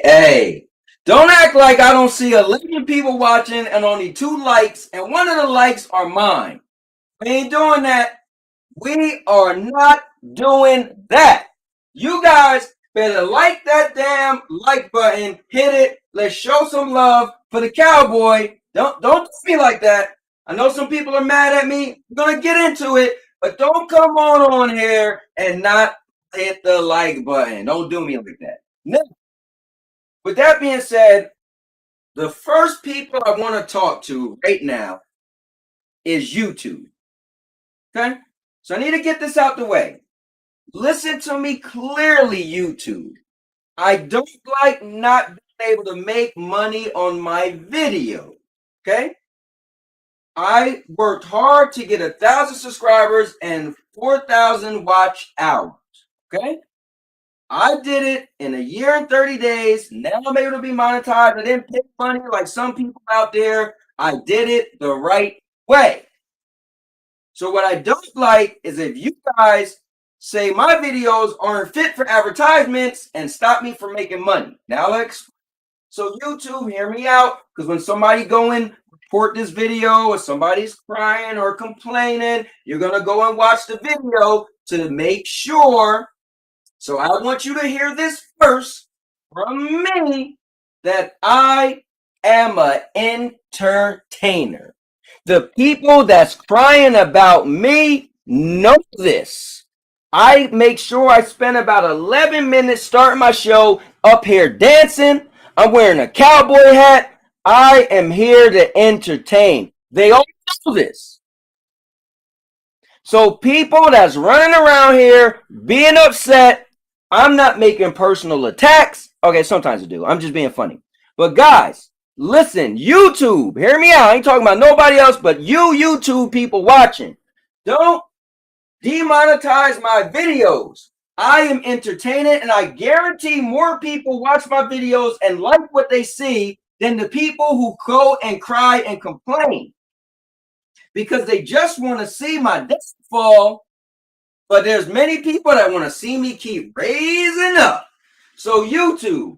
Hey. Don't act like I don't see 11 people watching and only 2 likes, and one of the likes are mine. We ain't doing that. We are not doing that. You guys better like that damn like button. Hit it. Let's show some love for the Cowboy. Don't do me like that. I know some people are mad at me. I'm gonna get into it, but don't come on here and not hit the like button. Don't do me like that. No. With that being said, the first people I want to talk to right now is YouTube. Okay? So I need to get this out the way. Listen to me clearly, YouTube. I don't like not being able to make money on my video. Okay? I worked hard to get 1,000 subscribers and 4,000 watch hours. Okay? I did it in a year and 30 days. Now I'm able to be monetized. I didn't pay money like some people out there. I did it the right way. So what I don't like is if you guys say my videos aren't fit for advertisements and stop me from making money. Now let's. So YouTube, hear me out, because when somebody go and report this video or somebody's crying or complaining, you're gonna go and watch the video to make sure. So I want you to hear this first from me, that I am an entertainer. The people that's crying about me know this. I make sure I spend about 11 minutes starting my show up here dancing. I'm wearing a cowboy hat. I am here to entertain. They all know this. So people that's running around here being upset, I'm not making personal attacks. Okay, sometimes I do. I'm just being funny. But guys, listen, YouTube, hear me out. I ain't talking about nobody else but you YouTube people watching. Don't demonetize my videos. I am entertaining, and I guarantee more people watch my videos and like what they see than the people who go and cry and complain. Because they just want to see my downfall. But there's many people that want to see me keep raising up. So YouTube,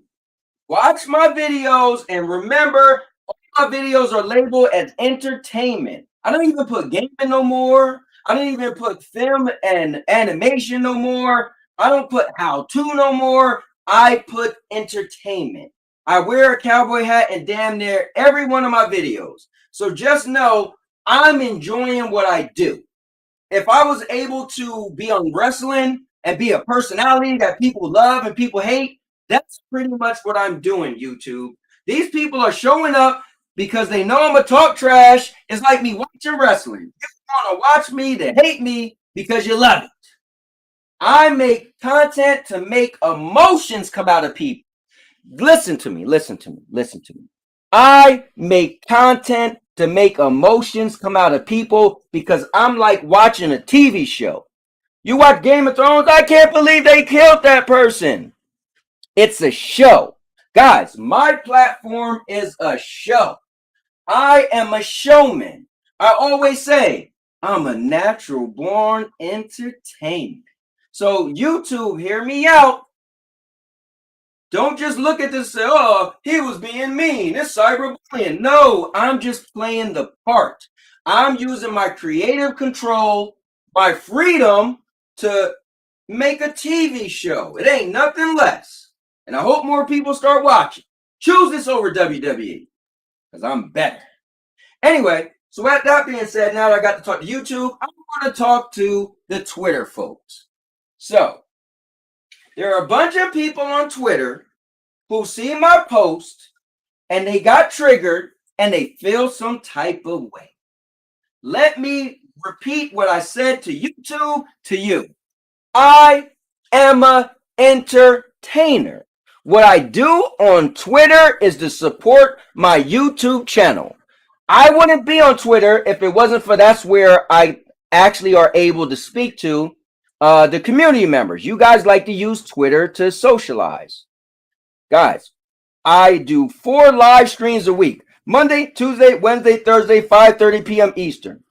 watch my videos, and remember, all my videos are labeled as entertainment. I don't even put gaming no more. I don't even put film and animation no more. I don't put how-to no more. I put entertainment. I wear a cowboy hat in damn near every one of my videos. So just know I'm enjoying what I do. If I was able to be on wrestling and be a personality that people love and people hate, that's pretty much what I'm doing, YouTube. These people are showing up because they know I'm a talk trash. It's like me watching wrestling. You want to watch me to hate me because you love it. I make content to make emotions come out of people. Listen to me. I make content to make emotions come out of people because I'm like watching a TV show. You watch Game of Thrones, I can't believe they killed that person. It's a show. Guys, my platform is a show. I am a showman. I always say, I'm a natural born entertainer. So YouTube, hear me out. Don't just look at this and say, oh, he was being mean. It's cyberbullying. No, I'm just playing the part. I'm using my creative control, my freedom to make a TV show. It ain't nothing less. And I hope more people start watching. Choose this over WWE because I'm better. Anyway, so with that being said, now that I got to talk to YouTube, I want to talk to the Twitter folks. So, there are a bunch of people on Twitter who see my post and they got triggered and they feel some type of way. Let me repeat what I said to YouTube to you. I am an entertainer. What I do on Twitter is to support my YouTube channel. I wouldn't be on Twitter if it wasn't for that's where I actually are able to speak to the community members. You guys like to use Twitter to socialize. Guys, I do 4 live streams a week. Monday, Tuesday, Wednesday, Thursday, 5:30 p.m. Eastern.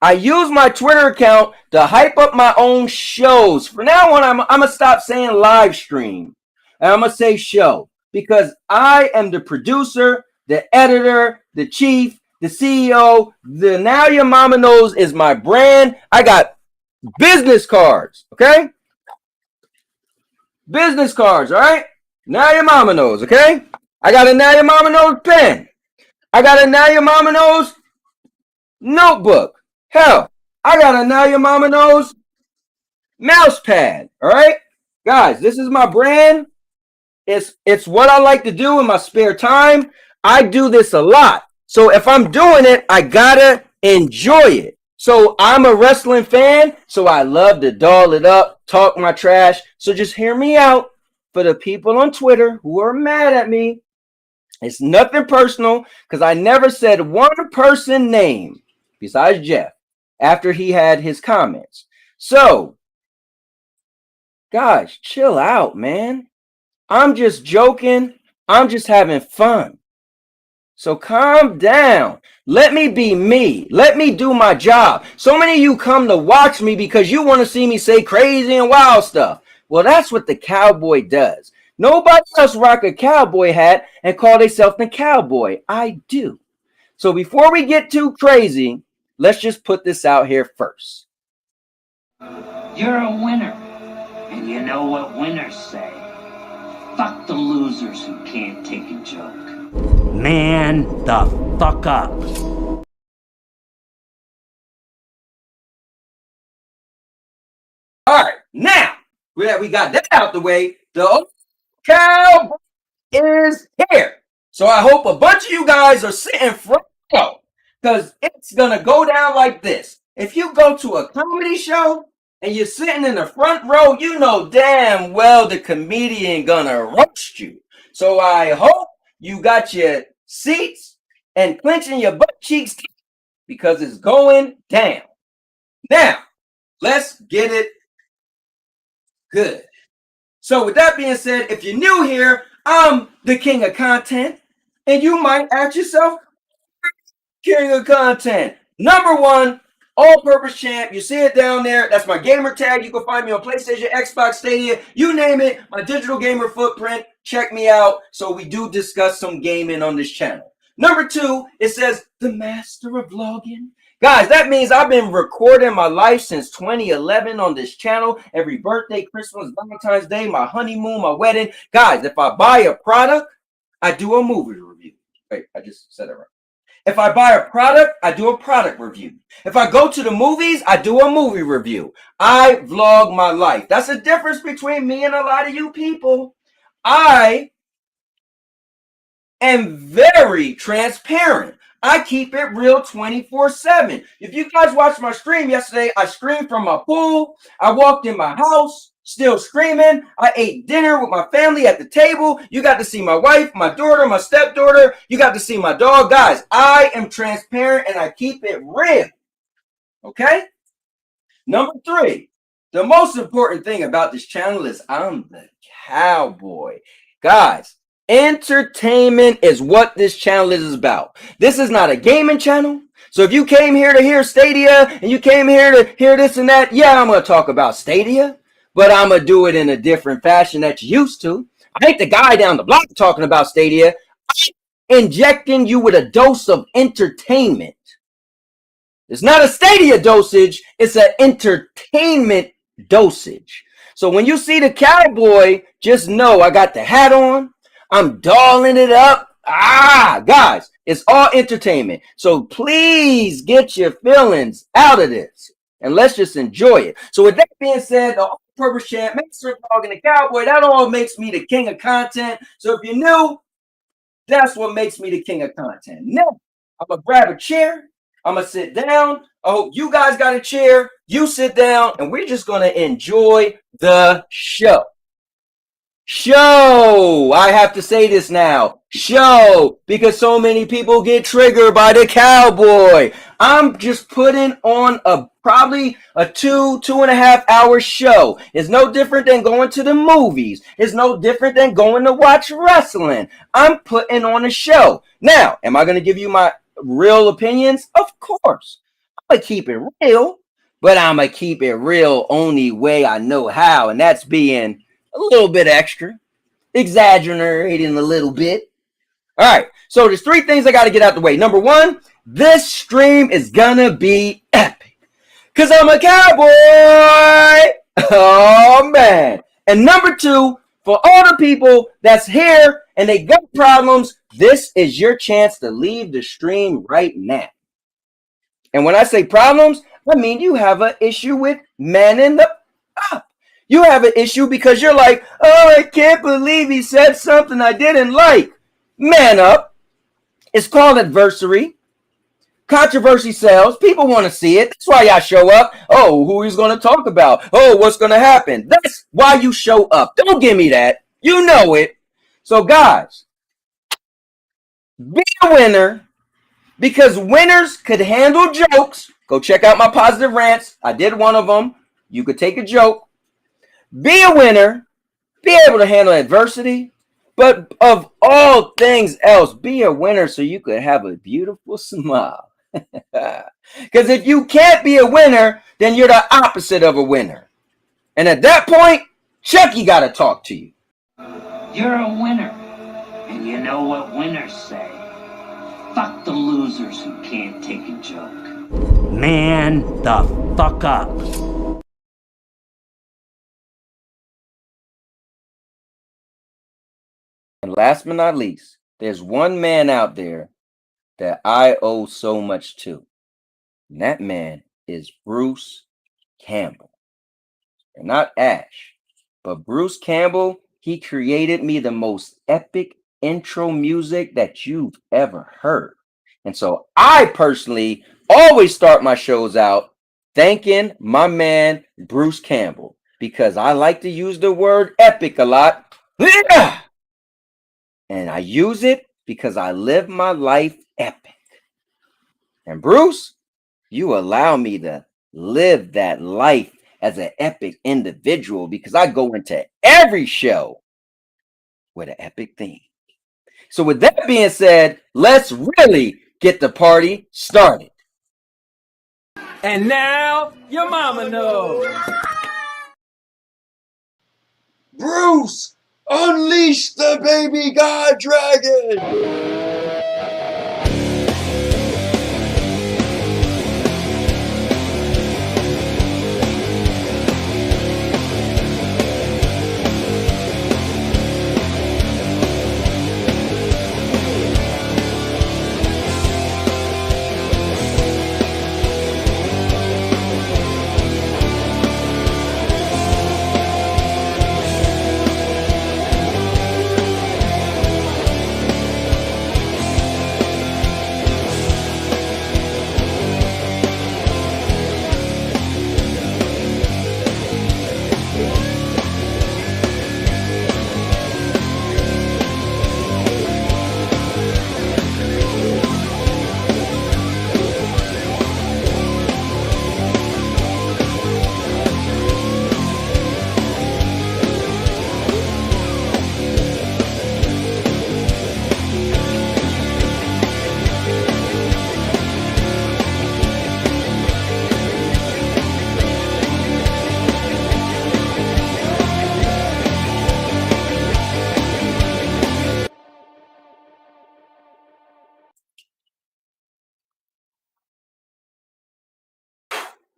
I use my Twitter account to hype up my own shows. From now on, I'm going to stop saying live stream. And I'm going to say show. Because I am the producer, the editor, the chief, the CEO. The Now Your Mama Knows is my brand. I got business cards, okay? Business cards, all right? Now Your Mama Knows, okay? I got a Now Your Mama Knows pen. I got a Now Your Mama Knows notebook. Hell, I got a Now Your Mama Knows mouse pad, all right? Guys, this is my brand. It's what I like to do in my spare time. I do this a lot. So if I'm doing it, I gotta enjoy it. So I'm a wrestling fan, so I love to doll it up, talk my trash. So just hear me out. For the people on Twitter who are mad at me, it's nothing personal because I never said one person name besides Jeff after he had his comments. So, guys, chill out, man. I'm just joking. I'm just having fun. So calm down. Let me be me. Let me do my job. So many of you come to watch me because you want to see me say crazy and wild stuff. Well, that's what the Cowboy does. Nobody else rock a cowboy hat and call themselves the Cowboy. I do. So before we get too crazy, let's just put this out here first. You're a winner. And you know what winners say. Fuck the losers who can't take a joke. Man the fuck up. All right, now we got that out the way. The Cowboy is here. So I hope a bunch of you guys are sitting front row because it's going to go down like this. If you go to a comedy show and you're sitting in the front row, you know damn well the comedian going to roast you. So I hope you got your seats and clenching your butt cheeks because it's going down. Now, let's get it good. So with that being said, if you're new here, I'm the king of content. And you might ask yourself, king of content. Number 1, all-purpose champ. You see it down there. That's my gamer tag. You can find me on PlayStation, Xbox, Stadia. You name it. My digital gamer footprint. Check me out. So we do discuss some gaming on this channel. Number 2, it says the master of vlogging. Guys, that means I've been recording my life since 2011 on this channel. Every birthday, Christmas, Valentine's Day, my honeymoon, my wedding. Guys, if I buy a product, I do a movie review. Wait, I just said it right. If I buy a product, I do a product review. If I go to the movies, I do a movie review. I vlog my life. That's the difference between me and a lot of you people. I am very transparent. I keep it real 24/7. If you guys watched my stream yesterday, I streamed from my pool. I walked in my house, still screaming. I ate dinner with my family at the table. You got to see my wife, my daughter, my stepdaughter. You got to see my dog. Guys, I am transparent and I keep it real. Okay? Number 3, the most important thing about this channel is I'm the cowboy. Guys, entertainment is what this channel is about. This is not a gaming channel. So if you came here to hear Stadia and you came here to hear this and that, yeah, I'm going to talk about Stadia, but I'm going to do it in a different fashion that you're used to. I ain't the guy down the block talking about Stadia. I'm injecting you with a dose of entertainment. It's not a Stadia dosage, it's an entertainment dosage. So when you see the cowboy, just know I got the hat on. I'm dolling it up. Guys, it's all entertainment. So please get your feelings out of this and let's just enjoy it. So with that being said, the all-purpose champ, Mr. Dog and the Cowboy, that all makes me the king of content. So if you're new, that's what makes me the king of content. Now, I'm going to grab a chair. I'm going to sit down. I hope you guys got a chair. You sit down, and we're just going to enjoy the show. I have to say this now. Because so many people get triggered by the cowboy. I'm just putting on probably a 2.5 hour show. It's no different than going to the movies. It's no different than going to watch wrestling. I'm putting on a show. Now, am I going to give you my real opinions? Of course. I'm going to keep it real, but I'm going to keep it real only way I know how, and that's being a little bit extra, exaggerating a little bit. All right, so there's 3 things I got to get out the way. Number 1, this stream is going to be epic because I'm a cowboy. Oh, man. And number 2, for all the people that's here and they got problems, this is your chance to leave the stream right now. And when I say problems, I mean you have an issue with manning up. You have an issue because you're like, oh, I can't believe he said something I didn't like. Man up. It's called adversary. Controversy sells. People want to see it. That's why y'all show up. Oh, who he's going to talk about. Oh, what's going to happen. That's why you show up. Don't give me that. You know it. So, guys, be a winner because winners could handle jokes. Go check out my positive rants. I did one of them. You could take a joke. Be a winner. Be able to handle adversity. But of all things else, be a winner so you could have a beautiful smile. Because if you can't be a winner, then you're the opposite of a winner. And at that point, Chucky got to talk to you. You're a winner. And you know what winners say. Fuck the losers who can't take a joke. Man the fuck up. And last but not least, there's one man out there that I owe so much to. And that man is Bruce Campbell. And not Ash, but Bruce Campbell. He created me the most epic intro music that you've ever heard. And so I personally always start my shows out thanking my man, Bruce Campbell, because I like to use the word epic a lot. And I use it because I live my life epic. And Bruce, you allow me to live that life as an epic individual because I go into every show with an epic theme. So with that being said, let's really get the party started. And now your mama knows. Bruce, unleash the baby god dragon!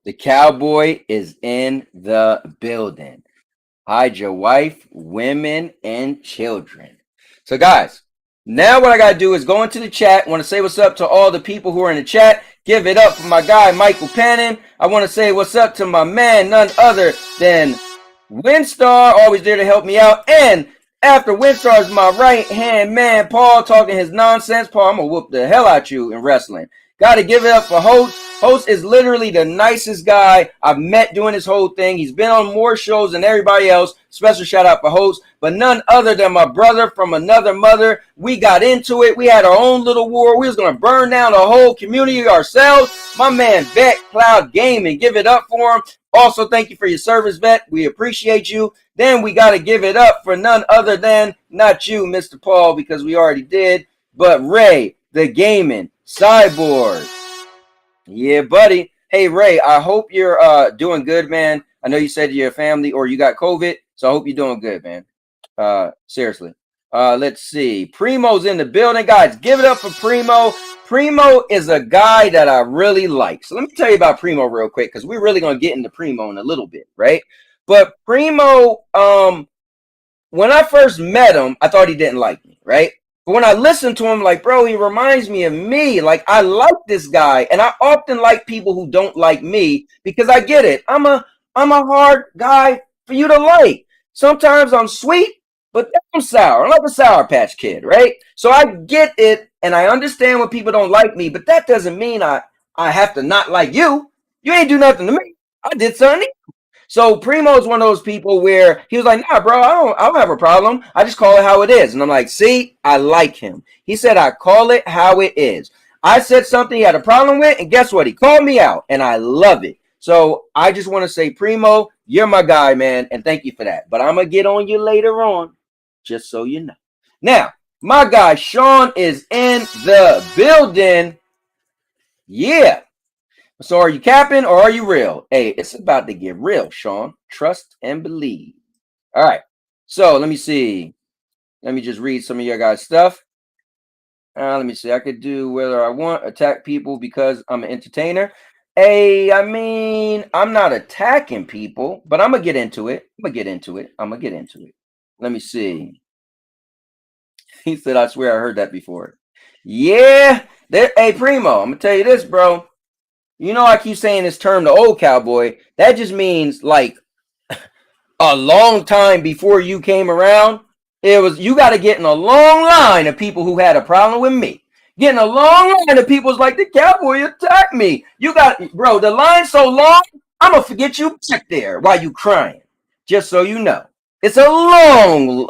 The Cowboy is in the building. Hide your wife, women, and children. So, guys, now what I got to do is go into the chat. I want to say what's up to all the people who are in the chat. Give it up for my guy, Michael Pannon. I want to say what's up to my man, none other than Windstar, always there to help me out. And after Windstar is my right-hand man, Paul, talking his nonsense. Paul, I'm going to whoop the hell out you in wrestling. Got to give it up for Host. Host is literally the nicest guy I've met doing this whole thing. He's been on more shows than everybody else. Special shout out for Host, but none other than my brother from another mother. We got into it. We had our own little war. We was going to burn down the whole community ourselves. My man, Vet Cloud Gaming. Give it up for him. Also, thank you for your service, Vet. We appreciate you. Then we got to give it up for none other than, not you, Mr. Paul, because we already did, but Ray, the Gaming Cyborg. Yeah, buddy. Hey, Ray, I hope you're doing good, man. I know you said your family or you got COVID, so I hope you're doing good, man. Seriously. Let's see. Primo's in the building, guys. Give it up for Primo. Primo is a guy that I really like. So let me tell you about Primo real quick, because we're really going to get into Primo in a little bit, right? But Primo, when I first met him, I thought he didn't like me, right? But when I listened to him, like, bro, he reminds me of me. Like, I like this guy, and I often like people who don't like me because I get it. I'm a hard guy for you to like. Sometimes I'm sweet, but I'm sour. I'm like a Sour Patch Kid, right? So I get it, and I understand when people don't like me, but that doesn't mean I have to not like you. You ain't do nothing to me. I did something. So Primo's one of those people where he was like, nah, bro, I don't have a problem. I just call it how it is. And I'm like, see, I like him. He said, I call it how it is. I said something he had a problem with, and guess what? He called me out, and I love it. So I just want to say, Primo, you're my guy, man, and thank you for that. But I'm going to get on you later on, just so you know. Now, my guy Sean is in the building. Yeah. So are you capping or are you real? Hey, it's about to get real, Sean. Trust and believe. All right. So let me see. Let me just read some of your guys' stuff. Let me see. I could do whether I want attack people because I'm an entertainer. Hey, I mean, I'm not attacking people, but I'm going to get into it. I'm going to get into it. Let me see. He said, I swear I heard that before. Yeah. Hey, Primo, I'm going to tell you this, bro. You know, I keep saying this term, the old cowboy. That just means like a long time before you came around. You got to get in a long line of people who had a problem with me. Getting a long line of people's like, the cowboy attacked me. You got, bro, the line's so long, I'm going to forget you back there while you crying. Just so you know. It's a long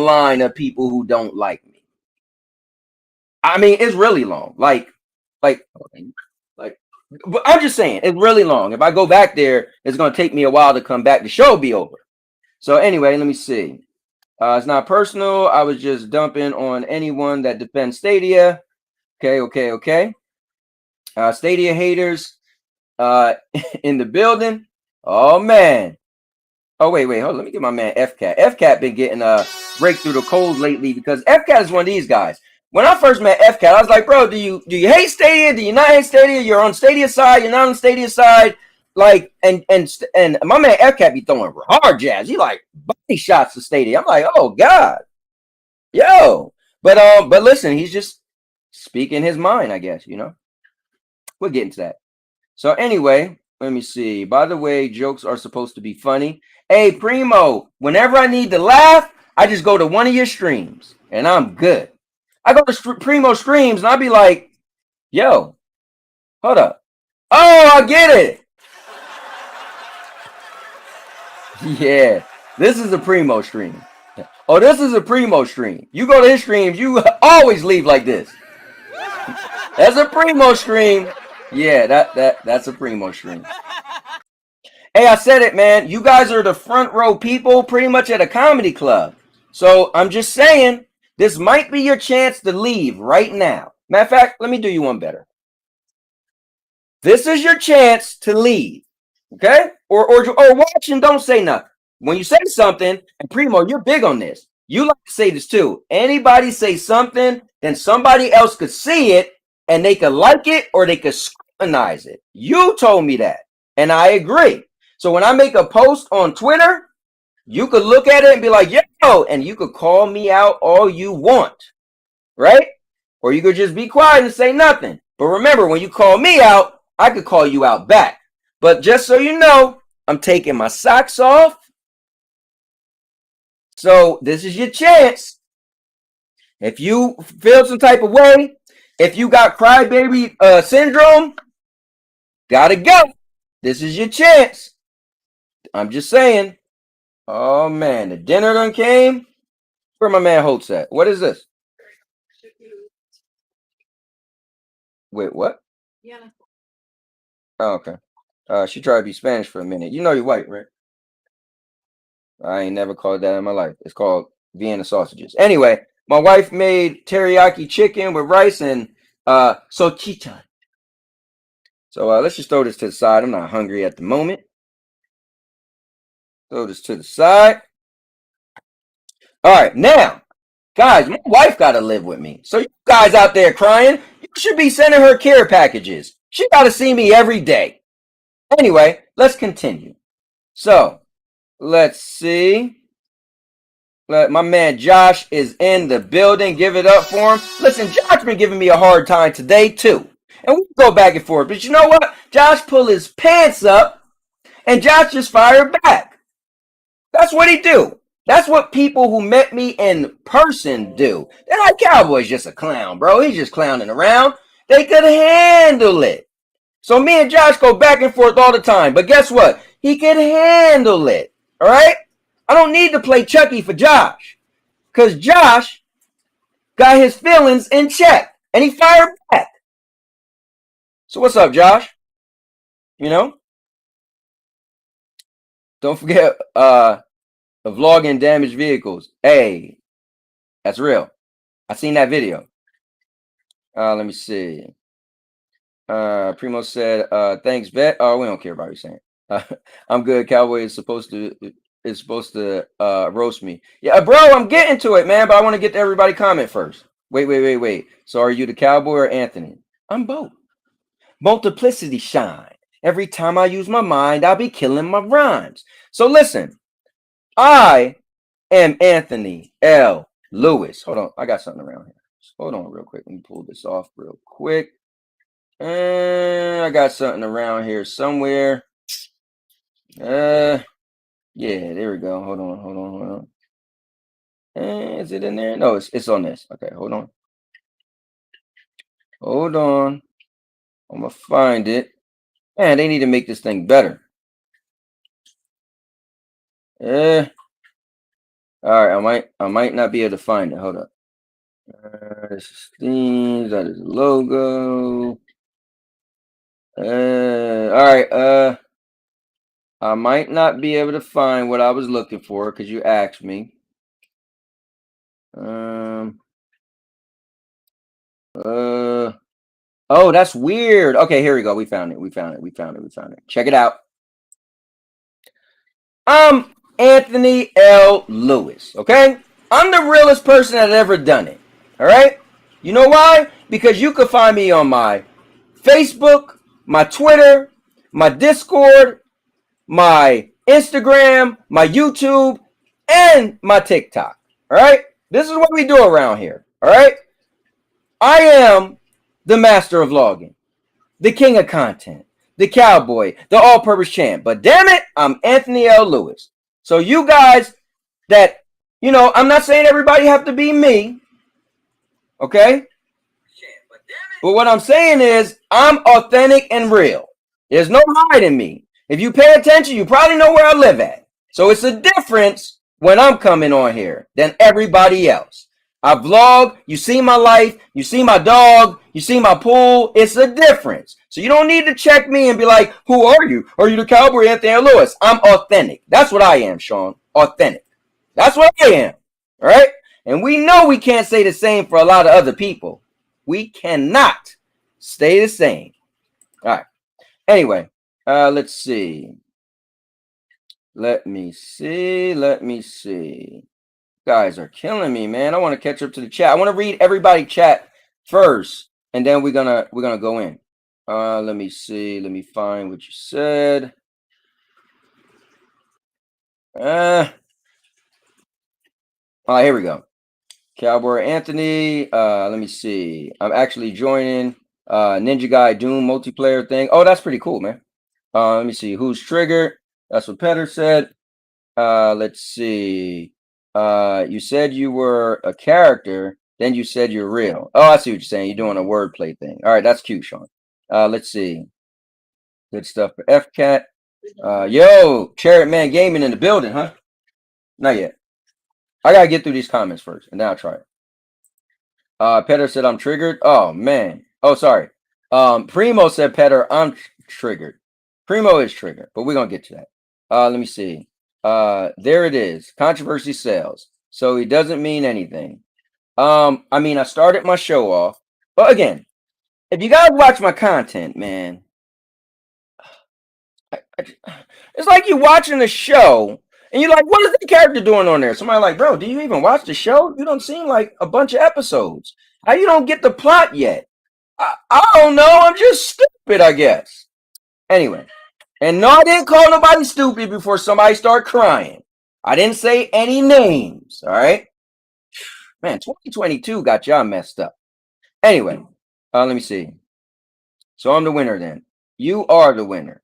line of people who don't like me. I mean, it's really long. Like, but I'm just saying, it's really long. If I go back there, it's going to take me a while to come back. The show will be over. So anyway, let me see. It's not personal. I was just dumping on anyone that defends Stadia. Okay. Stadia haters in the building. Oh, man. Oh, wait. Hold on. Let me get my man FCAT. FCAT been getting break through the cold lately because FCAT is one of these guys. When I first met FCAT, I was like, bro, do you hate Stadia? Do you not hate Stadia? You're on Stadia side. You're not on Stadia side. Like, and my man FCAT be throwing hard jabs. He like body shots to Stadia. I'm like, oh God, yo. But listen, he's just speaking his mind, I guess. You know, we'll get into that. So anyway, let me see. By the way, jokes are supposed to be funny. Hey, Primo, whenever I need to laugh, I just go to one of your streams, and I'm good. I go to Primo streams, and I'll be like, yo, hold up. Oh, I get it. Yeah, this is a Primo stream. Oh, this is a Primo stream. You go to his streams, you always leave like this. That's a Primo stream. Yeah, that's a Primo stream. Hey, I said it, man. You guys are the front row people pretty much at a comedy club. So I'm just saying, this might be your chance to leave right now. Matter of fact, let me do you one better. This is your chance to leave. Okay? Or watch and don't say nothing. When you say something, and Primo, you're big on this. You like to say this too. Anybody say something, then somebody else could see it, and they could like it, or they could scream demonize it. You told me that, and I agree. So when I make a post on Twitter, you could look at it and be like, yo, and you could call me out all you want, right? Or you could just be quiet and say nothing. But remember, when you call me out, I could call you out back. But just so you know, I'm taking my socks off. So this is your chance. If you feel some type of way, if you got crybaby syndrome, gotta go. This is your chance. I'm just saying. Oh man, the dinner done came. Where my man Holtz at? What is this? Wait, what? Yeah. Oh, okay. She tried to be Spanish for a minute. You know you're white, right? I ain't never called that in my life. It's called Vienna sausages. Anyway, my wife made teriyaki chicken with rice and salchicha. So let's just throw this to the side. I'm not hungry at the moment. Throw this to the side. All right, now, guys, my wife got to live with me. So you guys out there crying, you should be sending her care packages. She got to see me every day. Anyway, let's continue. So, let's see. My man Josh is in the building. Give it up for him. Listen, Josh been giving me a hard time today, too. And we go back and forth. But you know what? Josh pulled his pants up, and Josh just fired back. That's what he do. That's what people who met me in person do. They're like, Cowboy's just a clown, bro. He's just clowning around. They could handle it. So me and Josh go back and forth all the time. But guess what? He could handle it. All right? I don't need to play Chucky for Josh. Because Josh got his feelings in check. And he fired back. So what's up, Josh? You know? Don't forget vlogging damaged vehicles. Hey, that's real. I seen that video. Let me see. Primo said, thanks, Vet. Oh, we don't care about what you're saying. I'm good. Cowboy is supposed to roast me. Yeah, bro, I'm getting to it, man, but I want to get to everybody comment first. Wait. So are you the Cowboy or Anthony? I'm both. Multiplicity shine. Every time I use my mind, I'll be killing my rhymes. So listen, I am Anthony L. Lewis. Hold on. I got something around here. Hold on real quick. Let me pull this off real quick. And I got something around here somewhere. Yeah, there we go. Hold on. Is it in there? No, it's on this. Okay, hold on. I'm gonna find it. Man, they need to make this thing better. All right, I might not be able to find it. Hold up. This is themes. That is logo. All right. I might not be able to find what I was looking for because you asked me. Oh, that's weird. Okay, here we go. We found it. Check it out. I'm Anthony L. Lewis, okay? I'm the realest person that ever done it, all right? You know why? Because you can find me on my Facebook, my Twitter, my Discord, my Instagram, my YouTube, and my TikTok, all right? This is what we do around here, all right? I am the master of vlogging, the king of content, the cowboy, the all-purpose champ. But damn it, I'm Anthony L. Lewis. So you guys that, I'm not saying everybody have to be me, okay? But what I'm saying is I'm authentic and real. There's no hiding me. If you pay attention, you probably know where I live at. So it's a difference when I'm coming on here than everybody else. I vlog, you see my life, you see my dog, you see my pool. It's a difference. So you don't need to check me and be like, who are you? Are you the Cowboy, Anthony Lewis? I'm authentic. That's what I am, Sean. Authentic. That's what I am. All right? And we know we can't say the same for a lot of other people. We cannot stay the same. All right. Anyway, let's see. Let me see. Guys are killing me, man. I want to catch up to the chat. I want to read everybody chat first, and then we're gonna go in. Let me see. Let me find what you said. All right, here we go. Cowboy Anthony. Let me see. I'm actually joining Ninja Guy Doom multiplayer thing. Oh, that's pretty cool, man. Let me see. Who's triggered? That's what Petter said. Let's see. You said you were a character, then you said you're real. Oh, I see what you're saying. You're doing a wordplay thing. All right, that's cute, Sean. Let's see. Good stuff for FCAT. Yo, Chariot Man Gaming in the building, huh? Not yet. I gotta get through these comments first, and then I'll try it. Petter said I'm triggered. Oh man. Oh, sorry. Primo said Petter, I'm triggered. Primo is triggered, but we're gonna get to that. Let me see. There it is. Controversy sells. So he doesn't mean anything. I mean, I started my show off, but again, if you guys watch my content, man, it's like you watching a show and you're like, what is the character doing on there? Somebody like, bro, do you even watch the show? You don't seem like a bunch of episodes. How you don't get the plot yet? I don't know. I'm just stupid, I guess. Anyway, and no, I didn't call nobody stupid before somebody start crying. I didn't say any names, all right? Man, 2022 got y'all messed up. Anyway, let me see. So I'm the winner then. You are the winner.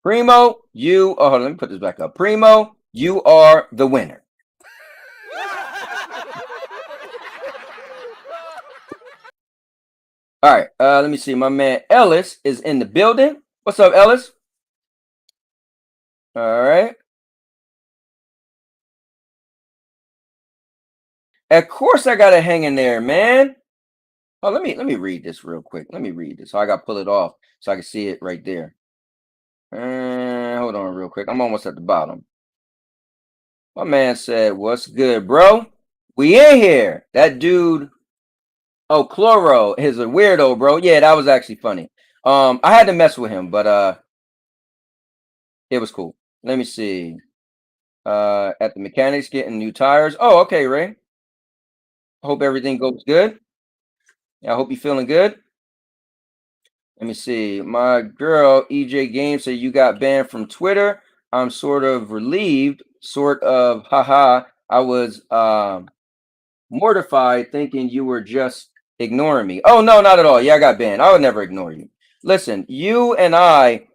Primo, let me put this back up. Primo, you are the winner. All right, let me see. My man Ellis is in the building. What's up, Ellis? All right. Of course I got to hang in there, man. Oh, let me read this real quick. Let me read this. So I got to pull it off so I can see it right there. Hold on real quick. I'm almost at the bottom. My man said, what's good, bro? We in here. That dude, oh, Chloro is a weirdo, bro. Yeah, that was actually funny. I had to mess with him, but it was cool. Let me see. At the mechanics getting new tires. Oh, okay, Ray. Hope everything goes good. I hope you're feeling good. Let me see. My girl EJ Games said you got banned from Twitter. I'm sort of relieved, sort of, haha. I was mortified thinking you were just ignoring me. Oh, no, not at all. Yeah, I got banned. I would never ignore you. Listen, you and I,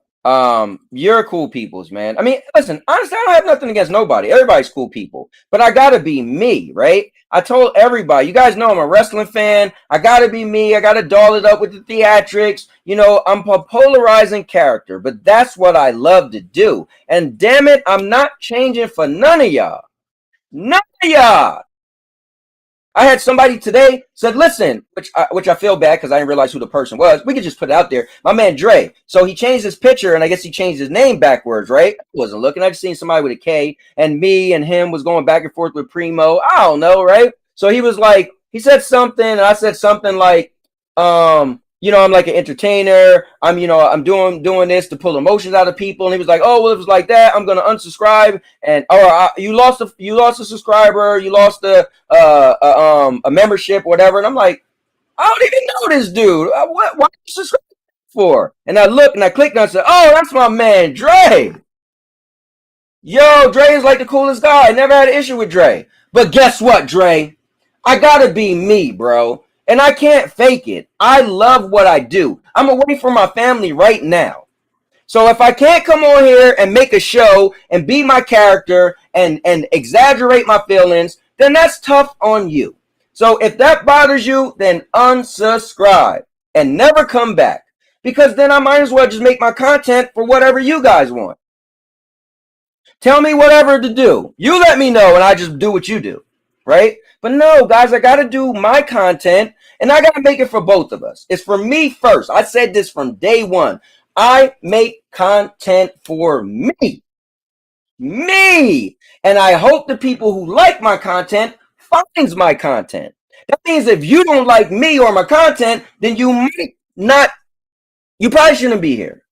you're cool peoples, man. I mean, listen, honestly, I don't have nothing against nobody. Everybody's cool people, but I gotta be me, right? I told everybody, you guys know I'm a wrestling fan. I gotta be me. I gotta doll it up with the theatrics. You know, I'm a polarizing character, but that's what I love to do. And damn it, I'm not changing for none of y'all. None of y'all. I had somebody today said, listen, which I feel bad because I didn't realize who the person was. We could just put it out there. My man Dre. So he changed his picture and I guess he changed his name backwards, right? I wasn't looking. I just seen somebody with a K and me and him was going back and forth with Primo. I don't know, right? So he was like, he said something and I said something like, you know, I'm like an entertainer. I'm doing this to pull emotions out of people. And he was like, oh, well, if it was like that, I'm gonna unsubscribe. And you lost a subscriber, you lost a membership, whatever. And I'm like, I don't even know this dude. Why are you subscribing for? And I looked and I clicked and I said, oh, that's my man Dre. Yo, Dre is like the coolest guy. I never had an issue with Dre. But guess what, Dre? I gotta be me, bro. And I can't fake it. I love what I do. I'm away from my family right now. So if I can't come on here and make a show and be my character and exaggerate my feelings, then that's tough on you. So if that bothers you, then unsubscribe and never come back. Because then I might as well just make my content for whatever you guys want. Tell me whatever to do. You let me know and I just do what you do. Right? But no, guys, I got to do my content and I got to make it for both of us. It's for me first. I said this from day one. I make content for me. Me. And I hope the people who like my content finds my content. That means if you don't like me or my content, then you probably shouldn't be here.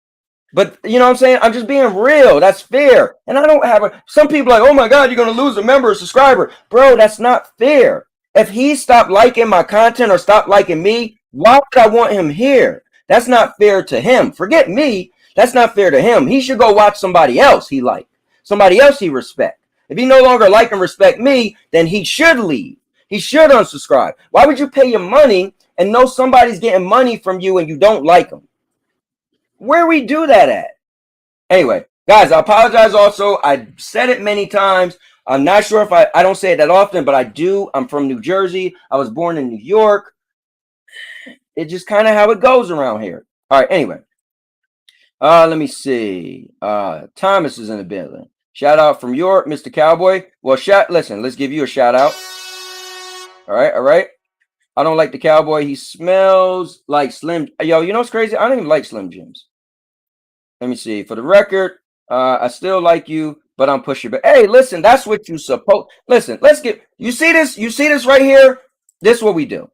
But you know what I'm saying? I'm just being real. That's fair. And I don't have some people like, oh my God, you're going to lose a member or subscriber. Bro, that's not fair. If he stopped liking my content or stopped liking me, why would I want him here? That's not fair to him. Forget me. That's not fair to him. He should go watch somebody else he like, somebody else he respect. If he no longer like and respect me, then he should leave. He should unsubscribe. Why would you pay your money and know somebody's getting money from you and you don't like them? Where we do that at? Anyway, guys, I apologize also. I said it many times. I'm not sure if I don't say it that often, but I do. I'm from New Jersey. I was born in New York. It's just kind of how it goes around here. All right, anyway. Let me see. Thomas is in the building. Shout out from York, Mr. Cowboy. Well, listen, let's give you a shout out. All right. I don't like the Cowboy. He smells like Slim. Yo, you know what's crazy? I don't even like Slim Jims. Let me see. For the record, I still like you, but I'm pushing. But hey, listen, that's what you suppose. Listen, let's get. You see this? You see this right here? This is what we do.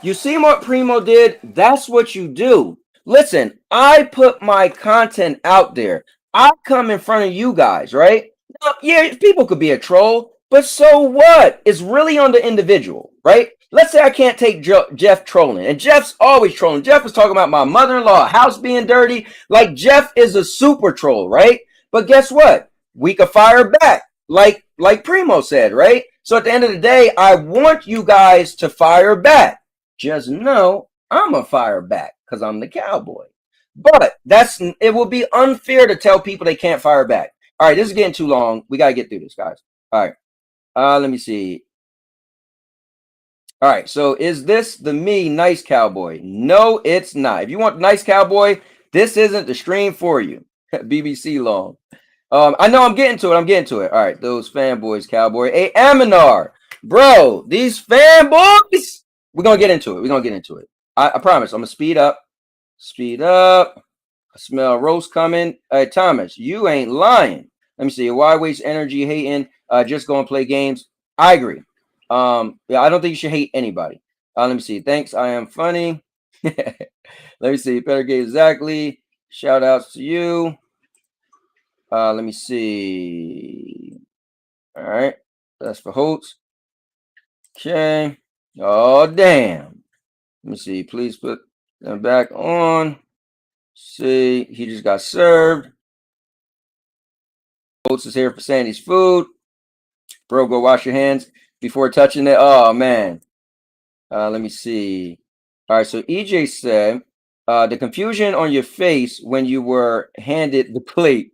You see what Primo did? That's what you do. Listen, I put my content out there. I come in front of you guys, right? Now, yeah, people could be a troll, but so what? It's really on the individual, right? Let's say I can't take Jeff trolling, and Jeff's always trolling. Jeff was talking about my mother-in-law house being dirty. Like, Jeff is a super troll, right? But guess what? We could fire back, like Primo said, right? So at the end of the day, I want you guys to fire back. Just know I'm a fire back because I'm the Cowboy. But it will be unfair to tell people they can't fire back. All right, this is getting too long. We got to get through this, guys. All right. Let me see. All right, so is this the nice Cowboy? No, it's not. If you want nice Cowboy, this isn't the stream for you. BBC long. I know I'm getting to it. All right, those fanboys, Cowboy. Hey, Aminar. Bro, these fanboys. We're going to get into it. I promise. I'm going to speed up. I smell roast coming. Hey, Thomas, you ain't lying. Let me see. Why waste energy hating? Just go and play games. I agree. Yeah, I don't think you should hate anybody. Let me see. Thanks. I am funny. Let me see. Better get exactly. Shout outs to you. Let me see. All right. That's for Holtz. Okay. Oh, damn. Let me see. Please put them back on. See, he just got served. Holtz is here for Sandy's food. Bro, go wash your hands before touching it. Oh, man. Let me see. All right, so EJ said, the confusion on your face when you were handed the plate.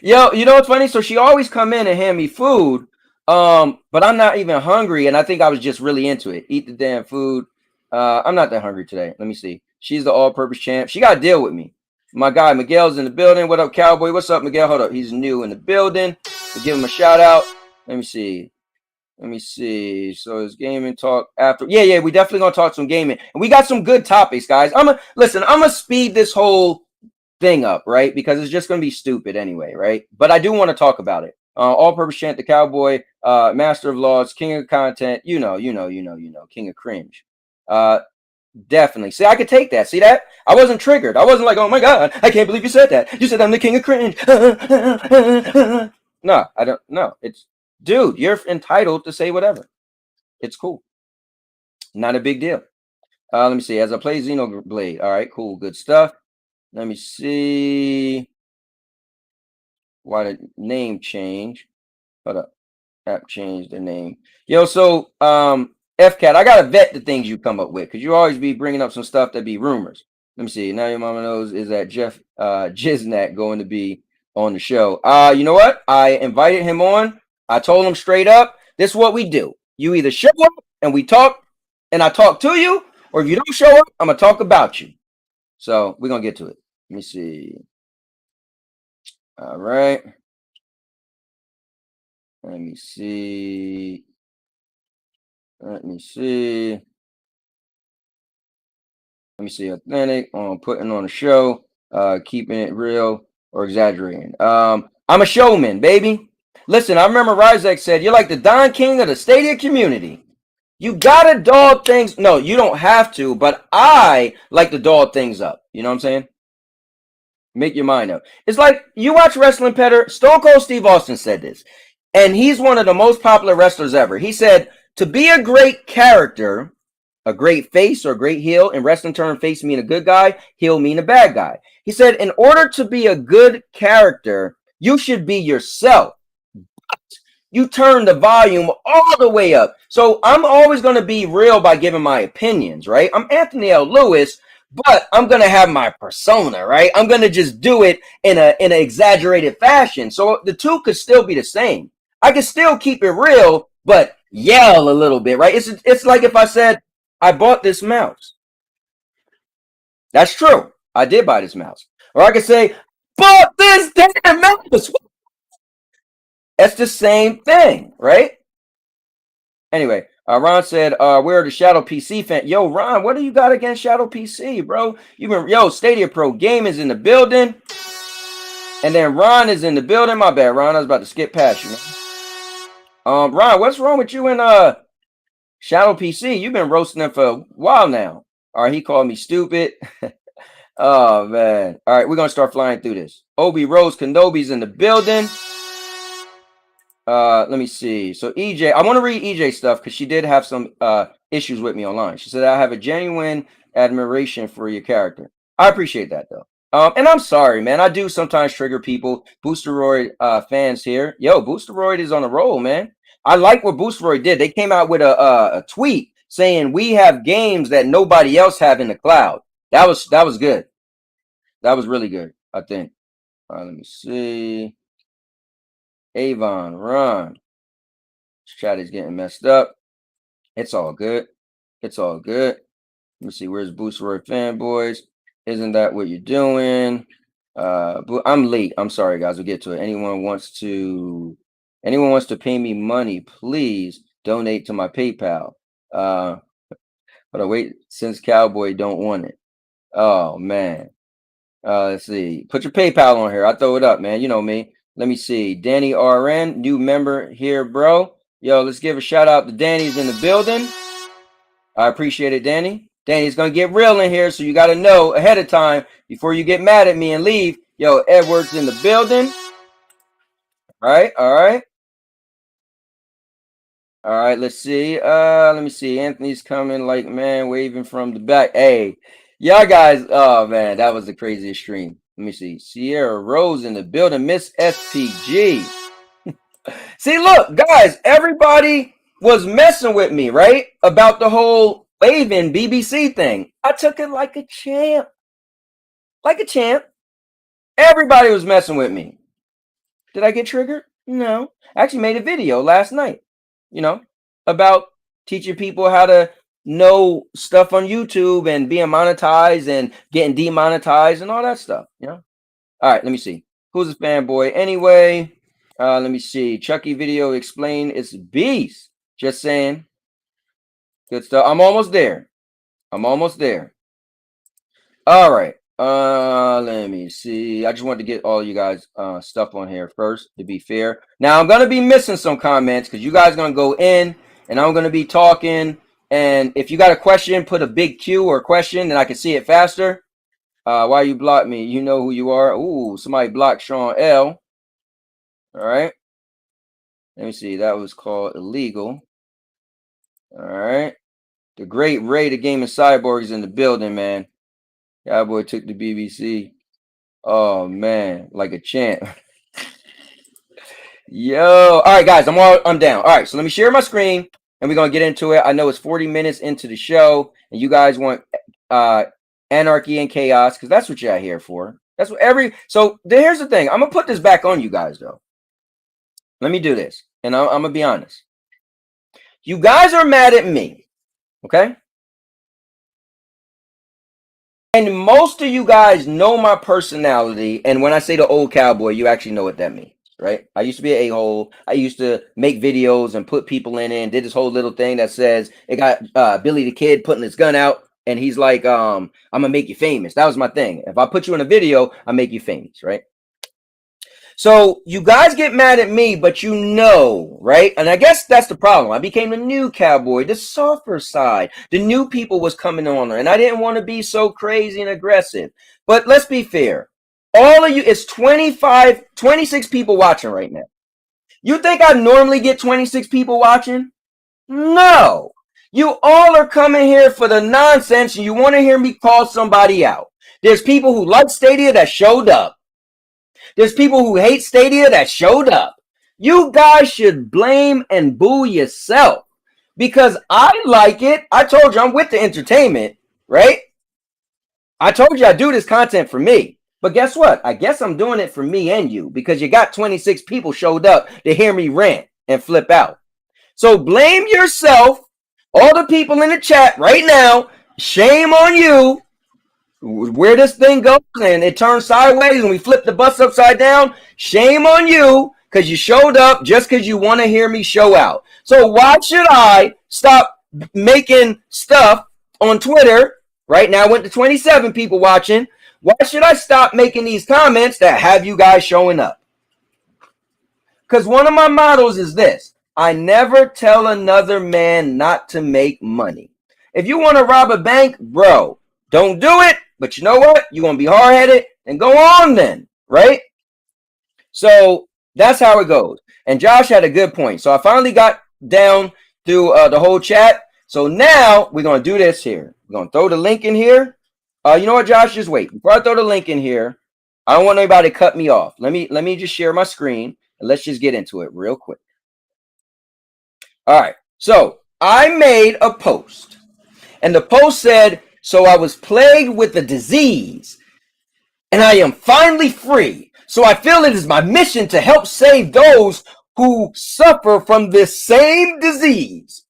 Yo, you know what's funny? So she always come in and hand me food, but I'm not even hungry, and I think I was just really into it. Eat the damn food. I'm not that hungry today. Let me see. She's the all-purpose champ. She got to deal with me. My guy Miguel's in the building. What up, Cowboy? What's up, Miguel? Hold up. He's new in the building. We'll give him a shout out. Let me see. So it's gaming talk after. Yeah. We definitely gonna talk some gaming, and we got some good topics, guys. I'm gonna speed this whole thing up, right? Because it's just gonna be stupid anyway, right? But I do want to talk about it. All-purpose chant, the Cowboy, master of laws, king of content. You know, king of cringe. Definitely. See, I could take that. See that? I wasn't triggered. I wasn't like, oh my God, I can't believe you said that. You said I'm the king of cringe. No, I don't. No, it's, dude, you're entitled to say whatever. It's cool. Not a big deal. Let me see. As I play Xenoblade. All right, cool. Good stuff. Let me see. Why the name change? Hold up. App changed the name. Yo, so FCAT, I gotta vet the things you come up with because you always be bringing up some stuff that be rumors. Let me see. Now your mama knows is that Jeff Jiznak going to be on the show. You know what? I invited him on. I told him straight up, this is what we do. You either show up and we talk and I talk to you, or if you don't show up, I'm gonna talk about you. So we're gonna get to it. Let me see. All right. Let me see. Authentic on putting on a show, keeping it real or exaggerating. I'm a showman, baby. Listen, I remember Ryzek said, you're like the Don King of the Stadia community. You gotta dog things. No, you don't have to, but I like to dog things up. You know what I'm saying? Make your mind up. It's like you watch wrestling, Petter. Stone Cold Steve Austin said this, and he's one of the most popular wrestlers ever. He said, to be a great character, a great face or a great heel, in wrestling term, face mean a good guy, heel mean a bad guy. He said, in order to be a good character, you should be yourself. You turn the volume all the way up. So I'm always going to be real by giving my opinions, right? I'm Anthony L. Lewis, but I'm going to have my persona, right? I'm going to just do it in an exaggerated fashion. So the two could still be the same. I can still keep it real, but yell a little bit, right? It's like if I said, I bought this mouse. That's true. I did buy this mouse. Or I could say, bought this damn mouse. That's the same thing, right? Anyway, Ron said, where are the Shadow PC fans? Yo, Ron, what do you got against Shadow PC, bro? Stadia Pro Game is in the building. And then Ron is in the building. My bad, Ron. I was about to skip past you, man. Ron, what's wrong with you and Shadow PC? You've been roasting them for a while now. All right, he called me stupid. Oh, man. All right, we're going to start flying through this. Obi Rose Kenobi's in the building. Let me see. So EJ, I want to read EJ stuff because she did have some issues with me online. She said, I have a genuine admiration for your character. I appreciate that, though. And I'm sorry, man. I do sometimes trigger people. Boosteroid fans here. Yo, Boosteroid is on a roll, man. I like what Boosteroid did. They came out with a tweet saying we have games that nobody else have in the cloud. That was good. That was really good, I think. All right, let me see. Avon, Ron. This chat is getting messed up. It's all good. It's all good. Let me see. Where's Boosteroid Fanboys? Isn't that what you're doing? I'm late. I'm sorry, guys. We'll get to it. Anyone wants to pay me money, please donate to my PayPal. But I wait, since Cowboy don't want it. Oh man. Let's see. Put your PayPal on here. I'll throw it up, man. You know me. Let me see. Danny RN, new member here, bro. Yo, let's give a shout out to Danny's in the building. I appreciate it, Danny. Danny's going to get real in here, so you got to know ahead of time before you get mad at me and leave. Yo, Edward's in the building. All right, all right. All right, let's see. Let me see. Anthony's coming like, man, waving from the back. Hey, y'all guys. Oh, man, that was the craziest stream. Let me see. Sierra Rose in the building. Miss SPG. See, look, guys, everybody was messing with me, right? About the whole waving BBC thing. I took it like a champ. Like a champ. Everybody was messing with me. Did I get triggered? No. I actually made a video last night, about teaching people how to know stuff on YouTube and being monetized and getting demonetized and all that stuff, All right, let me see. Who's a fanboy anyway? Let me see. Chucky video explain it's beast. Just saying. Good stuff. I'm almost there. All right. Let me see. I just wanted to get all you guys stuff on here first, to be fair. Now I'm gonna be missing some comments because you guys are gonna go in and I'm gonna be talking. And if you got a question, put a big Q or question, and I can see it faster. Why you block me? You know who you are. Ooh, somebody blocked Sean L. All right. Let me see. That was called illegal. All right. The great Ray, the Gaming Cyborg, is in the building, man. Cowboy took the BBC. Oh man, like a champ. Yo. All right, guys. I'm down. All right, so let me share my screen and we're gonna get into it. I know it's 40 minutes into the show, and you guys want anarchy and chaos because that's what you're here for. That's what so here's the thing. I'm gonna put this back on you guys though. Let me do this, and I'm gonna be honest. You guys are mad at me, okay? And most of you guys know my personality, and when I say the old cowboy, you actually know what that means, right? I used to be an a-hole. I used to make videos and put people in it and did this whole little thing that says it got Billy the Kid putting his gun out, and he's like, I'm gonna make you famous. That was my thing. If I put you in a video, I make you famous, right? So you guys get mad at me, but right? And I guess that's the problem. I became the new cowboy, the softer side. The new people was coming on, and I didn't want to be so crazy and aggressive. But let's be fair. All of you, it's 26 people watching right now. You think I normally get 26 people watching? No. You all are coming here for the nonsense and you want to hear me call somebody out. There's people who like Stadia that showed up. There's people who hate Stadia that showed up. You guys should blame and boo yourself because I like it. I told you I'm with the entertainment, right? I told you I do this content for me. But guess what? I guess I'm doing it for me and you because you got 26 people showed up to hear me rant and flip out. So blame yourself, all the people in the chat right now. Shame on you. Where this thing goes and it turns sideways and we flip the bus upside down. Shame on you because you showed up just because you want to hear me show out. So why should I stop making stuff on Twitter? Right now I went to 27 people watching. Why should I stop making these comments that have you guys showing up? Because one of my mottos is this. I never tell another man not to make money. If you want to rob a bank, bro, don't do it. But you know what? You're going to be hard-headed and go on then, right? So that's how it goes. And Josh had a good point. So I finally got down through the whole chat. So now we're going to do this here. We're going to throw the link in here. You know what, Josh? Just wait. Before I throw the link in here, I don't want anybody to cut me off. Let me just share my screen and let's just get into it real quick. All right. So I made a post and the post said, so I was plagued with a disease and I am finally free. So I feel it is my mission to help save those who suffer from this same disease.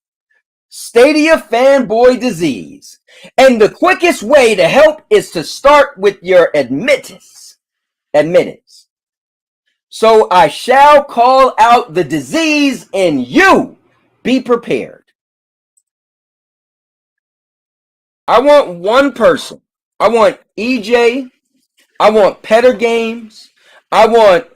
Stadia Fanboy disease. And the quickest way to help is to start with your admittance. So I shall call out the disease in you. Be prepared. I want one person. I want EJ. I want Petter Games. I want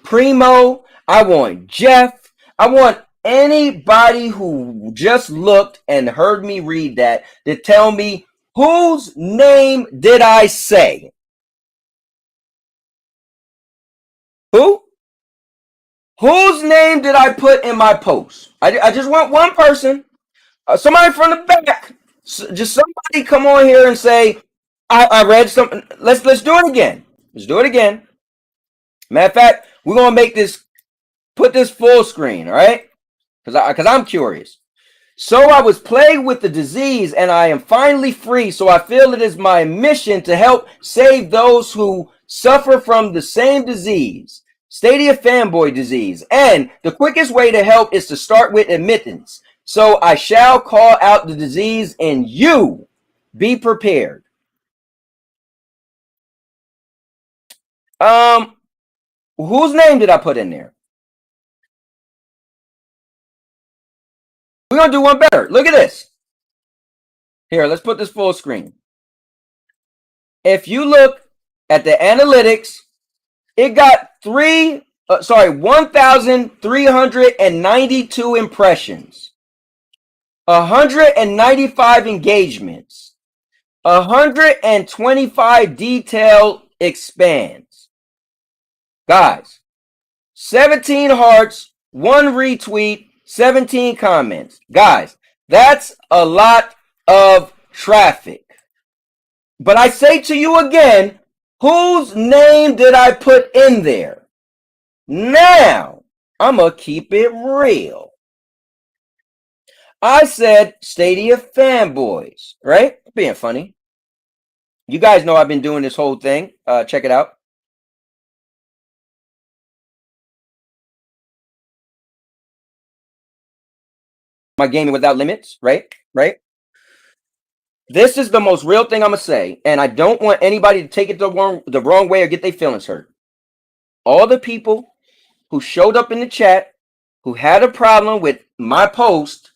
Primo. I want Jeff. I want anybody who just looked and heard me read that to tell me whose name did I say? Who? Whose name did I put in my post? I just want one person. Somebody from the back. Just somebody come on here and say, I read something. Let's do it again. Let's do it again. Matter of fact, we're gonna make this, put this full screen, all right? Because I'm curious. So I was plagued with the disease and I am finally free. So I feel it is my mission to help save those who suffer from the same disease, Stadia Fanboy disease. And the quickest way to help is to start with admittance. So I shall call out the disease in you. Be prepared. Whose name did I put in there? We're going to do one better. Look at this. Here, let's put this full screen. If you look at the analytics, it got 1,392 impressions, 195 engagements, 125 detailed expands. Guys, 17 hearts, 1 retweet, 17 comments. Guys, that's a lot of traffic. But I say to you again, whose name did I put in there? Now, I'm going to keep it real. I said Stadia Fanboys, right? Being funny. You guys know I've been doing this whole thing. Check it out. My gaming without limits, right? This is the most real thing I'm going to say, and I don't want anybody to take it the wrong way or get their feelings hurt. All the people who showed up in the chat who had a problem with my post,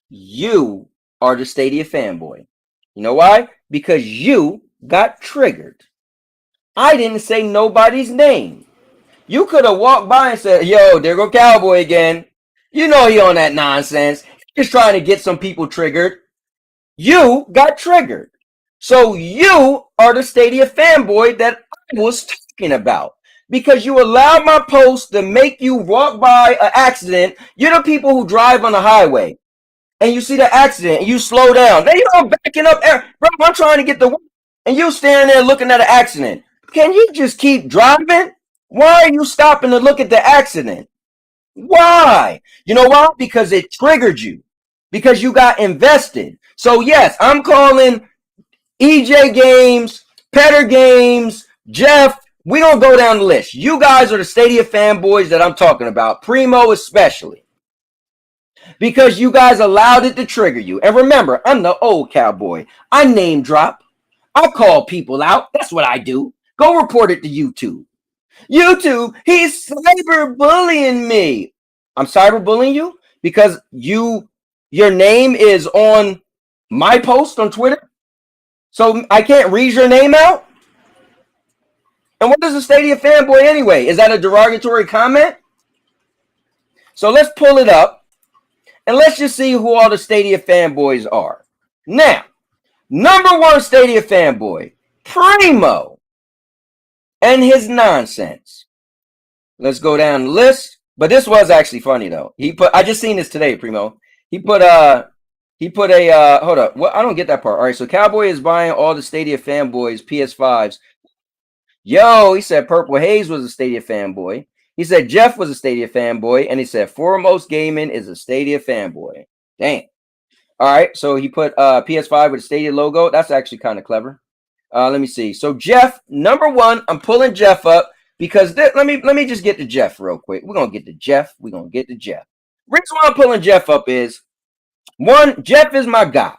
you are the Stadia Fanboy. You know why? Because you got triggered. I didn't say nobody's name. You could have walked by and said, yo, there go Cowboy again. You know he on that nonsense. Just trying to get some people triggered. You got triggered. So you are the Stadia Fanboy that was talking about. Because you allowed my post to make you walk by an accident. You're the people who drive on the highway and you see the accident and you slow down. Then you're backing up. Bro, I'm trying to get the and you standing there looking at an accident. Can you just keep driving? Why are you stopping to look at the accident? Why? You know why? Because it triggered you. Because you got invested. So yes, I'm calling EJ Games, Petter Games, Jeff. We don't go down the list. You guys are the Stadia fanboys that I'm talking about. Primo especially. Because you guys allowed it to trigger you. And remember, I'm the old cowboy. I name drop. I call people out. That's what I do. Go report it to YouTube. YouTube, he's cyberbullying me. I'm cyberbullying you because your name is on my post on Twitter. So I can't read your name out? And what is a Stadia fanboy anyway? Is that a derogatory comment? So let's pull it up and let's just see who all the Stadia fanboys are. Now, number one Stadia fanboy, Primo, and his nonsense. Let's go down the list. But this was actually funny though. I just seen this today, Primo. He put a hold up. What? I don't get that part. All right, so Cowboy is buying all the Stadia fanboys PS5s. Yo, he said Purple Haze was a Stadia fanboy. He said Jeff was a Stadia fanboy, and he said Foremost Gaming is a Stadia fanboy. Dang. All right, so he put PS5 with a Stadia logo. That's actually kind of clever. Let me see. So Jeff, number one, I'm pulling Jeff up because let me just get to Jeff real quick. We're gonna get to Jeff. Reason why I'm pulling Jeff up is one, Jeff is my guy.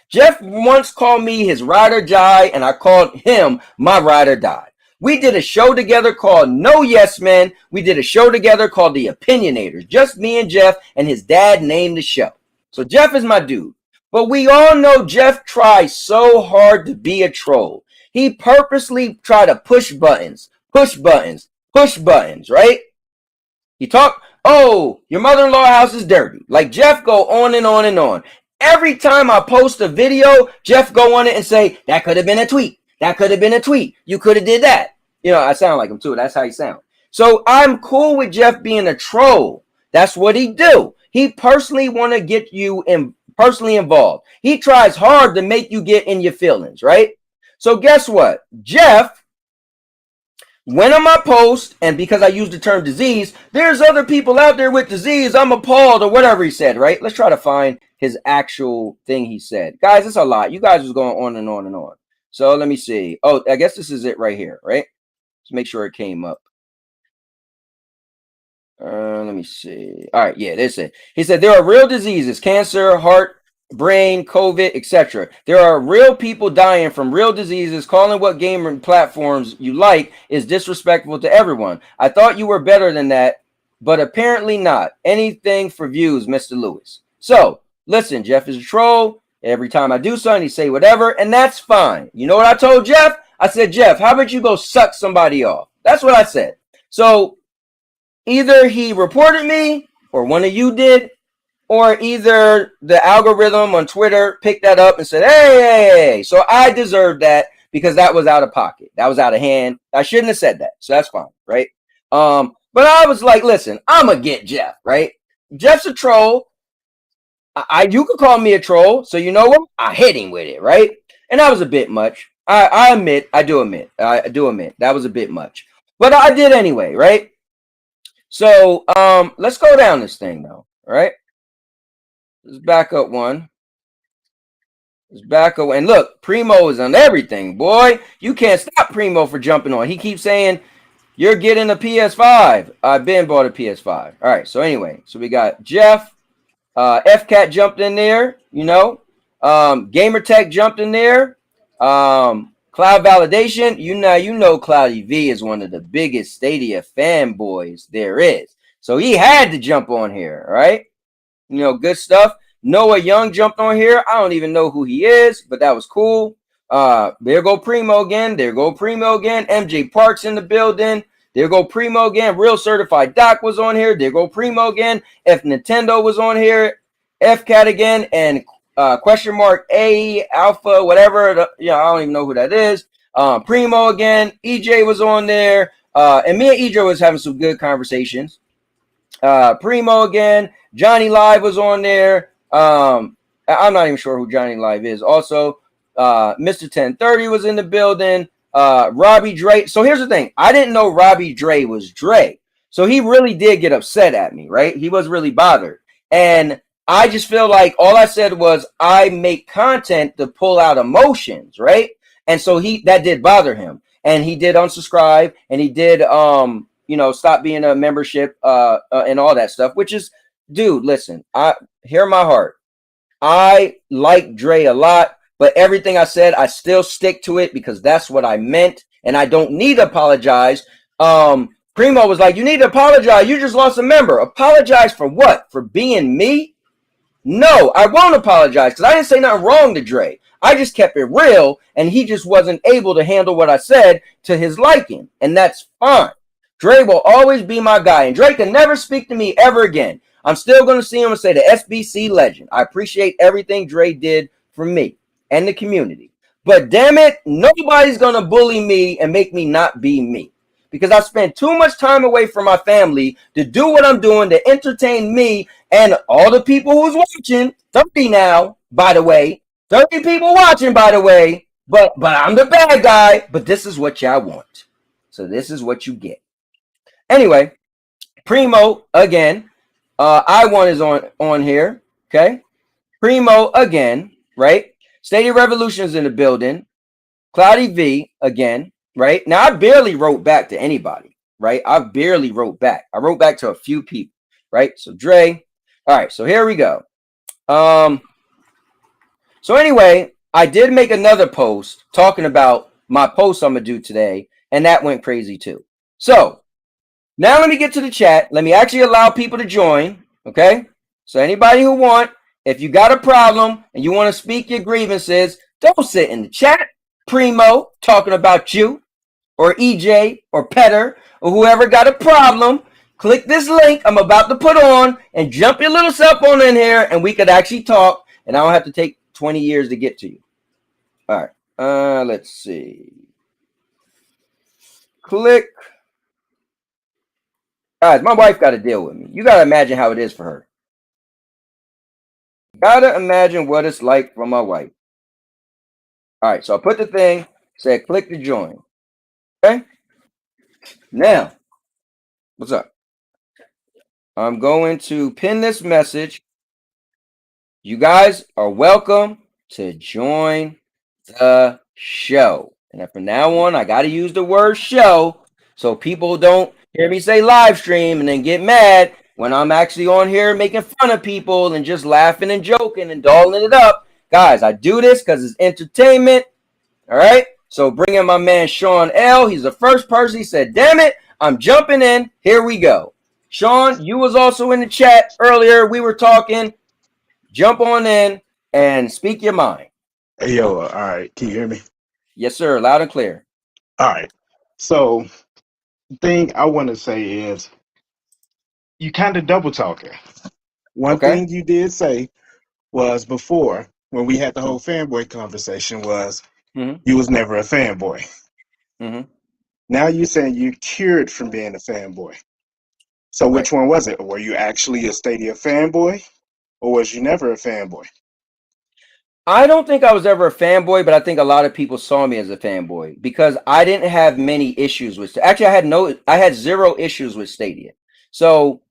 Jeff once called me his ride or die, and I called him my ride or die. We did a show together called No Yes Men. We did a show together called The Opinionators. Just me and Jeff, and his dad named the show. So Jeff is my dude. But we all know Jeff tries so hard to be a troll. He purposely tried to push buttons, right? He talked, oh, your mother-in-law house is dirty. Like Jeff go on and on and on. Every time I post a video, Jeff go on it and say, that could have been a tweet. That could have been a tweet. You could have did that. You know, I sound like him too. That's how he sound. So I'm cool with Jeff being a troll. That's what he do. He personally want to get you personally involved. He tries hard to make you get in your feelings, right? So guess what? Jeff went on my post, and because I used the term disease, there's other people out there with disease. I'm appalled, or whatever he said, right? Let's try to find his actual thing he said. Guys, it's a lot. You guys was going on and on and on. So let me see. Oh, I guess this is it right here, right? Let's make sure it came up. Let me see. All right, yeah, that's it. He said there are real diseases, cancer, heart, brain, COVID, etc. There are real people dying from real diseases. Calling what gamer platforms you like is disrespectful to everyone. I thought you were better than that, but apparently not. Anything for views, Mr. Lewis. So, listen, Jeff is a troll. Every time I do something, he say whatever, and that's fine. You know what I told Jeff? I said, Jeff, how about you go suck somebody off? That's what I said. So either he reported me or one of you did, or either the algorithm on Twitter picked that up and said, hey. So I deserved that because that was out of pocket. That was out of hand. I shouldn't have said that. So that's fine, right? But I was like, listen, I'm going to get Jeff, right? Jeff's a troll. You could call me a troll. So you know what? I hit him with it, right? And that was a bit much. I do admit that was a bit much. But I did anyway, right? So let's go down this thing though, all right? Let's back up one. And look, Primo is on everything, boy. You can't stop Primo for jumping on. He keeps saying, you're getting a PS5. I've been bought a PS5. All right, so anyway, so we got Jeff. FCAT jumped in there, you know. Gamertech jumped in there. Cloud Validation. You know Cloudy V is one of the biggest Stadia fanboys there is. So he had to jump on here, all right? You know, good stuff. Noah Young jumped on here. I don't even know who he is, but that was cool. There go Primo again. MJ Parks in the building. There go Primo again. Real Certified Doc was on here. There go Primo again. F Nintendo was on here. FCAT again. And question mark A Alpha, whatever. I don't even know who that is. Primo again. EJ was on there. And me and EJ was having some good conversations. Primo again. Johnny Live was on there. I'm not even sure who Johnny Live is. Also, Mr. 1030 was in the building. Robbie Dre. So here's the thing. I didn't know Robbie Dre was Dre. So he really did get upset at me, right? He was really bothered. And I just feel like all I said was I make content to pull out emotions, right? And so that did bother him. And he did unsubscribe, and he did stop being a membership and all that stuff, which is, dude, listen, I hear my heart. I like Dre a lot, but everything I said, I still stick to it because that's what I meant, and I don't need to apologize. Primo was like, you need to apologize. You just lost a member. Apologize for what? For being me? No, I won't apologize because I didn't say nothing wrong to Dre. I just kept it real, and he just wasn't able to handle what I said to his liking, and that's fine. Dre will always be my guy, and Dre can never speak to me ever again. I'm still going to see him and say the SBC legend. I appreciate everything Dre did for me and the community. But damn it, nobody's going to bully me and make me not be me. Because I spent too much time away from my family to do what I'm doing to entertain me and all the people who's watching. 30 now, by the way. 30 people watching, by the way. But I'm the bad guy. But this is what y'all want. So this is what you get. Anyway, Primo again. I1 is on here. Okay. Primo again, right? Stadia Revolution is in the building. Cloudy V again, right? Now I barely wrote back to anybody, right? I barely wrote back. I wrote back to a few people, right? So Dre. All right, so here we go. So anyway, I did make another post talking about my post I'm gonna do today, and that went crazy too. So now let me get to the chat. Let me actually allow people to join, okay? So anybody who want, if you got a problem and you want to speak your grievances, don't sit in the chat. Primo talking about you, or EJ, or Petter, or whoever got a problem. Click this link I'm about to put on and jump your little self on in here, and we could actually talk, and I don't have to take 20 years to get to you. All right, let's see. Click. Guys, my wife got to deal with me. You got to imagine how it is for her. Got to imagine what it's like for my wife. All right, so I put the thing, said click to join. Okay? Now, what's up? I'm going to pin this message. You guys are welcome to join the show. And from now on, I got to use the word show so people don't hear me say live stream and then get mad when I'm actually on here making fun of people and just laughing and joking and dolling it up. Guys, I do this because it's entertainment. All right? So bring in my man Sean L. He's the first person. He said, damn it, I'm jumping in. Here we go. Sean, you was also in the chat earlier. We were talking. Jump on in and speak your mind. Hey, yo, all right. Can you hear me? Yes, sir. Loud and clear. All right. So the thing I want to say is you kind of double talking. One thing you did say was before when we had the whole fanboy conversation was you was never a fanboy. Now you're saying you cured from being a fanboy. So which one was it? Were you actually a Stadia fanboy or was you never a fanboy? I don't think I was ever a fanboy, but I think a lot of people saw me as a fanboy because I didn't have many issues with. Actually, I had 0 issues with Stadia. So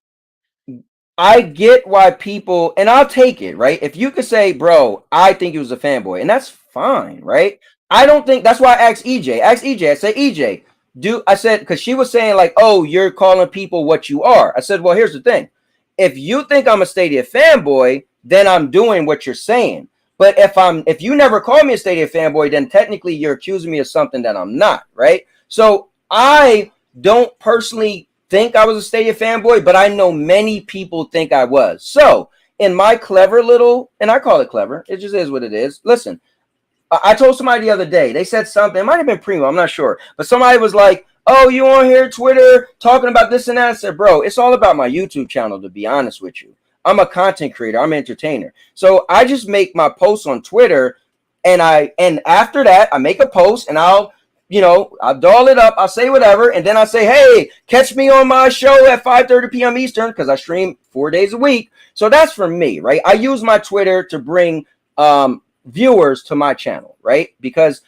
I get why people, and I'll take it, right? If you could say, bro, I think he was a fanboy, and that's fine, right? I don't think that's why I asked EJ. I said, EJ, I said, because she was saying like, oh, you're calling people what you are. I said, well, here's the thing. If you think I'm a Stadia fanboy, then I'm doing what you're saying. But if you never call me a Stadia fanboy, then technically you're accusing me of something that I'm not, right? So I don't personally think I was a Stadia fanboy, but I know many people think I was. So in my clever little, and I call it clever, it just is what it is. Listen, I told somebody the other day, they said something, it might have been Primo, I'm not sure, but somebody was like, oh, you on here, Twitter, talking about this and that. I said, bro, it's all about my YouTube channel, to be honest with you. I'm a content creator, I'm an entertainer. So I just make my posts on Twitter, and after that, I make a post, and I'll you know, I doll it up, I say whatever, and then I say, hey, catch me on my show at 5:30 p.m. Eastern, because I stream 4 days a week. So that's for me, right? I use my Twitter to bring viewers to my channel, right? Because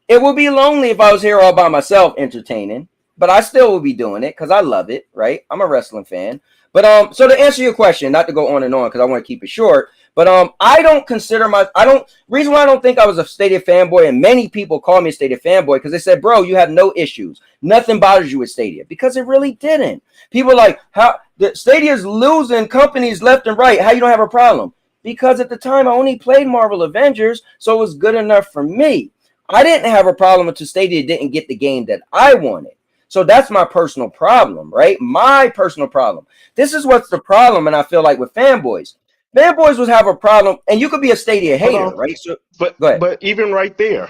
it would be lonely if I was here all by myself entertaining, but I still would be doing it because I love it, right? I'm a wrestling fan. But so to answer your question, not to go on and on because I want to keep it short, but I don't consider reason why I don't think I was a Stadia fanboy, and many people call me a Stadia fanboy because they said, bro, you have no issues. Nothing bothers you with Stadia, because it really didn't. People are like, how the Stadia's losing companies left and right. How you don't have a problem? Because at the time I only played Marvel Avengers, so it was good enough for me. I didn't have a problem until Stadia didn't get the game that I wanted. So that's my personal problem, right? My personal problem. This is what's the problem, and I feel like with fanboys. Fanboys would have a problem, and you could be a Stadia hater, right? So go ahead. But even right there,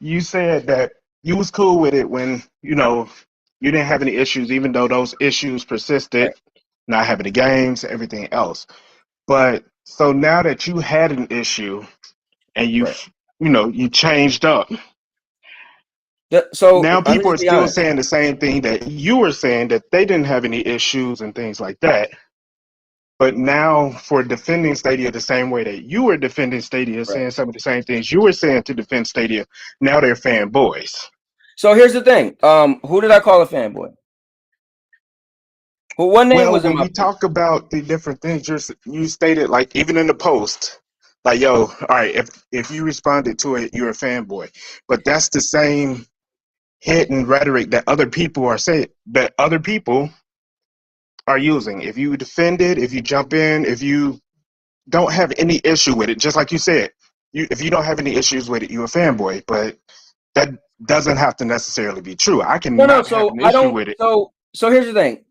you said that you was cool with it when, you know, you didn't have any issues, even though those issues persisted, right. Not having the games, everything else. But so now that you had an issue and you, right. You know, you changed up. So now people are still saying the same thing that you were saying, that they didn't have any issues and things like that. But now for defending Stadia the same way that you were defending Stadia, right. Saying some of the same things you were saying to defend Stadia, now they're fanboys. So here's the thing. Who did I call a fanboy? What name was when we talk about the different things, you stated, like, even in the post, like, yo, all right, if you responded to it, you're a fanboy. But that's the same hidden rhetoric that other people are saying, that other people are using. If you defend it, if you jump in, if you don't have any issue with it, just like you said, if you don't have any issues with it, you're a fanboy. But that doesn't have to necessarily be true. I can have an issue with it. So here's the thing.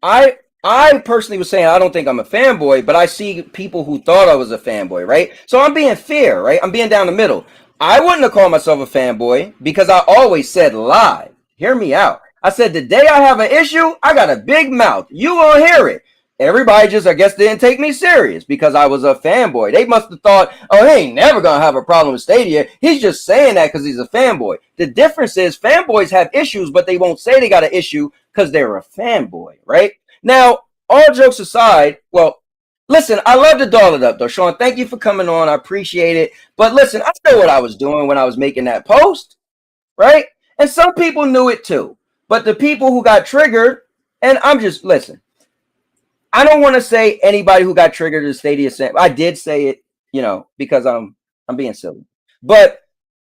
I personally was saying I don't think I'm a fanboy, but I see people who thought I was a fanboy, right? So I'm being fair, right? I'm being down the middle. I wouldn't have called myself a fanboy because I always said live. Hear me out. I said the day I have an issue, I got a big mouth. You won't hear it. Everybody just, I guess, didn't take me serious because I was a fanboy. They must have thought, oh, he ain't never going to have a problem with Stadia. He's just saying that because he's a fanboy. The difference is fanboys have issues, but they won't say they got an issue because they're a fanboy, right? Now, all jokes aside, well, listen, I love to doll it up, though. Sean, thank you for coming on. I appreciate it. But listen, I know what I was doing when I was making that post, right? And some people knew it too. But the people who got triggered, and listen, I don't want to say anybody who got triggered is Stadia. I did say it, you know, because I'm being silly. But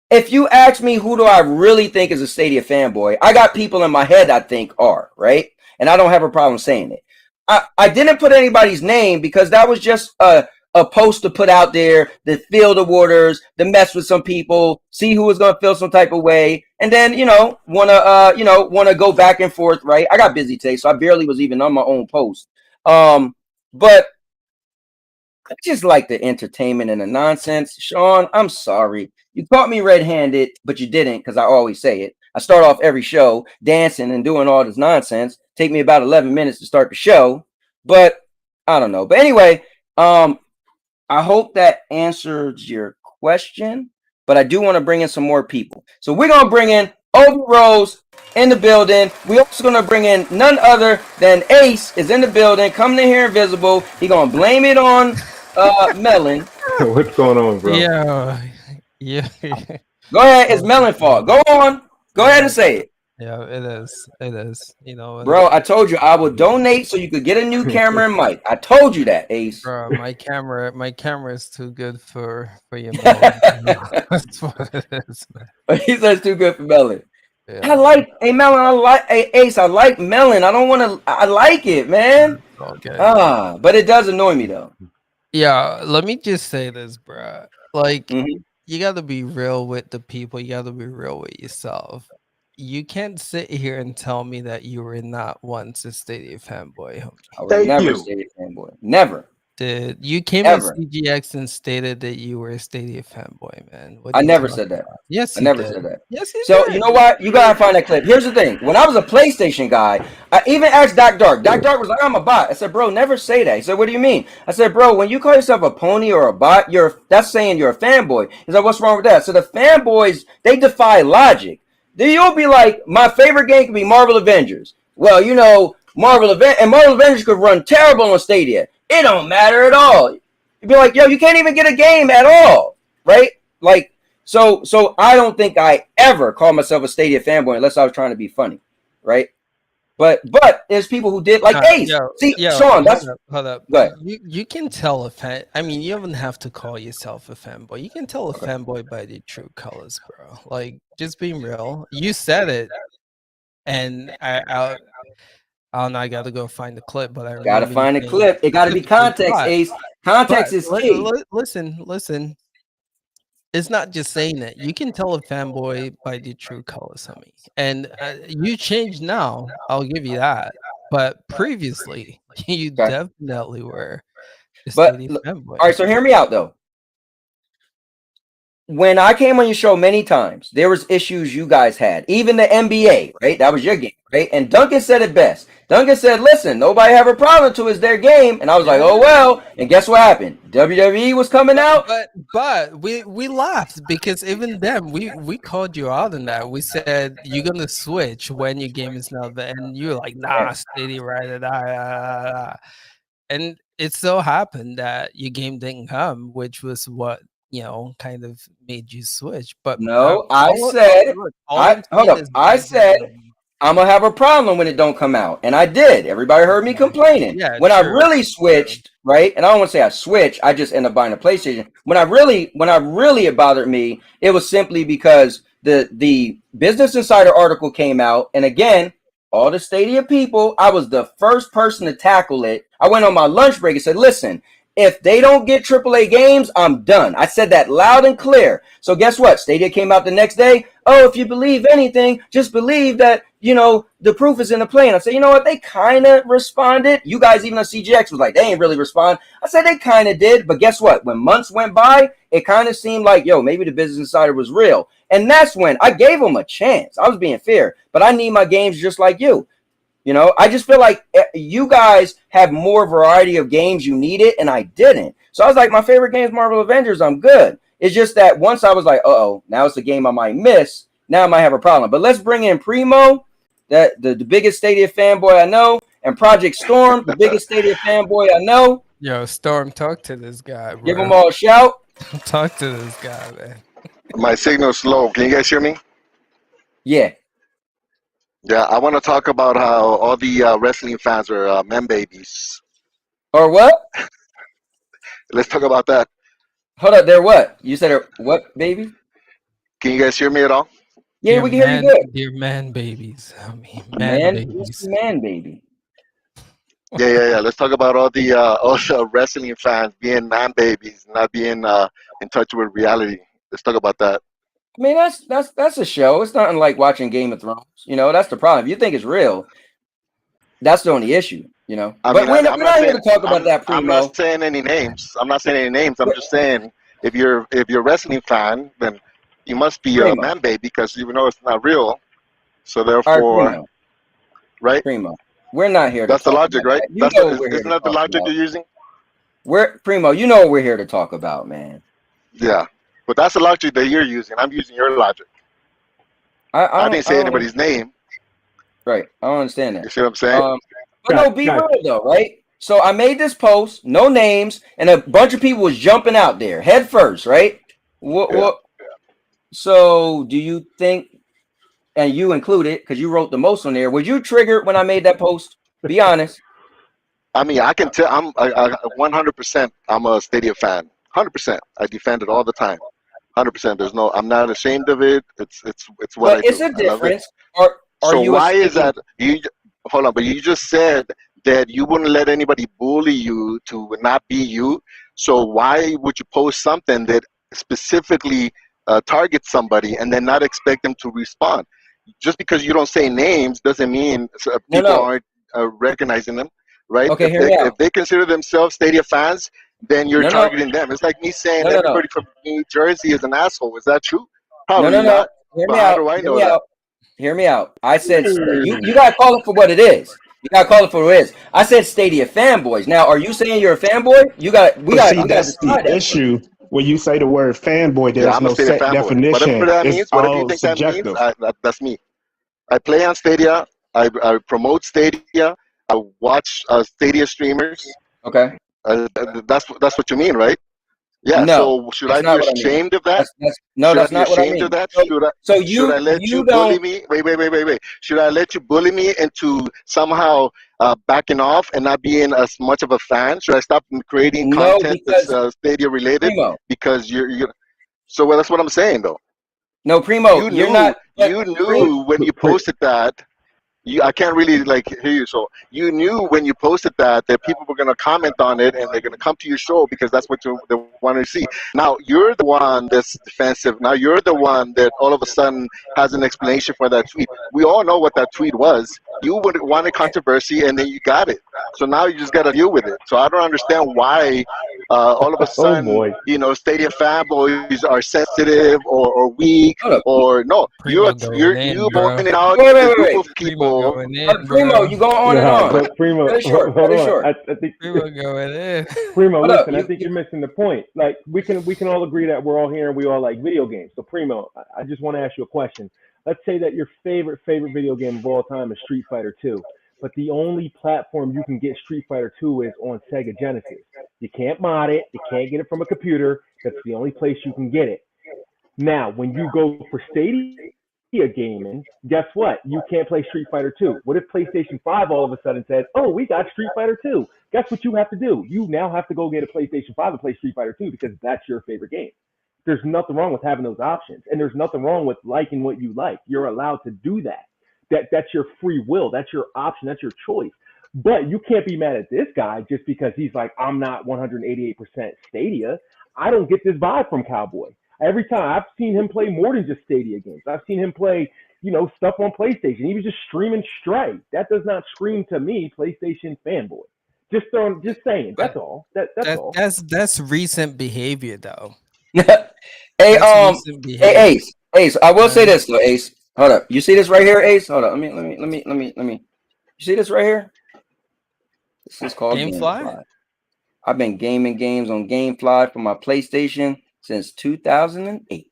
if you ask me who do I really think is a Stadia fanboy, I got people in my head I think are, right? And I don't have a problem saying it. I didn't put anybody's name because that was just a post to put out there, to feel the waters, to mess with some people, see who was gonna feel some type of way, and then wanna go back and forth, right? I got busy today, so I barely was even on my own post. But I just like the entertainment and the nonsense. Sean, I'm sorry. You caught me red-handed, but you didn't, because I always say it. I start off every show dancing and doing all this nonsense. Take me about 11 minutes to start the show, but I don't know. But anyway, I hope that answers your question, but I do want to bring in some more people. So we're going to bring in Obi Rose in the building. We're also going to bring in none other than Ace is in the building, coming in here invisible. He's going to blame it on Melon. What's going on, bro? Yeah. Go ahead. It's Melon's fault. Go on. Go ahead and say it. Yeah, it is. You know, bro, I told you I would donate so you could get a new camera and mic. I told you that, Ace. Bro, my camera is too good for you, man. That's what it is, man. He says too good for Melon. Yeah. Ace, I like Melon. I like it, man. Okay. But it does annoy me though. Yeah, let me just say this, bro. Like, you gotta be real with the people, you gotta be real with yourself. You can't sit here and tell me that you were not once a Stadia fanboy. I was never a Stadia fanboy. Never. Did you came on CGX and stated that you were a Stadia fanboy, man? I never said that. Yes, I never said that. Yes, you so did. You know what? You gotta find that clip. Here's the thing. When I was a PlayStation guy, I even asked Doc Dark. Doc Dark was like, "I'm a bot." I said, "Bro, never say that." He said, "What do you mean?" I said, "Bro, when you call yourself a pony or a bot, that's saying you're a fanboy." He's like, "What's wrong with that?" So the fanboys, they defy logic. then you'll be like, my favorite game could be Marvel Avengers. Well, you know, Marvel Avengers could run terrible on Stadia. It don't matter at all. You'd be like, yo, you can't even get a game at all, right? Like, so I don't think I ever call myself a Stadia fanboy unless I was trying to be funny, right? But there's people who did like Ace. Sean, that's hold up. Go ahead. You can tell a fan. I mean, you don't have to call yourself a fanboy. You can tell a fanboy by the true colors, bro. Like, just being real. You said it, and I don't know. I got to go find the clip, but I gotta find the clip. It got to be context, Ace. Context is key. Listen. It's not just saying it. You can tell a fanboy by the true colors, homie. And you changed now. I'll give you that. But previously, you definitely were a Stadia fanboy. All right, so hear me out though. When I came on your show many times, there was issues you guys had. Even the NBA, right? That was your game, right? And Duncan said it best. Duncan said, listen, nobody have a problem to it's their game. And I was like, oh, well. And guess what happened? WWE was coming out. But we laughed because even then, we called you out on that. We said, you're going to switch when your game is not there. And you were like, nah, Stadia, right? And it so happened that your game didn't come, which was what, you know, kind of made you switch. But no, I said I'm gonna have a problem when it don't come out, and I did. Everybody heard me complaining. Yeah, when I really switched, right? And I don't want to say I switched. I just ended up buying a PlayStation. When I really it bothered me, it was simply because the Business Insider article came out, and again, all the Stadia people, I was the first person to tackle it. I went on my lunch break and said, listen, if they don't get AAA games, I'm done. I said that loud and clear. So guess what? Stadia came out the next day. Oh, if you believe anything, just believe that, you know, the proof is in the play. And I said, you know what? They kind of responded. You guys, even on CGX, was like, they ain't really respond. I said they kind of did. But guess what? When months went by, it kind of seemed like, yo, maybe the Business Insider was real. And that's when I gave them a chance. I was being fair. But I need my games just like you. You know, I just feel like you guys have more variety of games you needed, and I didn't. So I was like, my favorite game is Marvel Avengers. I'm good. It's just that once I was like, uh-oh, now it's a game I might miss. Now I might have a problem. But let's bring in Primo, that the biggest Stadia fanboy I know, and Project Storm, the biggest Stadia fanboy I know. Yo, Storm, talk to this guy, bro. Give them all a shout. Talk to this guy, man. My signal's slow. Can you guys hear me? Yeah. Yeah, I want to talk about how all the wrestling fans are men babies. Or what? Let's talk about that. Hold up, they're what? You said what, baby? Can you guys hear me at all? Yeah, we can hear you good. Dear man babies. I mean, babies. Man baby. Yeah. Let's talk about all the wrestling fans being man babies, not being in touch with reality. Let's talk about that. I mean, that's a show. It's nothing like watching Game of Thrones. You know, that's the problem. If you think it's real, that's the only issue. You know, I'm not here to talk about that. Primo. I'm not saying any names. I'm just saying if you're a wrestling fan, then you must be a man baby because you know it's not real. So therefore, right? Primo, we're not here. That's the logic, right? Isn't that the logic you're using? Primo, you know what we're here to talk about, man. Yeah. But that's the logic that you're using. I'm using your logic. I didn't say anybody's name. Right. I don't understand that. You see what I'm saying? But no, be real though, right? So I made this post, no names, and a bunch of people was jumping out there head first, right? What? So do you think, and you included, because you wrote the most on there, was you triggered when I made that post? Be honest. I mean, I can tell. I'm 100%. I'm a Stadia fan. 100%. I defend it all the time. 100%. I'm not ashamed of it. It's what I do. It's a difference. So why is that? Hold on, but you just said that you wouldn't let anybody bully you to not be you. So why would you post something that specifically targets somebody and then not expect them to respond? Just because you don't say names doesn't mean people aren't recognizing them, right? Okay, if they consider themselves Stadia fans, then you're targeting them. It's like me saying everybody from New Jersey is an asshole. Is that true? Probably not. How do I know that? Hear me out. I said you gotta call it for what it is. You gotta call it for what it is. I said Stadia fanboys. Now, are you saying you're a fanboy? We got that's the issue when you say the word fanboy, Yeah, there's I'm a no Stadia set fanboy. Whatever definition. that It's means, whatever you all think that means, subjective. that's me. I play on Stadia. I promote Stadia. I watch Stadia streamers. Okay. That's what you mean, right? Yeah. No, So should that's I be not what I mean. ashamed of that? No, Should I that's be not what I ashamed of mean. that? So, so Should I let you you bully don't. me? Wait. Should I let you bully me into somehow backing off and not being as much of a fan? Should I stop creating No, content that's because Stadia related? Primo. Because you're. So well, that's what I'm saying though. No, Primo, you're not. But You Primo, knew when you posted that. I can't really like hear you. So you knew when you posted that people were gonna comment on it and they're gonna come to your show because that's what they want to see. Now you're the one that's defensive. Now you're the one that all of a sudden has an explanation for that tweet. We all know what that tweet was. You would wanted controversy and then you got it. So now you just got to deal with it. So I don't understand why all of a sudden Stadia fanboys are sensitive or weak or no. Primo going You in, bro. pointing out wait, a wait, group wait. of people. Primo going in, Primo, bro. you go on and on. But Primo, Cut it short. hold Cut it on. short. I think Primo going in. Primo, Hold up, listen. I think you're missing the point. Like we can all agree that we're all here and we all like video games. So Primo, I just want to ask you a question. Let's say that your favorite video game of all time is Street Fighter 2, but the only platform you can get Street Fighter 2 is on Sega Genesis. You can't mod it. You can't get it from a computer. That's the only place you can get it. Now, when you go for Stadia gaming, guess what? You can't play Street Fighter 2. What if PlayStation 5 all of a sudden said, oh, we got Street Fighter 2? Guess what you have to do? You now have to go get a PlayStation 5 and play Street Fighter 2 because that's your favorite game. There's nothing wrong with having those options. And there's nothing wrong with liking what you like. You're allowed to do that. That's your free will. That's your option. That's your choice. But you can't be mad at this guy just because he's like, I'm not 188% Stadia. I don't get this vibe from Cowboy. Every time I've seen him play more than just Stadia games. I've seen him play, stuff on PlayStation. He was just streaming Stray. That does not scream to me PlayStation fanboy. Just saying. That's all. That's all. That's recent behavior though. Hey, Ace. I will say this though, Ace. Hold up. You see this right here, Ace? Hold up. Let me. You see this right here? This is called GameFly. I've been gaming games on GameFly for my PlayStation since 2008.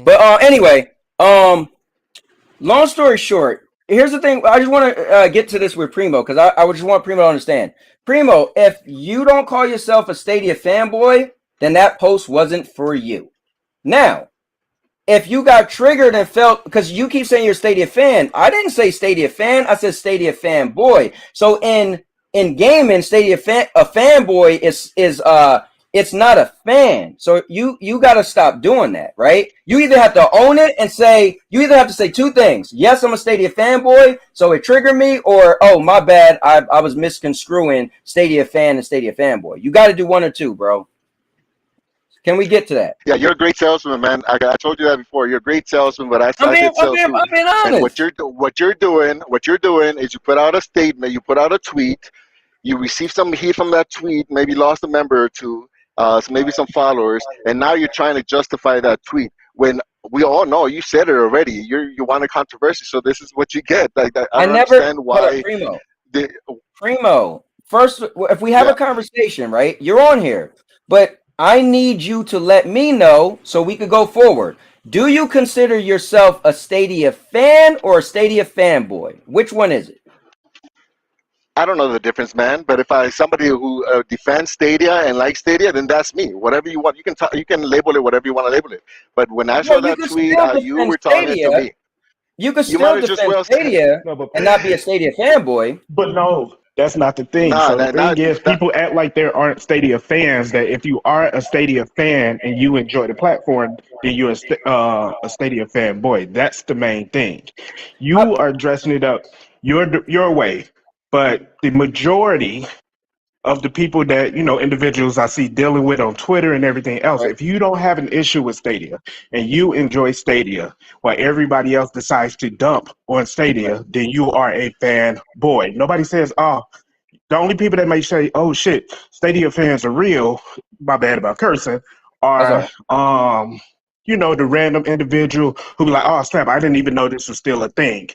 But anyway, long story short, here's the thing. I just want to get to this with Primo because I would just want Primo to understand. Primo, if you don't call yourself a Stadia fanboy, then that post wasn't for you. Now, if you got triggered and felt, because you keep saying you're a Stadia fan, I didn't say Stadia fan, I said Stadia fanboy. So in gaming, Stadia a fanboy is it's not a fan. So you got to stop doing that, right? You either have to own it and say, you either have to say two things. Yes, I'm a Stadia fanboy, so it triggered me, or, oh, my bad, I was misconstruing Stadia fan and Stadia fanboy. You got to do one or two, bro. Can we get to that? Yeah, you're a great salesman, man. I told you that before. You're a great salesman, but I did sales too. I'm being honest. And what you're doing is you put out a statement, you put out a tweet, you receive some heat from that tweet, maybe lost a member or two, so maybe some followers, and now you're trying to justify that tweet when we all know you said it already. You want a controversy, so this is what you get. Like I don't understand why. Primo. First, if we have a conversation, right? You're on here, but I need you to let me know so we could go forward. Do you consider yourself a Stadia fan or a Stadia fanboy? Which one is it? I don't know the difference, man. But if somebody who defends Stadia and likes Stadia, then that's me. Whatever you want, you can label it whatever you want to label it. But when I saw that tweet, you were talking to me. You could still defend Stadia and not be a Stadia fanboy. But no, that's not the thing. The thing is, people act like there aren't Stadia fans. That if you are a Stadia fan and you enjoy the platform, then you're a Stadia fanboy. That's the main thing. You are dressing it up your way, but the majority of the people that, individuals I see dealing with on Twitter and everything else, if you don't have an issue with Stadia and you enjoy Stadia while everybody else decides to dump on Stadia, then you are a fanboy. Nobody says, the only people that may say, oh shit, Stadia fans are real, my bad about cursing, are, the random individual who be like, oh snap, I didn't even know this was still a thing.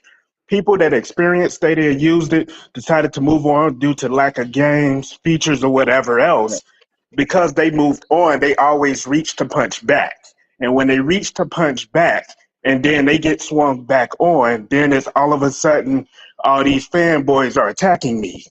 People that experienced Stadia, used it, decided to move on due to lack of games, features, or whatever else. because they moved on, they always reach to punch back. And when they reach to punch back and then they get swung back on, then it's all of a sudden all these fanboys are attacking me.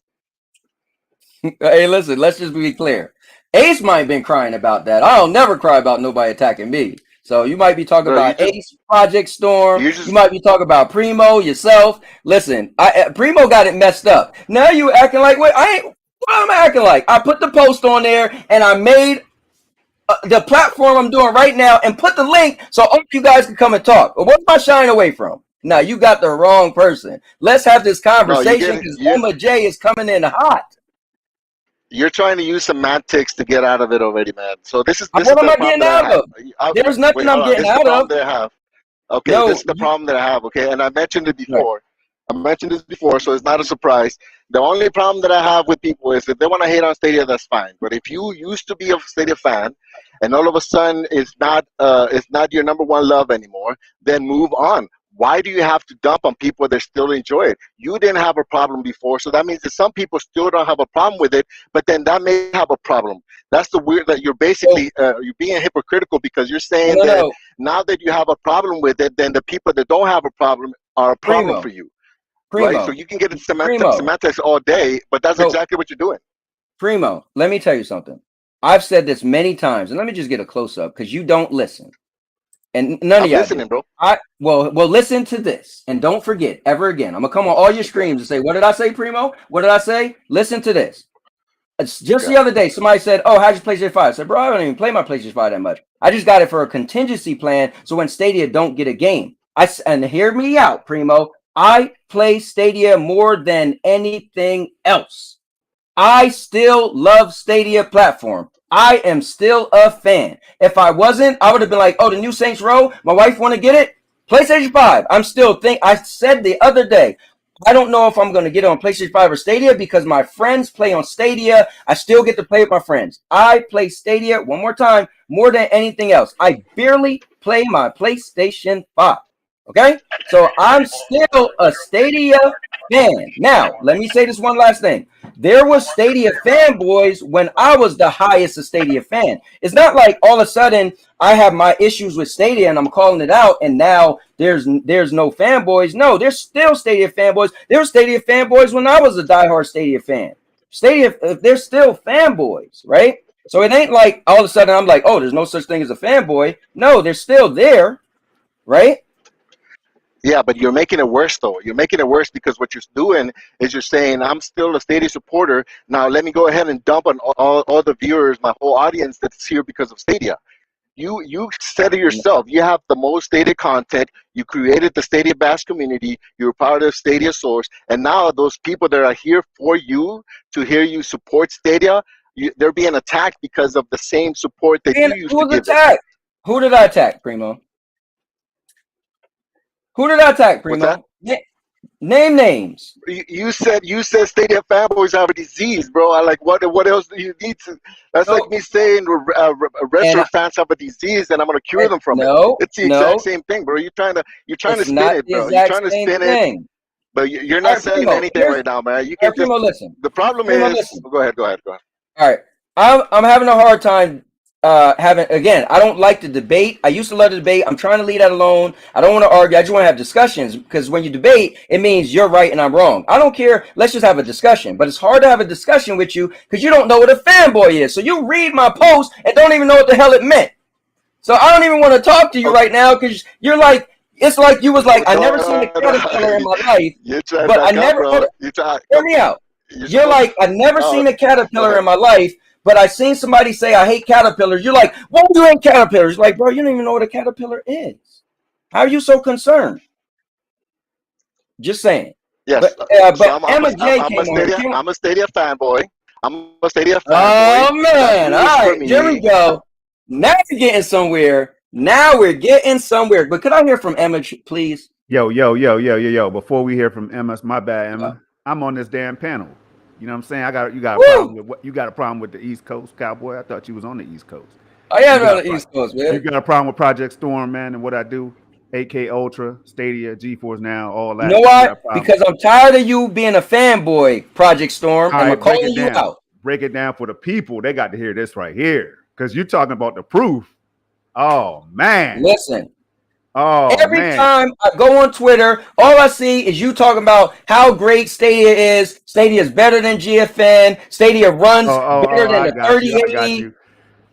Hey, listen, let's just be clear. Ace might have been crying about that. I'll never cry about nobody attacking me. So you might be talking about Ace, Project Storm. You might be talking about Primo, yourself. Listen, Primo got it messed up. Now you acting like, wait, what am I acting like? I put the post on there and I made the platform I'm doing right now and put the link so all you guys can come and talk. But what am I shying away from? Now you got the wrong person. Let's have this conversation because Emma J is coming in hot. You're trying to use semantics to get out of it already, man. So this is what am I getting out of? There's nothing I'm getting out of. Okay, this is the problem that I have. Okay, and I mentioned it before. Right. I mentioned this before, so it's not a surprise. The only problem that I have with people is if they want to hate on Stadia, that's fine. But if you used to be a Stadia fan, and all of a sudden it's not your number one love anymore, then move on. Why do you have to dump on people that still enjoy it? You didn't have a problem before, so that means that some people still don't have a problem with it, but then that may have a problem. That's the weird that you're basically you're being hypocritical because you're saying that now that you have a problem with it, then the people that don't have a problem are a problem for you. Right? So you can get into semantics all day, but that's exactly what you're doing. Primo, let me tell you something. I've said this many times, and let me just get a close-up because you don't listen. And none of y'all listening, bro. Well, listen to this, and don't forget ever again. I'm gonna come on all your streams and say, "What did I say, Primo? What did I say?" Listen to this. It's just the other day, somebody said, "Oh, how'd you PlayStation 5?" I said, "Bro, I don't even play my PlayStation 5 that much. I just got it for a contingency plan, so when Stadia don't get a game." And hear me out, Primo. I play Stadia more than anything else. I still love Stadia platform. I am still a fan. If I wasn't, I would have been like, oh, the new Saints Row, my wife want to get it? PlayStation 5. I'm still I said the other day, I don't know if I'm going to get it on PlayStation 5 or Stadia because my friends play on Stadia. I still get to play with my friends. I play Stadia, one more time, more than anything else. I barely play my PlayStation 5. Okay? So I'm still a Stadia fan. Now, let me say this one last thing. There was Stadia fanboys when I was the highest of Stadia fan. It's not like all of a sudden I have my issues with Stadia and I'm calling it out and now there's no fanboys. No, there's still Stadia fanboys. There were Stadia fanboys when I was a diehard Stadia fan. Stadia, there's still fanboys, right? So it ain't like all of a sudden I'm like, oh, there's no such thing as a fanboy. No, they're still there, right? Yeah, but you're making it worse, though. You're making it worse because what you're doing is you're saying, I'm still a Stadia supporter. Now, let me go ahead and dump on all the viewers, my whole audience that's here because of Stadia. You said it yourself. You have the most Stadia content. You created the Stadia Bash community. You're part of Stadia Source. And now those people that are here for you, to hear you support Stadia, they're being attacked because of the same support that you used to give them. Who did I attack, Primo? Who did I attack, Primo? Name names. You said Stadia fanboys have a disease, bro. I like what else do you need to? That's like me saying retro fans have a disease and I'm gonna cure them from it. It's the exact same thing, bro. You're trying to spin it, bro. You're trying to spin it, but you're not saying anything right now, man. You can just listen. The problem is, go ahead. All right, I'm having a hard time. Again, I don't like to debate. I used to love to debate. I'm trying to leave that alone. I don't want to argue. I just want to have discussions because when you debate, it means you're right and I'm wrong. I don't care. Let's just have a discussion. But it's hard to have a discussion with you because you don't know what a fanboy is. So you read my post and don't even know what the hell it meant. So I don't even want to talk to you right now because you're like, it's like you was like, I never seen a caterpillar in my life, but I never. Hear me out. You're like, I never seen a caterpillar in my life. But I seen somebody say, I hate caterpillars. You're like, what do you hate caterpillars? Like, bro, you don't even know what a caterpillar is. How are you so concerned? Just saying. Yes. But Emma J I'm a Stadia fanboy. Oh, man. All right. Here we go. Now we're getting somewhere. But could I hear from Emma, please? Yo. Before we hear from Emma, my bad, Emma. I'm on this damn panel. You know what I'm saying? You got a problem with the East Coast, Cowboy. I thought you was on the East Coast. I am on the East Coast, man. You got a problem with Project Storm, man, and what I do. AK Ultra, Stadia, GeForce Now, all that. You know why? Because I'm tired of you being a fanboy, Project Storm, and I'm calling you out. break it down for the people, they got to hear this right here. Because you're talking about the proof. Oh, man. Listen. Oh, every man. time I go on Twitter, all I see is you talking about how great Stadia is. Stadia is better than GFN. Stadia runs better than the 3080. I got you.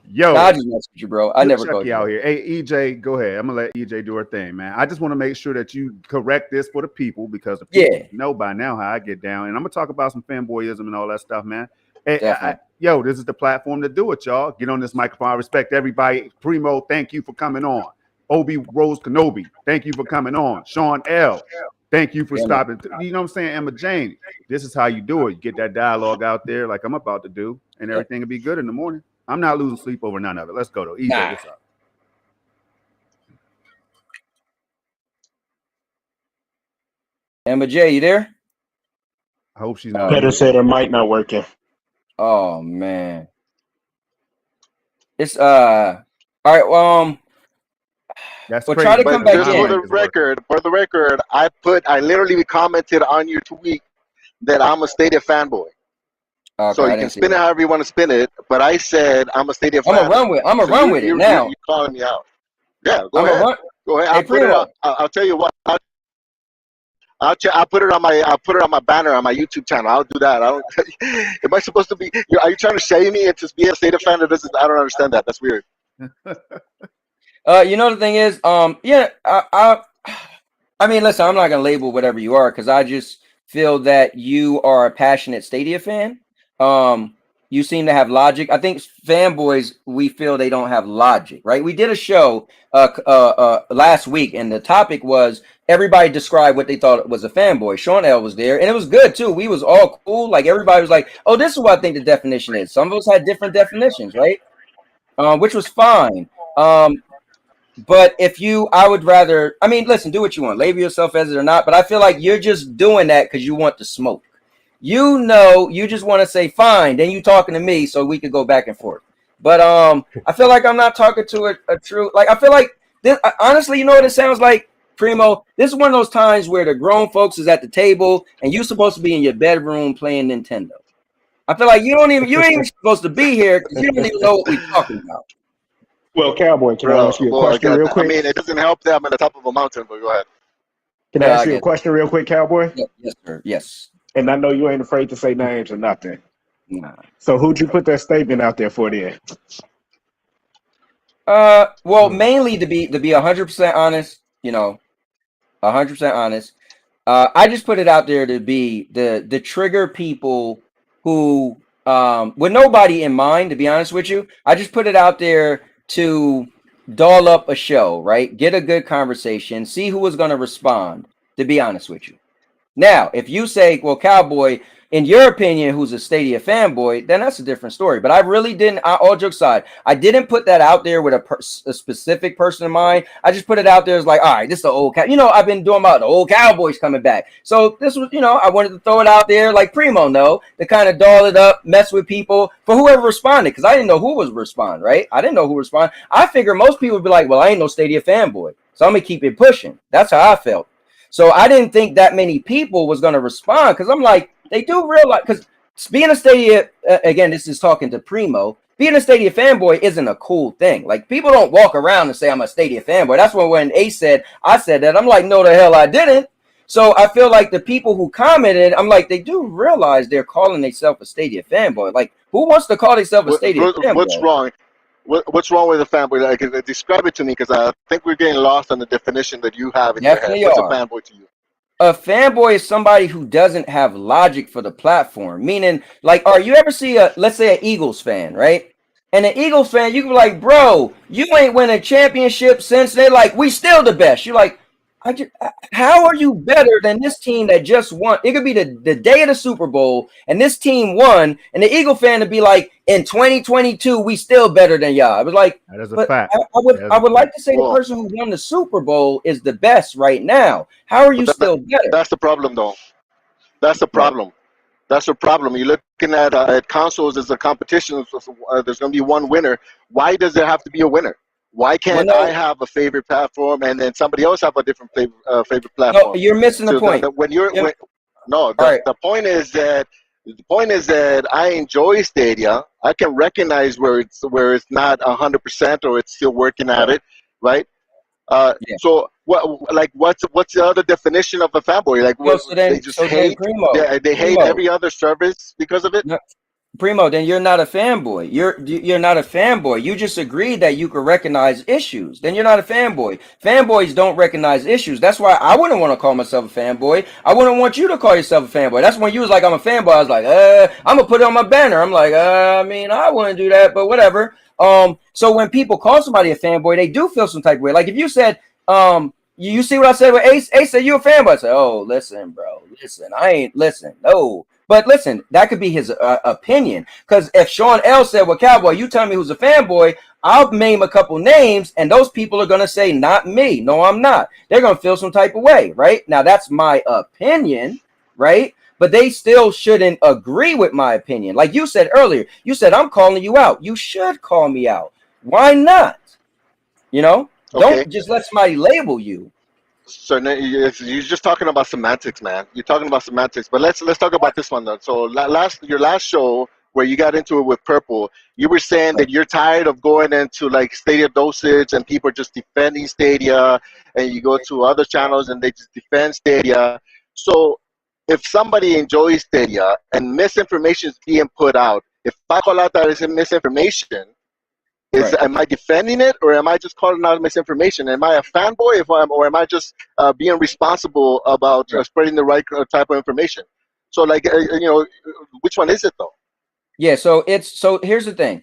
Yo, I just mess with you, bro. I never Chucky called you out here. Hey, EJ, go ahead. I'm gonna let EJ do her thing, man. I just want to make sure that you correct this for the people, because the people know by now how I get down, and I'm gonna talk about some fanboyism and all that stuff, man. Hey, yo, this is the platform to do it, y'all. Get on this microphone. I respect everybody. Primo, thank you for coming on. Obi Rose Kenobi, thank you for coming on. Sean L, thank you for stopping. You know what I'm saying? Emma Jane, this is how you do it. You get that dialogue out there like I'm about to do, and everything will be good in the morning. I'm not losing sleep over none of it. Let's go to EJ. What's up? Emma J, you there? I hope she's not. Petter said her mic not working. Oh man. It's all right. That's we'll crazy. try to come back just in. For the record, I literally commented on your tweet that I'm a Stadia fanboy. Okay, so you can spin it however you want to spin it, but I said I'm a Stadia fan. I'm gonna run with it now. You're calling me out. Yeah, go ahead. Go ahead. I'll tell you what. I'll put it on my banner on my YouTube channel. I'll do that. Am I supposed to be? Are you trying to shame me into being a Stadia fan? I don't understand that. That's weird. You know the thing is, I mean, listen, I'm not gonna label whatever you are, because I just feel that you are a passionate Stadia fan. You seem to have logic. I think fanboys, we feel they don't have logic, right? We did a show last week, and the topic was everybody described what they thought was a fanboy. Sean L was there, and it was good too. We was all cool. Like, everybody was like, "Oh, this is what I think the definition is." Some of us had different definitions, right? Which was fine. But I would rather, I mean, listen, do what you want, label yourself as it or not, but I feel like you're just doing that because you want to smoke. You know, you just want to say fine, then you talking to me so we could go back and forth. But I feel like I'm not talking to a true, like, I feel like this, honestly, you know what it sounds like, Primo? This is one of those times where the grown folks is at the table and you're supposed to be in your bedroom playing Nintendo. I feel like you ain't even supposed to be here because you don't even know what we're talking about. Well, Cowboy, can I ask you a question real quick? I mean, it doesn't help that I'm at the top of a mountain, but go ahead. Can I ask you a question real quick, Cowboy? Yes, sir. Yes. And I know you ain't afraid to say names or nothing. Nah. So who'd you put that statement out there for then? Well, mainly to be 100% honest, 100% honest. I just put it out there to be the trigger people who, with nobody in mind, to be honest with you. I just put it out there to doll up a show, right? Get a good conversation, see who was going to respond, to be honest with you. Now, if you say, well, Cowboy, in your opinion, who's a Stadia fanboy, then that's a different story. But I really didn't, all jokes aside, I didn't put that out there with a specific person in mind. I just put it out there as like, all right, this is the old I've been doing about the old Cowboys coming back. So this was, I wanted to throw it out there like Primo, to kind of doll it up, mess with people for whoever responded, because I didn't know who was responding, right? I didn't know who responded. I figured most people would be like, well, I ain't no Stadia fanboy, so I'm going to keep it pushing. That's how I felt. So I didn't think that many people was going to respond, because I'm like, they do realize, because being a Stadia, again, this is talking to Primo, being a Stadia fanboy isn't a cool thing. Like, people don't walk around and say, I'm a Stadia fanboy. That's when Ace said, I said that. I'm like, no, the hell I didn't. So I feel like the people who commented, I'm like, they do realize they're calling themselves a Stadia fanboy. Like, who wants to call themselves a Stadia fanboy? What's wrong? What's wrong with a fanboy? Like, describe it to me, because I think we're getting lost on the definition that you have in your head. What's a fanboy to you? A fanboy is somebody who doesn't have logic for the platform. Meaning, like, you ever see let's say, an Eagles fan, right? And an Eagles fan, you can be like, bro, you ain't win a championship since. They're like, we still the best. You're like, how are you better than this team that just won? It could be the day of the Super Bowl, and this team won, and the Eagle fan to be like, in 2022, we still better than y'all. I was like, that is a fact. I would like to say the person who won the Super Bowl is the best right now. How are you still better? That's the problem, though. That's the problem. That's the problem. You're looking at consoles as a competition. There's going to be one winner. Why does there have to be a winner? Why can't I have a favorite platform and then somebody else have a different favorite platform? No, you're missing the point. The point is that The point is that I enjoy Stadia. I can recognize where it's not 100% or it's still working at it, right? So what's the other definition of a fanboy? Like they just hate they hate every other service because of it. No, Primo, then you're not a fanboy. You're not a fanboy. You just agreed that you could recognize issues. Then you're not a fanboy. Fanboys don't recognize issues. That's why I wouldn't want to call myself a fanboy. I wouldn't want you to call yourself a fanboy. That's when you was like, I'm a fanboy. I was like, I'm gonna put it on my banner. I'm like, I mean, I wouldn't do that, but whatever. So when people call somebody a fanboy, they do feel some type of way. Like if you said, you see what I said with Ace? Ace said you a fanboy. I said, oh, listen, bro, listen, I ain't listen, no. But listen, that could be his opinion. Because if Sean L said, well, Cowboy, you tell me who's a fanboy, I'll name a couple names, and those people are going to say, not me. No, I'm not. They're going to feel some type of way, right? Now, that's my opinion, right? But they still shouldn't agree with my opinion. Like you said earlier, you said, I'm calling you out. You should call me out. Why not? You know? Okay. Don't just let somebody label you. So you're just talking about semantics, man. You're talking about semantics. But let's talk about this one though. So your last show where you got into it with Purple, you were saying that you're tired of going into like Stadia dosage and people are just defending Stadia, and you go to other channels and they just defend Stadia. So if somebody enjoys Stadia and misinformation is being put out, if I call out that it's misinformation, am I defending it, or am I just calling out misinformation? Am I a fanboy, or am I just being responsible about spreading the right type of information? So, like, which one is it though? Yeah. So here's the thing.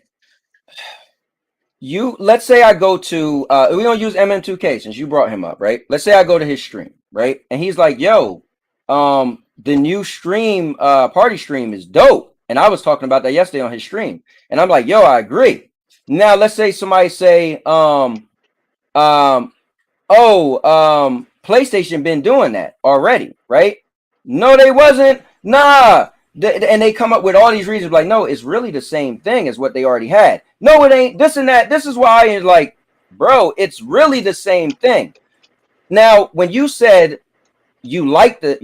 Let's say I go to we don't use MM2K since you brought him up, right? Let's say I go to his stream, right? And he's like, yo, the new stream, party stream is dope. And I was talking about that yesterday on his stream. And I'm like, yo, I agree. Now let's say somebody say, PlayStation been doing that already, right? No, they wasn't. Nah. And they come up with all these reasons like, no, it's really the same thing as what they already had. No, it ain't. This and that. This is why it's like, bro, it's really the same thing. Now, when you said you like this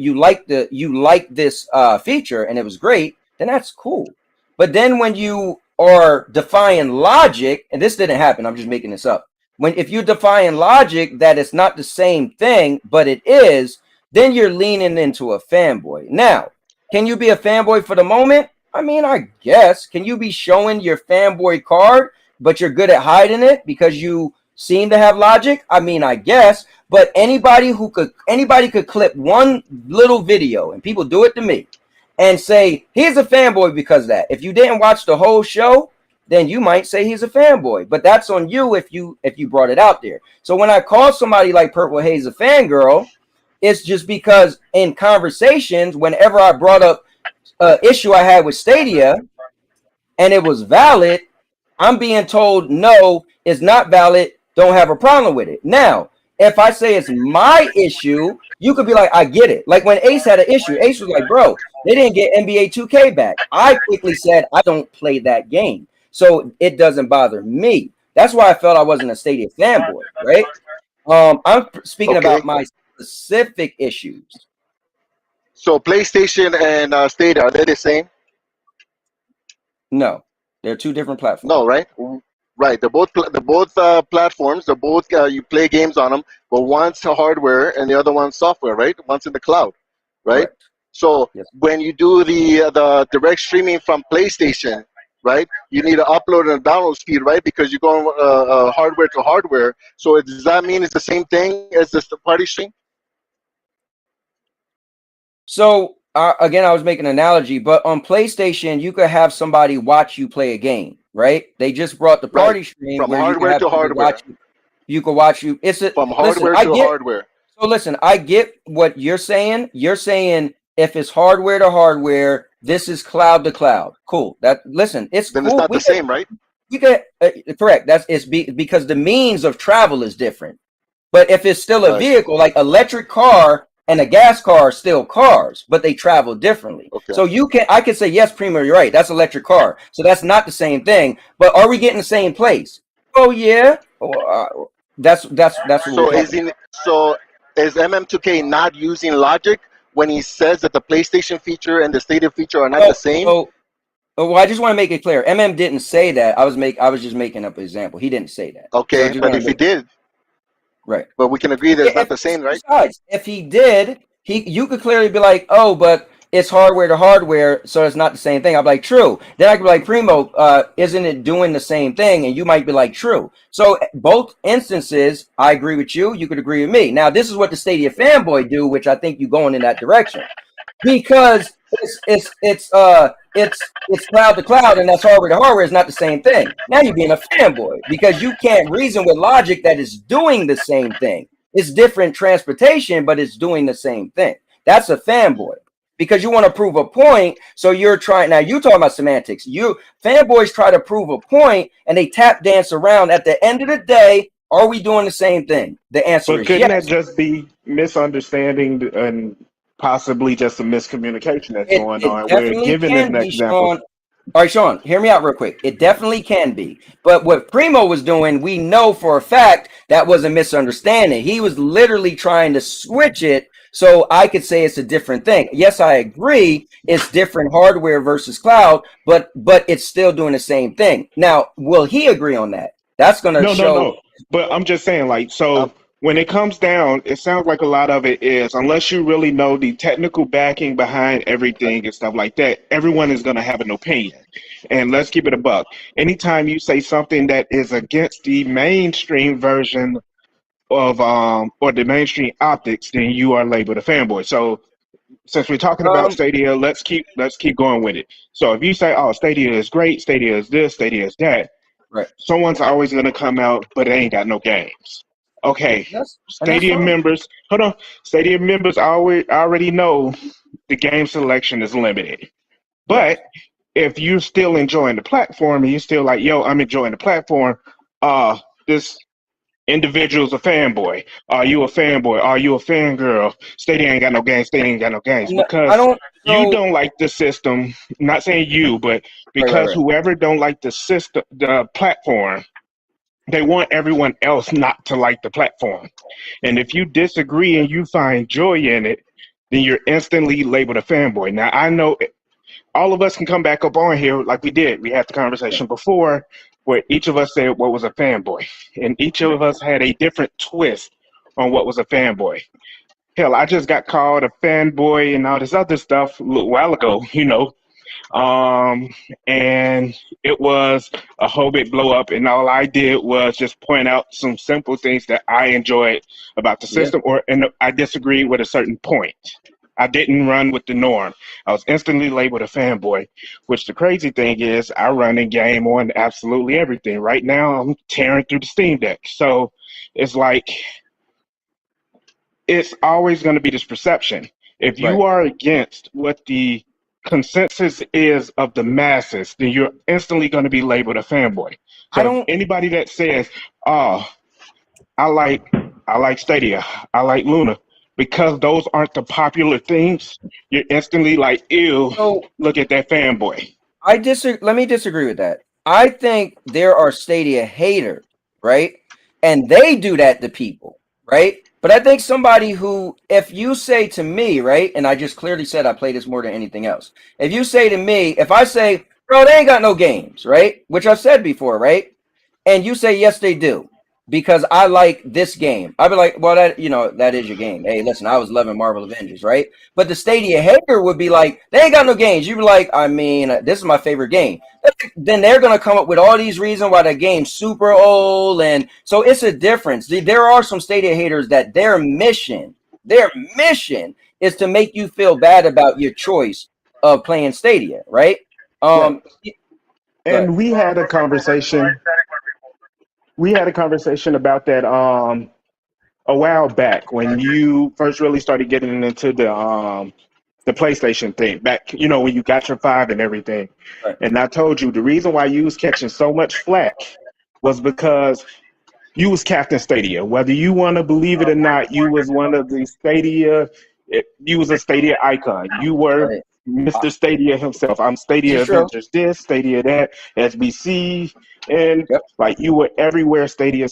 feature and it was great, then that's cool. But then when you are defying logic, and this didn't happen, I'm just making this up. If you're defying logic that it's not the same thing, but it is, then you're leaning into a fanboy. Now, can you be a fanboy for the moment? I mean, I guess. Can you be showing your fanboy card, but you're good at hiding it because you seem to have logic? I mean, I guess. But anybody could clip one little video, and people do it to me, and say he's a fanboy because of that. If you didn't watch the whole show, then you might say he's a fanboy. But that's on you if you brought it out there. So when I call somebody like Purple Haze a fangirl, it's just because in conversations, whenever I brought up an issue I had with Stadia and it was valid, I'm being told no, it's not valid, don't have a problem with it. Now, if I say it's my issue, you could be like, I get it. Like when Ace had an issue, Ace was like, bro, they didn't get NBA 2K back. I quickly said, I don't play that game. So it doesn't bother me. That's why I felt I wasn't a Stadia fanboy, right? I'm speaking about my specific issues. So PlayStation and Stadia, are they the same? No, they're two different platforms. No, right? Right. They're both platforms. They're both you play games on them, but one's hardware and the other one's software, right? One's in the cloud, right? Correct. So when you do the direct streaming from PlayStation, right? You need to upload and download speed, right? Because you're going hardware to hardware. So does that mean it's the same thing as the party stream? So again, I was making an analogy, but on PlayStation, you could have somebody watch you play a game, right? They just brought the party stream from hardware to hardware. You could watch you. It's from hardware to hardware. So listen, I get what you're saying. You're saying if it's hardware to hardware, this is cloud to cloud. Cool. It's then cool. It's not the same, right? You could correct. Because the means of travel is different. But if it's still a vehicle, like electric car and a gas car are still cars, but they travel differently. Okay. So I can say, yes, Primo, you're right. That's electric car. So that's not the same thing. But are we getting the same place? Oh yeah. That's what so is MM2K not using logic when he says that the PlayStation feature and the Stadia feature are not the same? Well, I just want to make it clear. MM didn't say that. I was just making up an example. He didn't say that. Okay, so but if he did, right. But we can agree that it's not the same, right? Besides, if he did, you could clearly be like, oh, but it's hardware to hardware, so it's not the same thing. I'm like, true. Then I could be like, Primo, isn't it doing the same thing? And you might be like, true. So both instances, I agree with you. You could agree with me. Now, this is what the Stadia Fanboy do, which I think you're going in that direction. Because it's cloud to cloud, and that's hardware to hardware is not the same thing. Now you're being a fanboy because you can't reason with logic that it's doing the same thing. It's different transportation, but it's doing the same thing. That's a fanboy because you want to prove a point. So you're trying. Now you talking about semantics. You fanboys try to prove a point and they tap dance around. At the end of the day, are we doing the same thing? The answer is yes. Couldn't that just be misunderstanding and possibly just a miscommunication that's going on? We're giving an example. Sean. All right, Sean, hear me out real quick. It definitely can be. But what Primo was doing, we know for a fact that was a misunderstanding. He was literally trying to switch it so I could say it's a different thing. Yes, I agree. It's different hardware versus cloud, but it's still doing the same thing. Now, will he agree on that? That's going to show. No. But I'm just saying, like, so when it comes down, it sounds like a lot of it is, unless you really know the technical backing behind everything and stuff like that, everyone is going to have an opinion. And let's keep it a buck. Anytime you say something that is against the mainstream version of or the mainstream optics, then you are labeled a fanboy. So since we're talking about Stadia, let's keep going with it. So if you say, oh, Stadia is great, Stadia is this, Stadia is that, right? Someone's always going to come out, but it ain't got no games. Okay, Stadia members, hold on. Stadia members already know the game selection is limited. But if you're still enjoying the platform and you're still like, yo, I'm enjoying the platform, this individual's a fanboy. Are you a fanboy? Are you a fangirl? Stadia ain't got no games. Stadia ain't got no games. Because you don't like the system. Not saying you, but because whoever don't like the system, the platform, they want everyone else not to like the platform. And if you disagree and you find joy in it, then you're instantly labeled a fanboy. Now, I know all of us can come back up on here like we did. We had the conversation before where each of us said what was a fanboy. And each of us had a different twist on what was a fanboy. Hell, I just got called a fanboy and all this other stuff a little while ago, and it was a whole big blow up, and all I did was just point out some simple things that I enjoyed about the system, and I disagreed with a certain point. I didn't run with the norm. I was instantly labeled a fanboy, which the crazy thing is I run in game on absolutely everything. Right now I'm tearing through the Steam Deck. So it's like, it's always going to be this perception. If you are against what the consensus is of the masses, then you're instantly going to be labeled a fanboy. So anybody that says, "Oh, I like Stadia, I like Luna," because those aren't the popular things, you're instantly like, "Ew, look at that fanboy." Let me disagree with that. I think there are Stadia haters, right? And they do that to people, right? But I think somebody who, if you say to me, right, and I just clearly said I play this more than anything else. If you say to me, if I say, bro, they ain't got no games, right? Which I've said before, right? And you say, yes, they do, because I like this game. I'd be like, well, that is your game. Hey, listen, I was loving Marvel Avengers, right? But the Stadia hater would be like, they ain't got no games. You'd be like, I mean, this is my favorite game. Then they're going to come up with all these reasons why the game's super old. And so it's a difference. There are some Stadia haters that their mission is to make you feel bad about your choice of playing Stadia, right? And we had a conversation. We had a conversation about that a while back when you first really started getting into the PlayStation thing, back, when you got your 5 and everything. Right. And I told you the reason why you was catching so much flack was because you was Captain Stadia. Whether you want to believe it or not, you was one of the Stadia, you was a Stadia icon. You were Mr. Stadia himself. I'm Stadia Avengers this, Stadia that, SBC, and like you were everywhere, Stadia.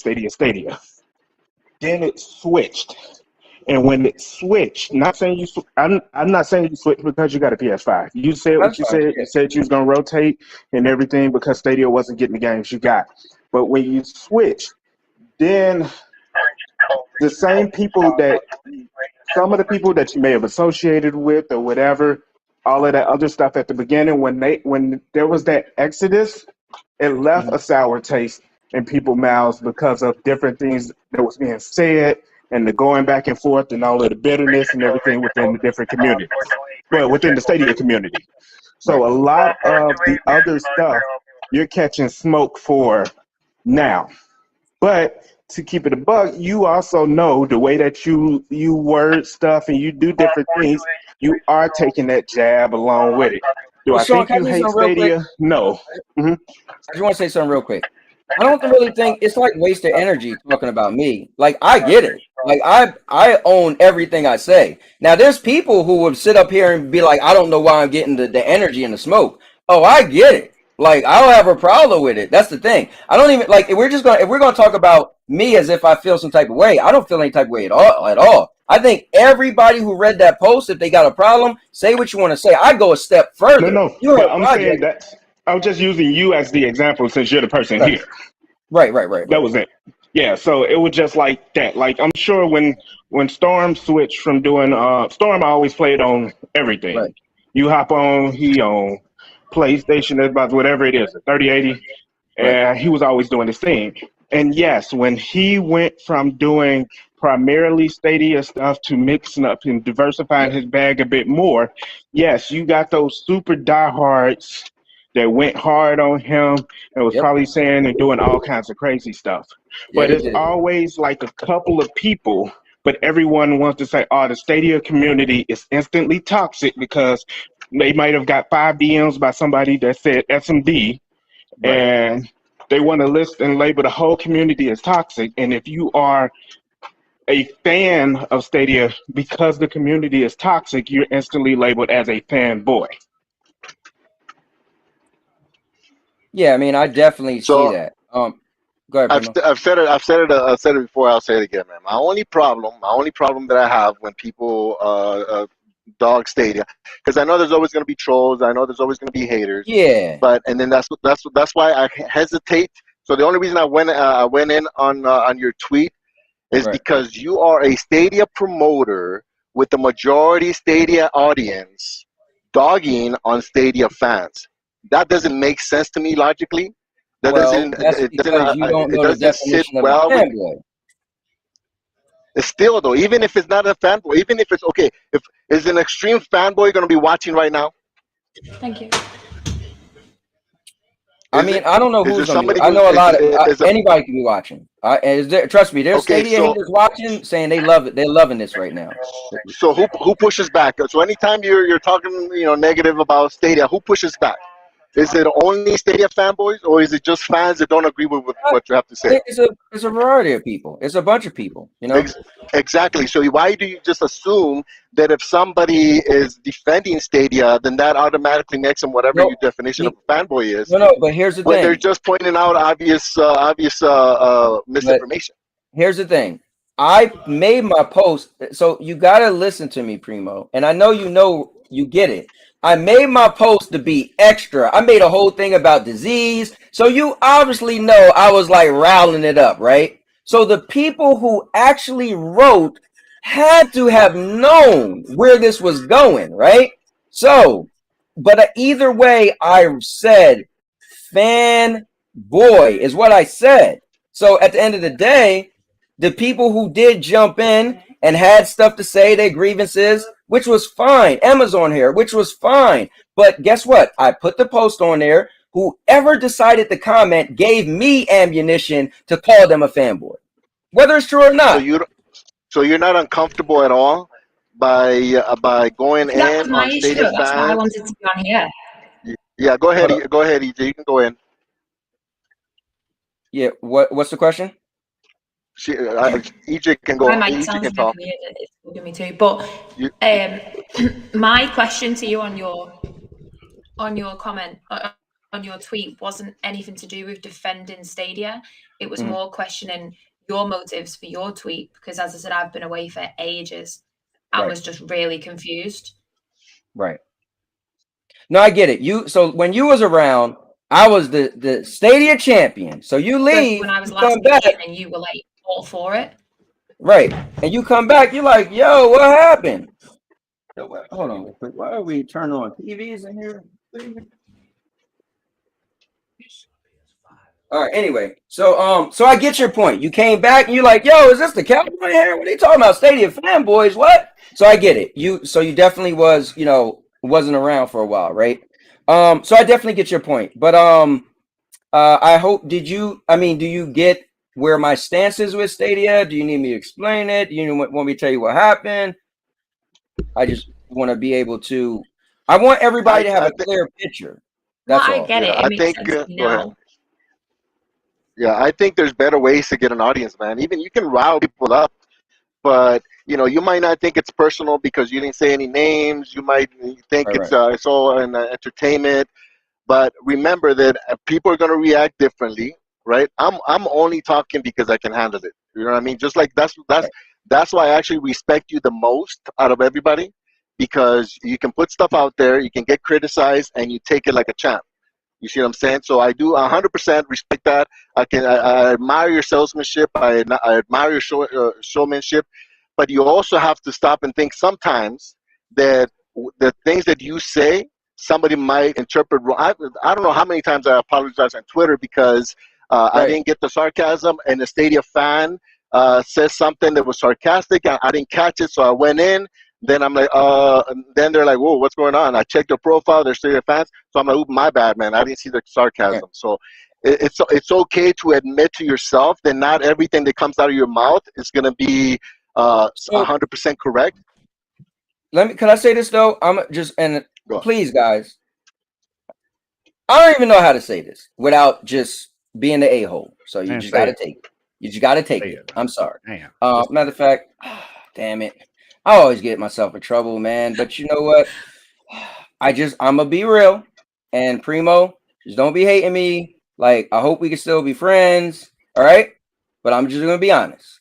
Then it switched. And when it switched, not saying you, I'm not saying you switched because you got a PS5. You said what you said. You said you was gonna rotate and everything because Stadia wasn't getting the games you got. But when you switch, then the same people that some of the people that you may have associated with or whatever, all of that other stuff at the beginning, when there was that exodus, it left a sour taste in people's mouths because of different things that was being said and the going back and forth and all of the bitterness and everything within the different communities. Well, within the Stadia community. So a lot of the other stuff you're catching smoke for now. But to keep it a buck, you also know the way that you word stuff and you do different things, you are taking that jab along with it. Do I think you hate Stadia? No. I just want to say something real quick. I don't really think it's like wasted energy talking about me. Like, I get it. Like, I own everything I say. Now, there's people who would sit up here and be like, I don't know why I'm getting the energy and the smoke. Oh, I get it. Like, I don't have a problem with it. That's the thing. I don't even like if we're gonna talk about me as if I feel some type of way. I don't feel any type of way at all. I think everybody who read that post, if they got a problem, say what you want to say. I go a step further. No, but I'm saying that I'm just using you as the example since you're the person here. Right. That was it. Yeah, so it was just like that. Like, I'm sure when Storm switched from doing Storm, I always played on everything. Right. You hop on, he on PlayStation, Xbox, whatever it is, 3080, and he was always doing his thing. And yes, when he went from doing primarily Stadia stuff to mixing up and diversifying his bag a bit more, yes, you got those super diehards that went hard on him and was probably saying and doing all kinds of crazy stuff. But it's always like a couple of people, but everyone wants to say, oh, the Stadia community is instantly toxic because they might have got 5 DMs by somebody that said SMD, and they want to list and label the whole community as toxic. And if you are a fan of Stadia because the community is toxic, you're instantly labeled as a fanboy. Yeah, I mean, I definitely see that. Go ahead, Primo. I've said it before. I'll say it again, man. My only problem that I have when people dog Stadia, because I know there's always going to be trolls. I know there's always going to be haters. Yeah. But and then that's why I hesitate. So the only reason I went in on your tweet is because you are a Stadia promoter with the majority Stadia audience dogging on Stadia fans. That doesn't make sense to me logically. That doesn't sit well with me. Still though, even if it's not a fanboy, even if it's okay, if is an extreme fanboy going to be watching right now? Thank you. I mean, I don't know who's going to be. I know a lot of anybody can be watching. Trust me, there's Stadia haters watching saying they love it. They're loving this right now. So who pushes back? So anytime you're talking negative about Stadia, who pushes back? Is it only Stadia fanboys, or is it just fans that don't agree with what you have to say? It's a variety of people. It's a bunch of people, Exactly. So why do you just assume that if somebody is defending Stadia, then that automatically makes them whatever your definition of a fanboy is? No, but here's the thing. They're just pointing out obvious misinformation. Here's the thing. I made my post, so you gotta listen to me, Primo, and I know you get it. I made my post to be extra. I made a whole thing about disease. So you obviously know I was like riling it up, right? So the people who actually wrote had to have known where this was going, right? So, but either way, I said fanboy is what I said. So at the end of the day, the people who did jump in and had stuff to say, their grievances, which was fine. Amazon here, which was fine. But guess what? I put the post on there. Whoever decided to comment gave me ammunition to call them a fanboy, whether it's true or not. So you're not uncomfortable at all by going in on Stadia fans? That's why I wanted to be on here. Yeah, go ahead, EJ. You can go in. Yeah, what's the question? EJ can go. EJ can talk. It's good me too. But my question to you on your comment on your tweet wasn't anything to do with defending Stadia. It was more questioning your motives for your tweet, because as I said, I've been away for ages and was just really confused. Right. No, I get it. So when you was around, I was the Stadia champion. So you leave, when I was you last come back, and you were like all for it. Right. And you come back, you're like, yo, what happened? Hold on real quick. Why are we turning on TVs in here? All right, anyway. So I get your point. You came back and you're like, yo, is this the Cowboy here? What are they talking about? Stadia Fanboys, what? So I get it. You definitely was, wasn't around for a while, right? So I definitely get your point. But I hope do you get where my stance is with Stadia? Do you need me to explain it? Do you want me to tell you what happened? I just want to be able to. I want everybody to have a clear picture. That's all. I get it. It makes sense to me now. Yeah, I think there's better ways to get an audience, man. Even you can rile people up, but you might not think it's personal because you didn't say any names. You might think it's all an entertainment. But remember that people are going to react differently, right? I'm only talking because I can handle it. You know what I mean? Just like that's why I actually respect you the most out of everybody, because you can put stuff out there, you can get criticized, and you take it like a champ. You see what I'm saying? So I do 100% respect that. I admire your salesmanship. I admire your showmanship. But you also have to stop and think sometimes that the things that you say, somebody might interpret wrong. I don't know how many times I apologize on Twitter because I didn't get the sarcasm, and the Stadia fan says something that was sarcastic. I didn't catch it, so I went in. Then I'm like, then they're like, whoa, what's going on? I checked their profile, they're Stadia fans. So I'm like, ooh, my bad, man. I didn't see the sarcasm. Yeah. So it's okay to admit to yourself that not everything that comes out of your mouth is going to be 100% correct. Can I say this though? Please, guys, I don't even know how to say this without just being the a-hole. So you just got to take it. You just got to take it. I'm sorry. Matter of fact, damn it. I always get myself in trouble, man. But you know what? I'm going to be real. And Primo, just don't be hating me. Like, I hope we can still be friends. All right? But I'm just going to be honest.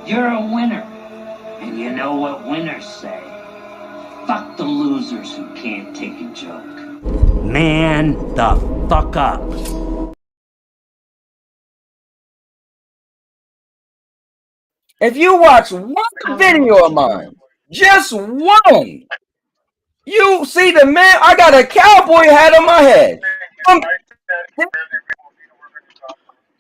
You're a winner. And you know what winners say. Fuck the losers who can't take a joke. Man the fuck up. If you watch one video of mine, just one, you see the man, I got a cowboy hat on my head.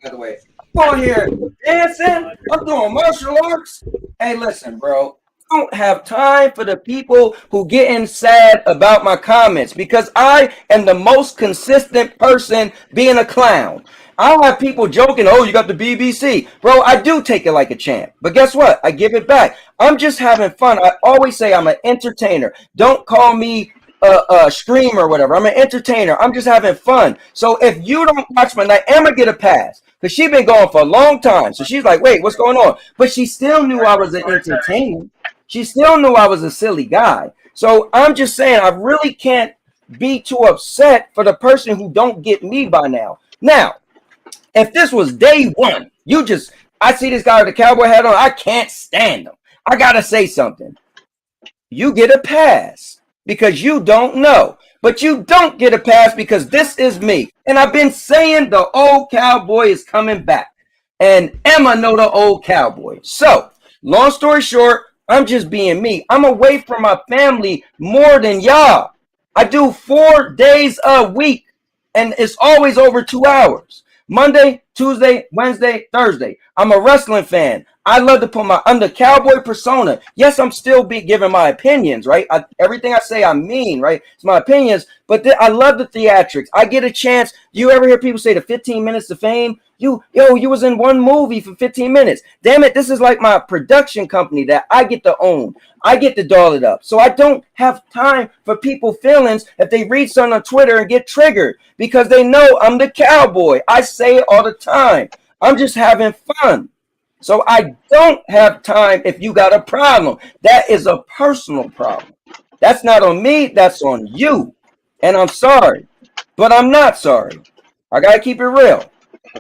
By the way, I'm on here dancing, I'm doing martial arts. Hey, listen, bro. I don't have time for the people who getting sad about my comments because I am the most consistent person being a clown. I don't have people joking, oh, you got the BBC. Bro, I do take it like a champ. But guess what? I give it back. I'm just having fun. I always say I'm an entertainer. Don't call me a streamer or whatever. I'm an entertainer. I'm just having fun. So if you don't watch my night, Emma get a pass because she's been going for a long time. So she's like, wait, what's going on? But she still knew I was an entertainer. She still knew I was a silly guy. So I'm just saying I really can't be too upset for the person who don't get me by now. Now, if this was day one, I see this guy with a cowboy hat on, I can't stand him. I got to say something. You get a pass because you don't know. But you don't get a pass because this is me. And I've been saying the old cowboy is coming back. And Emma know the old cowboy. So, long story short, I'm just being me. I'm away from my family more than y'all. I do 4 days a week. And it's always over 2 hours. Monday, Tuesday, Wednesday, Thursday. I'm a wrestling fan. I love to put I'm the cowboy persona. Yes, I'm still giving my opinions, right? Everything I say, I mean, right? It's my opinions, but I love the theatrics. I get a chance. You ever hear people say the 15 minutes of fame? You was in one movie for 15 minutes. Damn it, this is like my production company that I get to own. I get to doll it up. So I don't have time for people's feelings if they read something on Twitter and get triggered because they know I'm the cowboy. I say it all the time. I'm just having fun. So I don't have time if you got a problem. That is a personal problem. That's not on me. That's on you. And I'm sorry. But I'm not sorry. I got to keep it real.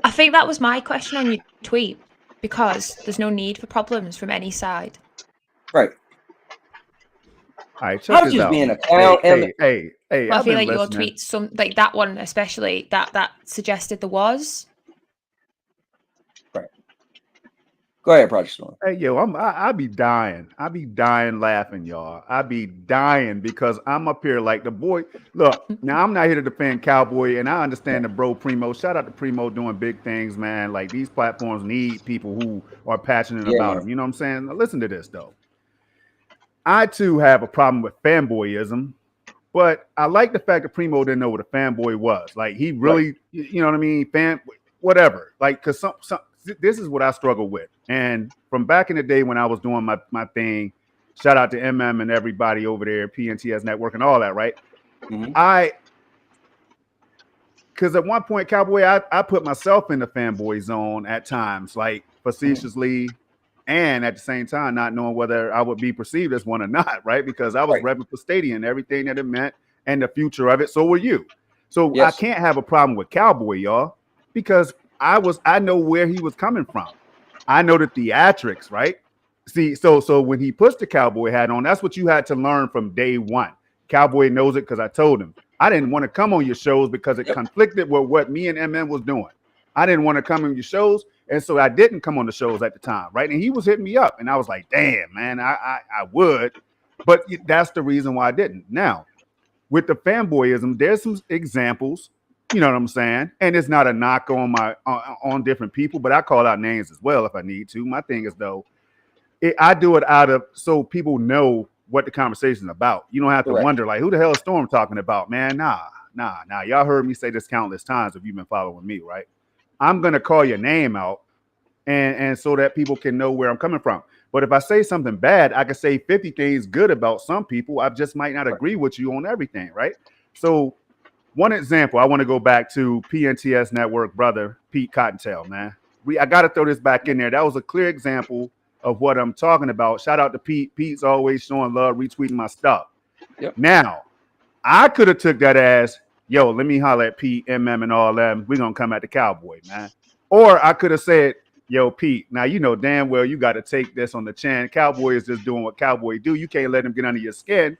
I think that was my question on your tweet. because there's no need for problems from any side. Right. All right, check I'm this just out. being a clown. Hey, Well, I I've feel been like your listening. tweets, like that one especially, that suggested there was. Right. Go ahead, Project Storm. Hey, yo, I be dying. I be dying laughing, y'all. I be dying because I'm up here like the boy. Look, now I'm not here to defend Cowboy, and I understand the bro Primo. Shout out to Primo doing big things, man. Like these platforms need people who are passionate about them. You know what I'm saying? Now, listen to this though. I too have a problem with fanboyism, but I like the fact that Primo didn't know what a fanboy was. Like he really, you know what I mean? Whatever. Like, cause this is what I struggle with. And from back in the day when I was doing my thing, shout out to MM and everybody over there, PNTS Network and all that, right? Because at one point, Cowboy, I put myself in the fanboy zone at times, like facetiously, and at the same time, not knowing whether I would be perceived as one or not, right? Because I was repping for Stadia and everything that it meant and the future of it. So were you. So I can't have a problem with Cowboy, y'all, because I know where he was coming from. I know the theatrics, right? See, so when he puts the Cowboy hat on, that's what you had to learn from day one. Cowboy knows it because I told him. I didn't want to come on your shows because it conflicted with what me and MM was doing. I didn't want to come on your shows, and so I didn't come on the shows at the time, right? And he was hitting me up, and I was like, damn, man, I would. But that's the reason why I didn't. Now, with the fanboyism, there's some examples. You know what I'm saying? And it's not a knock on on different people, but I call out names as well if I need to. My thing is though, I do it out of so people know what the conversation is about. You don't have to wonder like, who the hell is Storm talking about, man? Nah. Y'all heard me say this countless times if you've been following me, right? I'm gonna call your name out, and so that people can know where I'm coming from. But if I say something bad, I can say 50 things good about some people. I just might not agree with you on everything, right? So. One example, I want to go back to PNTS Network brother, Pete Cottontail, man. I got to throw this back in there. That was a clear example of what I'm talking about. Shout out to Pete. Pete's always showing love, retweeting my stuff. Now, I could have took that as, yo, let me holler at Pete, MM, and all them. We're going to come at the Cowboy, man. Or I could have said, yo, Pete, now you know damn well you got to take this on the chin. Cowboy is just doing what Cowboy do. You can't let him get under your skin.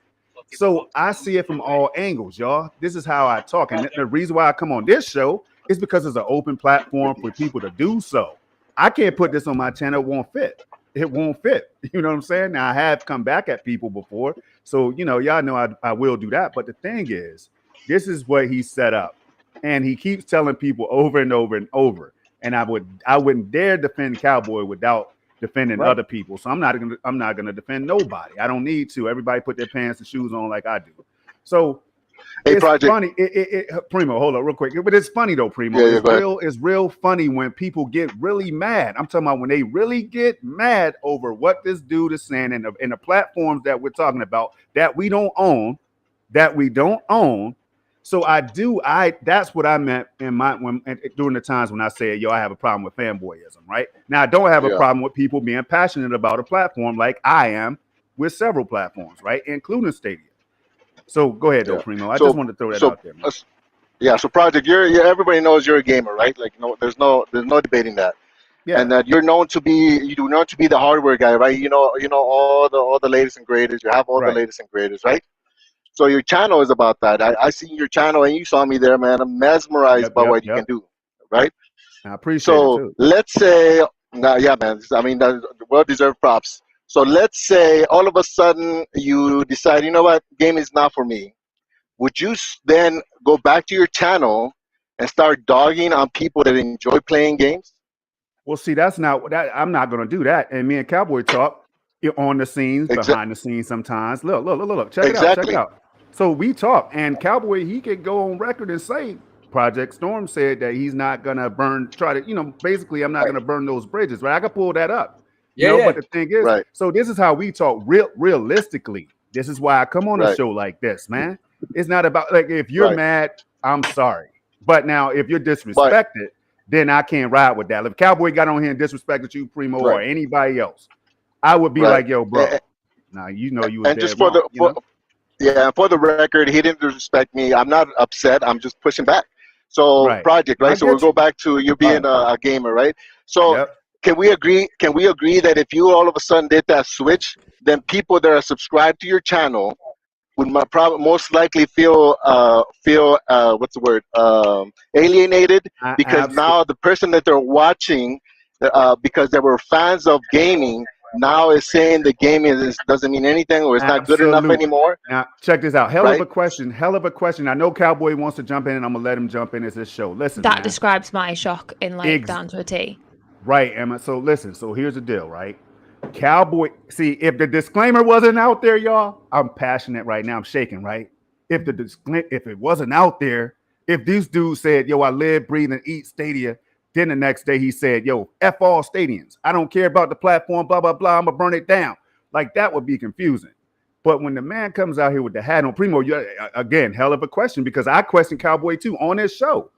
So I see it from all angles, y'all. This is how I talk. And the reason why I come on this show is because it's an open platform for people to do so. I can't put this on my channel. It won't fit. It won't fit. You know what I'm saying? Now, I have come back at people before. So, you know, y'all know I will do that. But the thing is, this is what he set up. And he keeps telling people over and over and over. And I wouldn't dare defend Cowboy without defending other people. So I'm not gonna defend nobody. I don't need to. Everybody put their pants and shoes on like I do. So it's funny. Primo, hold up real quick. But it's funny though, Primo. It's real funny when people get really mad. I'm talking about when they really get mad over what this dude is saying in the platforms that we're talking about that we don't own. So that's what I meant during the times when I said, yo, I have a problem with fanboyism, right? Now I don't have a problem with people being passionate about a platform like I am with several platforms, right? Including Stadia. So go ahead though, Primo. I just wanted to throw that out there, man. So Project, everybody knows you're a gamer, right? Like there's no debating that. Yeah. And that you do known to be the hardware guy, right? You know all the latest and greatest. You have all the latest and greatest, right? So your channel is about that. I seen your channel and you saw me there, man. I'm mesmerized by what you can do, right? I appreciate it too. Let's say, yeah, man. I mean, that's well-deserved props. So let's say all of a sudden you decide, you know what, game is not for me. Would you then go back to your channel and start dogging on people that enjoy playing games? Well, see, that's not that. I'm not going to do that. And me and Cowboy talk on the scenes, behind the scenes sometimes. Look. Check it out. So we talk, and Cowboy, he could go on record and say, Project Storm said that he's not gonna basically I'm not gonna burn those bridges, right? I could pull that up. But the thing is, so this is how we talk realistically. This is why I come on a show like this, man. It's not about like if you're mad, I'm sorry. But now if you're disrespected, then I can't ride with that. If Cowboy got on here and disrespected you, Primo, or anybody else, I would be like, yo, bro. Now you know you was just wrong, for the record, he didn't disrespect me. I'm not upset. I'm just pushing back. So Project, right? So we'll go back to you being a gamer, right? So can we agree? Can we agree that if you all of a sudden did that switch, then people that are subscribed to your channel would most likely feel what's the word, alienated, because now the person that they're watching, because they were fans of gaming, now is saying the gaming doesn't mean anything, or it's not good enough anymore. Now check this out. Hell of a question. I know Cowboy wants to jump in, and I'm gonna let him jump in as this show. Listen, that describes my shock in like down to a T. Right, Emma. So listen. So here's the deal, right? Cowboy. See, if the disclaimer wasn't out there, y'all, I'm passionate right now. I'm shaking, right? If it wasn't out there, if this dude said, "Yo, I live, breathe, and eat Stadia," then the next day he said, "Yo, F all stadiums. I don't care about the platform, blah, blah, blah. I'm going to burn it down." Like, that would be confusing. But when the man comes out here with the hat on, Primo, again, hell of a question, because I questioned Cowboy too on this show,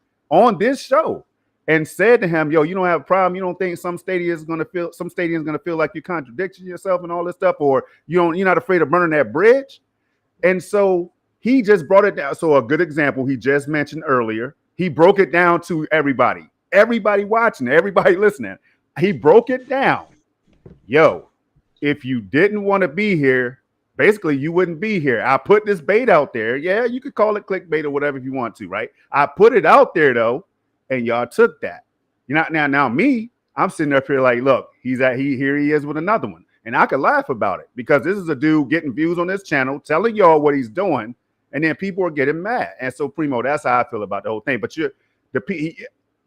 and said to him, "Yo, you don't have a problem. You don't think some stadium is going to feel like you're contradicting yourself and all this stuff, or you're not afraid of burning that bridge?" And so he just brought it down. So a good example he just mentioned earlier, he broke it down to everybody watching, everybody listening. He broke it down. Yo, if you didn't want to be here, basically you wouldn't be here. I put this bait out there. Yeah, you could call it clickbait or whatever if you want to, right? I put it out there though, and y'all took that. Now me, I'm sitting up here like, look, here he is with another one. And I could laugh about it because this is a dude getting views on this channel, telling y'all what he's doing, and then people are getting mad. And so, Primo, that's how I feel about the whole thing. But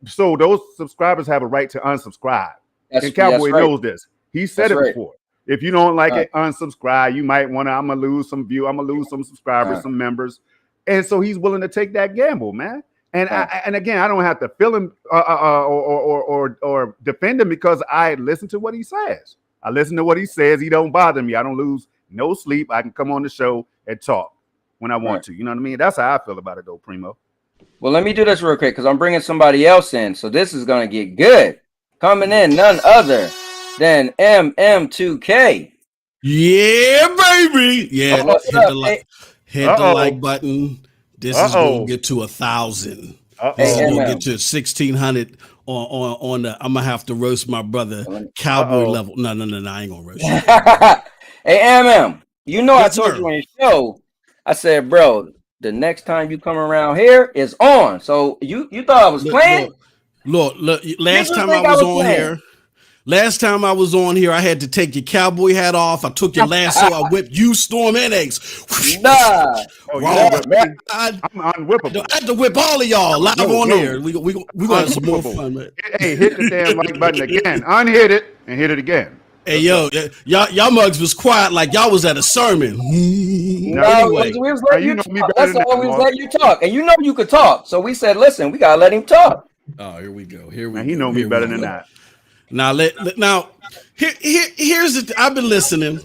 so those subscribers have a right to unsubscribe. And Cowboy knows this. He said it before. If you don't like it, unsubscribe. You might want to, I'm going to lose some view. I'm going to lose some subscribers, some members. And so he's willing to take that gamble, man. And again, I don't have to feel him or defend him because I listen to what he says. I listen to what he says. He don't bother me. I don't lose no sleep. I can come on the show and talk when I want to. You know what I mean? That's how I feel about it, though, Primo. Well, let me do this real quick because I'm bringing somebody else in. So this is going to get good. Coming in, none other than MM2K. Yeah, baby. Yeah, hit the like button. This is going to get to 1,000. This is going to get to 1,600 on the. I'm going to have to roast my brother Cowboy level. No, I ain't going to roast you. Hey, MM, I told you on your show, I said, bro, the next time you come around here is on. So you thought I was playing? Look, last time I was on here, I had to take your cowboy hat off. I took your lasso, I whipped you, Storm, and Eggs. Nah. I'm unwhippable. I had to whip all of y'all live on here. We going to have some more fun, man. Hey, hit the damn like button again. Unhit it and hit it again. Hey, yo, y'all mugs was quiet like y'all was at a sermon. Anyway, we was letting you talk. That's all we was letting you talk. And you could talk. So we said, listen, we got to let him talk. Oh, here we go. He know me better than that. Now, here's the I've been listening,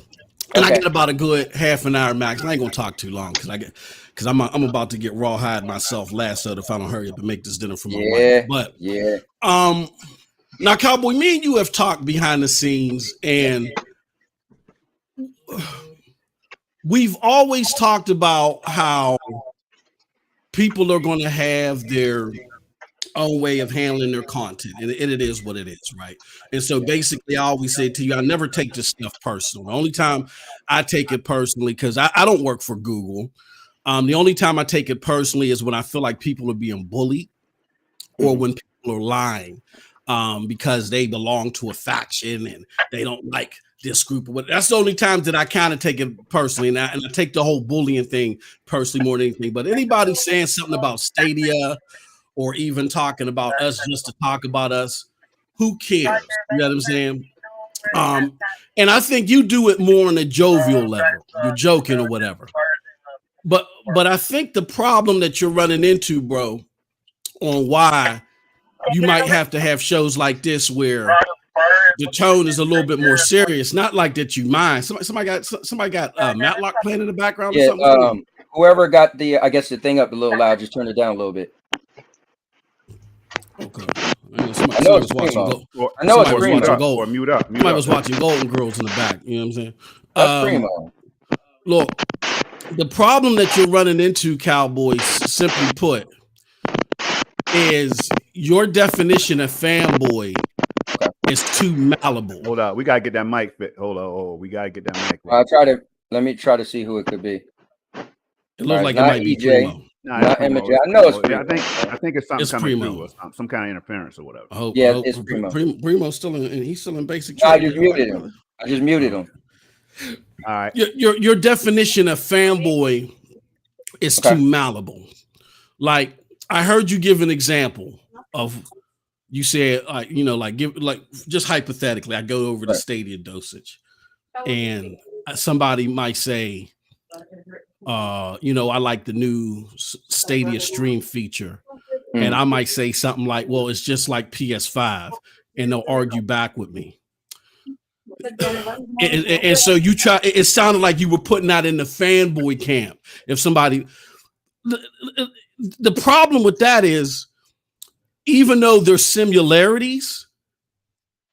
and I get about a good half an hour max. I ain't gonna talk too long because I'm about to get rawhide myself lassoed if I don't hurry up and make this dinner for my wife. But now, Cowboy, me and you have talked behind the scenes, and we've always talked about how people are going to have their own way of handling their content, and it is what it is, right? And so basically I always say to you, I never take this stuff personal. The only time I take it personally, because I don't work for Google, the only time I take it personally is when I feel like people are being bullied or when people are lying because they belong to a faction and they don't like this group. But that's the only time that I kind of take it personally, and I take the whole bullying thing personally more than anything. But anybody saying something about Stadia or even talking about us just to talk about us, who cares? You know what I'm saying? And I think you do it more on a jovial level. You're joking or whatever. But I think the problem that you're running into, bro, on why you might have to have shows like this where the tone is a little bit more serious. Not like that you mind. Somebody got Matlock playing in the background or something? Whoever got the thing up a little loud, just turn it down a little bit. Okay. Somebody was watching Gold. Mute up. Somebody was watching Golden Girls in the back. You know what I'm saying? That's primo. Look, the problem that you're running into, Cowboys, simply put, is your definition of fanboy is too malleable. Hold on, we gotta get that mic fit. Hold on, we gotta get that mic. Let me try to see who it could be. It looks like it might be Primo. Not MJ. I know it's Primo. I think it's something coming through, or some kind of interference or whatever. It's Primo. Primo's still in. He's still in basic. I just muted him. All right. Your definition of fanboy is too malleable. Like, I heard you give an example of, you said, just hypothetically, I go over the Stadia dosage, and somebody might say, I like the new Stadia stream feature, and I might say something like, well, it's just like PS5, and they'll argue back with me. And so you try. It sounded like you were putting that in the fanboy camp. If somebody, the problem with that is, even though there's similarities,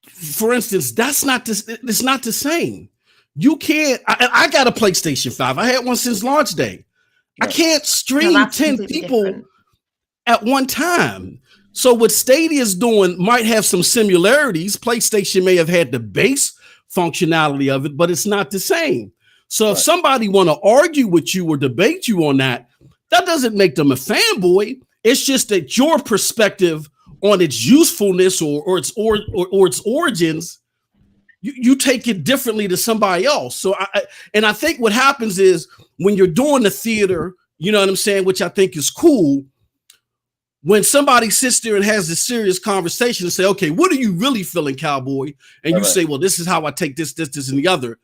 for instance, it's not the same. You can't. I got a PlayStation 5. I had one since launch day. I can't stream 10 people at one time. So what Stadia's doing might have some similarities. PlayStation may have had the base functionality of it, but it's not the same. So if somebody want to argue with you or debate you on that, that doesn't make them a fanboy. It's just that your perspective on its usefulness or its origins, you take it differently to somebody else. So I think what happens is when you're doing the theater, you know what I'm saying, which I think is cool, when somebody sits there and has this serious conversation and say, okay, what are you really feeling, Cowboy? And you say, well, this is how I take this, and the other.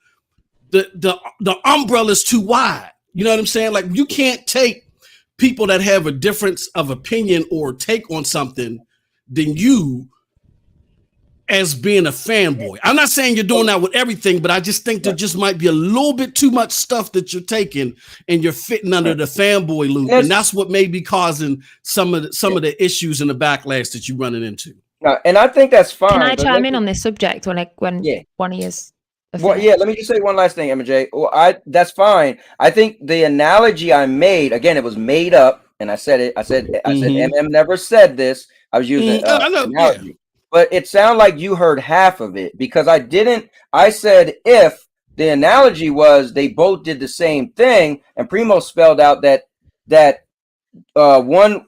The umbrella's too wide. You know what I'm saying? Like, you can't take people that have a difference of opinion or take on something than you as being a fanboy. I'm not saying you're doing that with everything, but I just think there just might be a little bit too much stuff that you're taking and you're fitting under the fanboy loop. And that's what may be causing some of the issues and the backlash that you're running into. And I think that's fine. Can I chime in on this subject when one of yours? Well, let me just say one last thing, MJ. Well, that's fine. I think the analogy I made, again, it was made up, and I said it. I said MM never said this. I was using analogy. Yeah. But it sounded like you heard half of it, because I said if the analogy was they both did the same thing, and Primo spelled out that one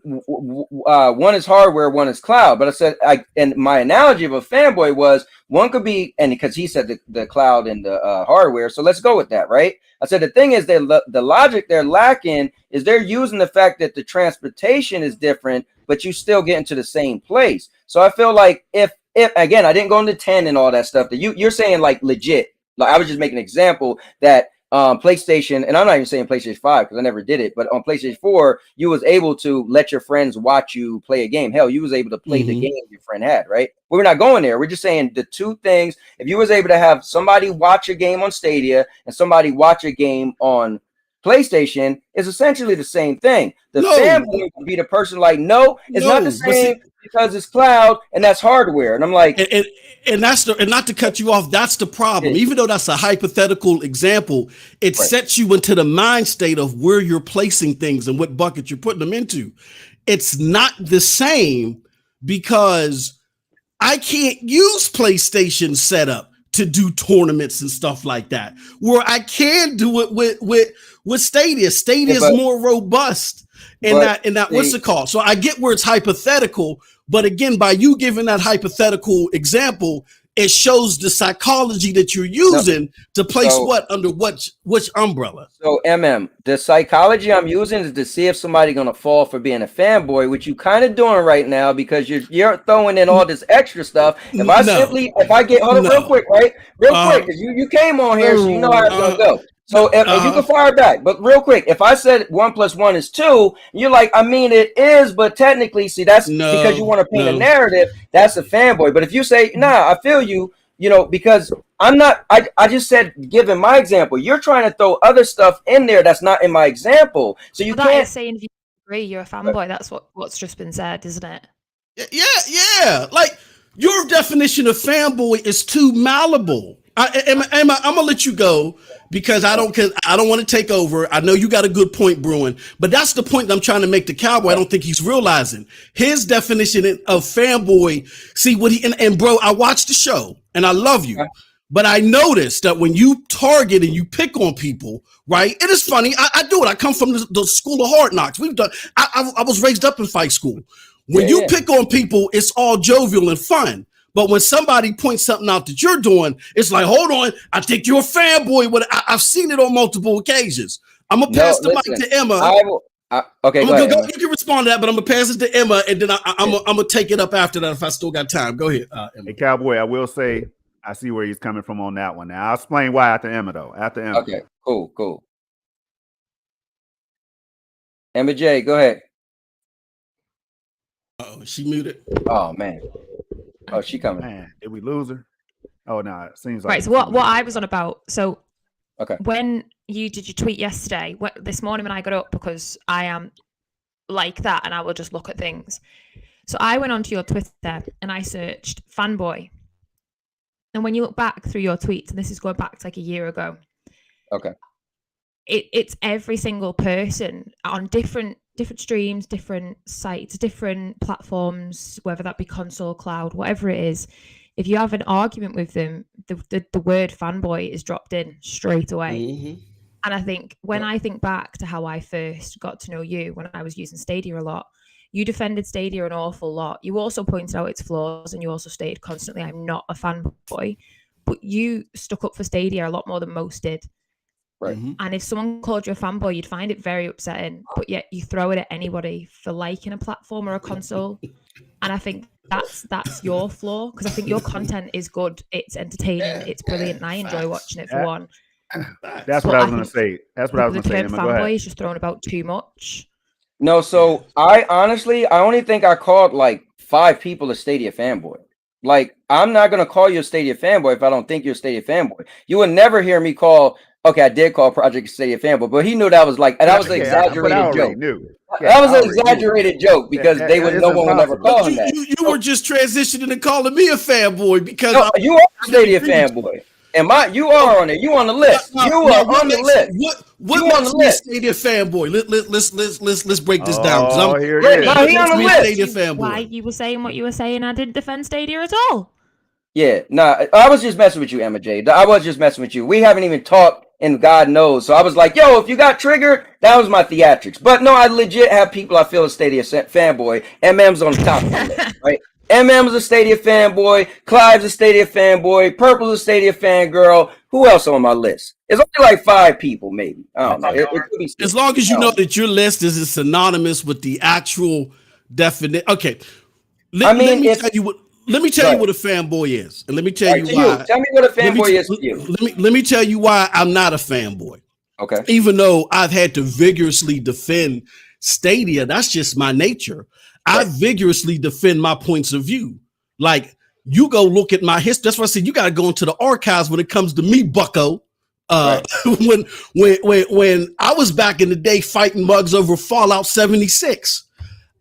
is hardware, one is cloud. But I said, and my analogy of a fanboy was one could be, and because he said the cloud and the hardware, so let's go with that, right? I said the thing is that the logic they're lacking is they're using the fact that the transportation is different, but you still get into the same place. So I feel like if again, I didn't go into 10 and all that stuff that you're saying, like, legit. Like, I was just making an example that PlayStation, and I'm not even saying PlayStation 5 because I never did it, but on PlayStation 4, you was able to let your friends watch you play a game. Hell, you was able to play the game your friend had, right? But we're not going there. We're just saying the two things. If you was able to have somebody watch a game on Stadia and somebody watch a game on PlayStation, is essentially the same thing. The fanboy would be the person like, no, it's not the same because it's cloud and that's hardware. And I'm like, and not to cut you off, that's the problem. Even though that's a hypothetical example, it sets you into the mind state of where you're placing things and what bucket you're putting them into. It's not the same because I can't use PlayStation setup to do tournaments and stuff like that, where I can do it with Stadia. Stadia is more robust in that what's it called? So I get where it's hypothetical, but again, by you giving that hypothetical example, it shows the psychology that you're using to place under which umbrella. So the psychology I'm using is to see if somebody's gonna fall for being a fanboy, which you kind of doing right now because you're throwing in all this extra stuff. If I get real quick, quick, because you came on here, so you know how it's gonna go. So if you can fire back, but real quick, if I said 1 + 1 is 2, you're like, I mean, it is, but technically, see, that's because you want to paint a narrative. That's a fanboy. But if you say, nah, I feel you, because I'm not, I just said, given my example, you're trying to throw other stuff in there that's not in my example. So you can't. That is saying if you agree, you're a fanboy. That's what's just been said, isn't it? Yeah. Like, your definition of fanboy is too malleable. Emma, I'm gonna let you go because I don't want to take over. I know you got a good point brewing, but that's the point I'm trying to make to Cowboy. I don't think he's realizing his definition of fanboy. See what he and bro, I watched the show and I love you, but I noticed that when you target and you pick on people, right? It is funny. I do it. I come from the school of hard knocks. We've done. I was raised up in fight school. When you pick on people, it's all jovial and fun. But when somebody points something out that you're doing, it's like, hold on, I think you're a fanboy. I've seen it on multiple occasions. I'm gonna pass the mic to Emma. Okay, go ahead. You can respond to that, but I'm gonna pass it to Emma, and then I'm gonna take it up after that if I still got time. Go ahead, Emma. Hey, Cowboy, I will say I see where he's coming from on that one. Now I'll explain why after Emma though. After Emma. Okay, cool. Emma J, go ahead. Oh, she muted. Oh man. Oh, she coming. Man, did we lose her? Oh no, it seems like right. So what I was on about. So okay, when you did your tweet yesterday, this morning when I got up, because I am like that and I will just look at things. So I went onto your Twitter and I searched fanboy. And when you look back through your tweets, and this is going back to like a year ago. Okay. It's every single person on different streams, different sites, different platforms, whether that be console, cloud, whatever it is. If you have an argument with them, the word fanboy is dropped in straight away. Mm-hmm. And I think when I think back to how I first got to know you, when I was using Stadia a lot, you defended Stadia an awful lot. You also pointed out its flaws, and you also stated constantly, I'm not a fanboy. But you stuck up for Stadia a lot more than most did. Right. And if someone called you a fanboy, you'd find it very upsetting, but yet you throw it at anybody for liking a platform or a console. And I think that's your flaw, because I think your content is good, it's entertaining, it's brilliant, and I enjoy watching it for one. That's what I was going to say. That's what I was going to say. The term fanboy is just thrown about too much. No, so I only think I called like 5 people a Stadia fanboy. Like, I'm not going to call you a Stadia fanboy if I don't think you're a Stadia fanboy. You would never hear me call. Okay, I did call Project Stadia fanboy, but he knew that was like, and that was an exaggerated joke. That was an exaggerated joke because no one would ever call him that. You were just transitioning and calling me a fanboy because you are a Stadia fanboy. And you are on it. You on the list. You are on the list. What makes me a Stadia fanboy? Let's break this down. Oh, here it is. He on the list. Why you were saying what you were saying? I didn't defend Stadia at all. Yeah, I was just messing with you, Emma J. I was just messing with you. We haven't even talked, and God knows. So I was like, yo, if you got triggered, that was my theatrics. But no, I legit have people I feel a Stadia fanboy. MM's on the top of the list, right? MM's a Stadia fanboy. Clive's a Stadia fanboy. Purple's a Stadia fangirl. Who else on my list? It's only like 5 people, maybe. I don't know. It could be as long as you know that your list is synonymous with the actual definition. Okay. Let me tell you what a fanboy is. And let me tell you why. Tell me what a fanboy is for you. Let me tell you why I'm not a fanboy. Okay. Even though I've had to vigorously defend Stadia, that's just my nature. I vigorously defend my points of view. Like, you go look at my history. That's why I said you got to go into the archives when it comes to me, bucko. When I was back in the day fighting mugs over Fallout 76,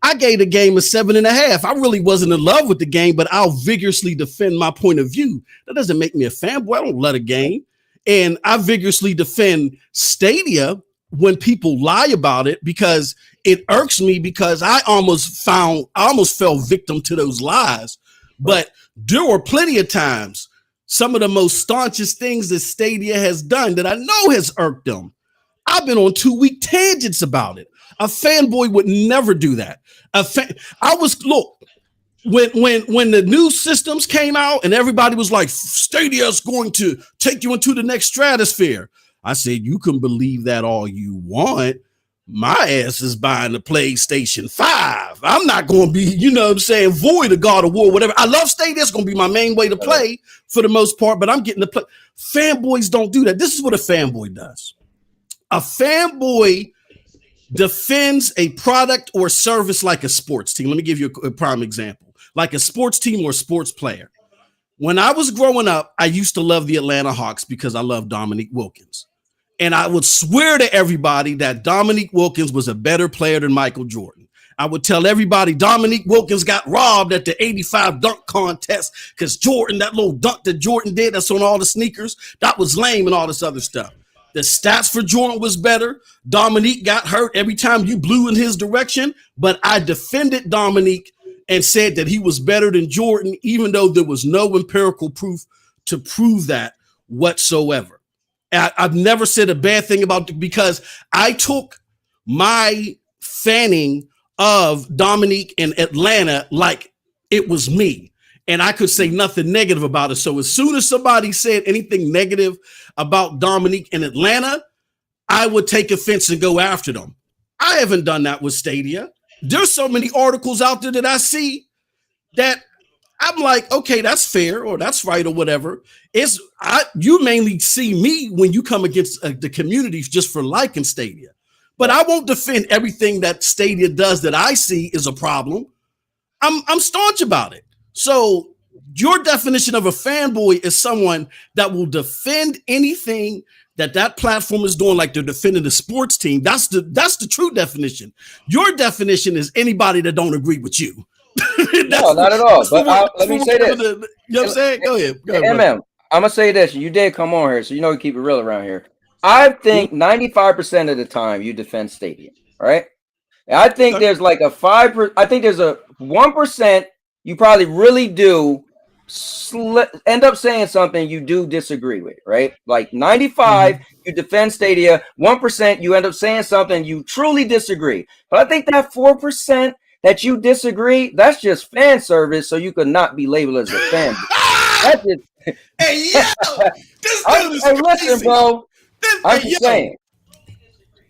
I gave the game a 7.5. I really wasn't in love with the game, but I'll vigorously defend my point of view. That doesn't make me a fanboy. I don't love a game. And I vigorously defend Stadia when people lie about it because it irks me, because I almost fell victim to those lies. But there were plenty of times, some of the most staunchest things that Stadia has done that I know has irked them. I've been on 2-week tangents about it. A fanboy would never do that. When the new systems came out and everybody was like, Stadia is going to take you into the next stratosphere. I said, you can believe that all you want. My ass is buying the PlayStation 5. I'm not going to be, void of God of War, whatever. I love Stadia. It's going to be my main way to play for the most part, but I'm getting to play. Fanboys don't do that. This is what a fanboy does. A fanboy defends a product or service like a sports team. Let me give you a prime example. Like a sports team or a sports player. When I was growing up, I used to love the Atlanta Hawks because I love Dominique Wilkins. And I would swear to everybody that Dominique Wilkins was a better player than Michael Jordan. I would tell everybody Dominique Wilkins got robbed at the 85 dunk contest because Jordan, that little dunk that Jordan did, that's on all the sneakers, that was lame and all this other stuff. The stats for Jordan was better. Dominique got hurt every time you blew in his direction, but I defended Dominique and said that he was better than Jordan, even though there was no empirical proof to prove that whatsoever. I've never said a bad thing about it because I took my fanning of Dominique in Atlanta like it was me, and I could say nothing negative about it. So as soon as somebody said anything negative about Dominique in Atlanta, I would take offense and go after them. I haven't done that with Stadia. There's so many articles out there that I see that I'm like, okay, that's fair or that's right or whatever. You mainly see me when you come against the community just for liking Stadia. But I won't defend everything that Stadia does that I see is a problem. I'm staunch about it. So your definition of a fanboy is someone that will defend anything that platform is doing, like they're defending the sports team. That's the true definition. Your definition is anybody that don't agree with you. No, not at all. But let me say this. You know what I'm saying? Go ahead. MM, I'm going to say this. You did come on here, so you know we keep it real around here. I think 95% of the time you defend Stadia, right? And I think there's like a 5%. I think there's a 1% you probably really do end up saying something you do disagree with, right? Like 95, you defend Stadia. 1% you end up saying something you truly disagree. But I think that 4% that you disagree, that's just fan service, so you could not be labeled as a fan. That's just. Hey, yo, this dude is crazy. Listen, bro. I'm just saying.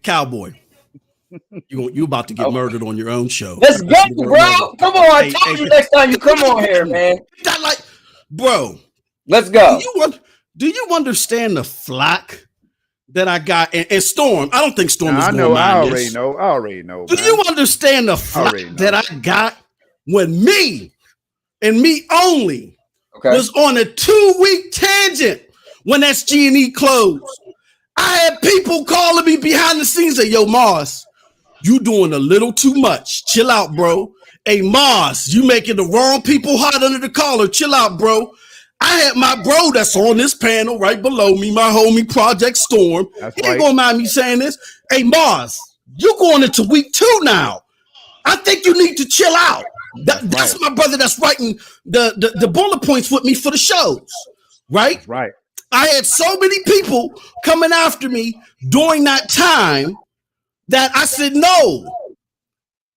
Cowboy, you about to get murdered on your own show. Let's go, bro. Come on. I told you next time you come on here, man. Bro. Let's go. Do you understand the flack that I got? And Storm, I don't think Storm is going to mind I this. already know. Do you understand the flack that I got when me and me only was on a 2-week tangent when SG&E closed? I had people calling me behind the scenes like, yo, Mars, you doing a little too much. Chill out, bro. Hey, Mars, you making the wrong people hot under the collar. Chill out, bro. I had my bro that's on this panel right below me, my homie Project Storm. He ain't gonna mind me saying this. Hey, Mars, you going into week 2 now. I think you need to chill out. That's my brother that's writing the bullet points with me for the shows, right? Right. I had so many people coming after me during that time that I said, no,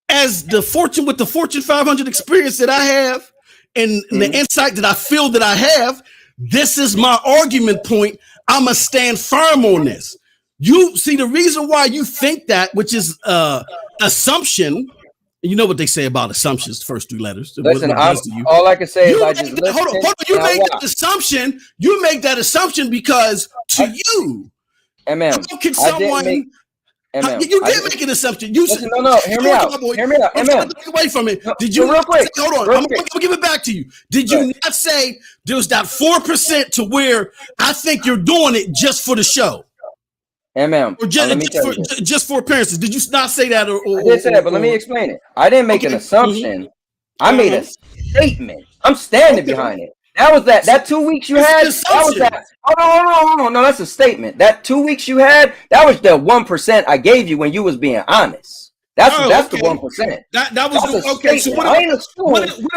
as the Fortune 500 experience that I have and the insight that I feel that I have, this is my argument point. I'm going to stand firm on this. You see the reason why you think that, which is assumption. You know what they say about assumptions, the first 3 letters. Listen, all I can say is I just hold on. You make that assumption. You make that assumption because to you, MM, how can someone? You did make an assumption. You said, no. Hear me out. MM, away from it. Did you? Real quick. Hold on. I'm gonna give it back to you. Did you not say there's that 4% to where I think you're doing it just for the show? MM, or just for appearances. Did you not say that? I did say that, but let me explain it. I didn't make an assumption. I made a statement. I'm standing behind it. That was that 2 weeks you had. That was that. Hold on. No, that's a statement. That 2 weeks you had. That was the 1% I gave you when you was being honest. That's the 1%. That was okay. So what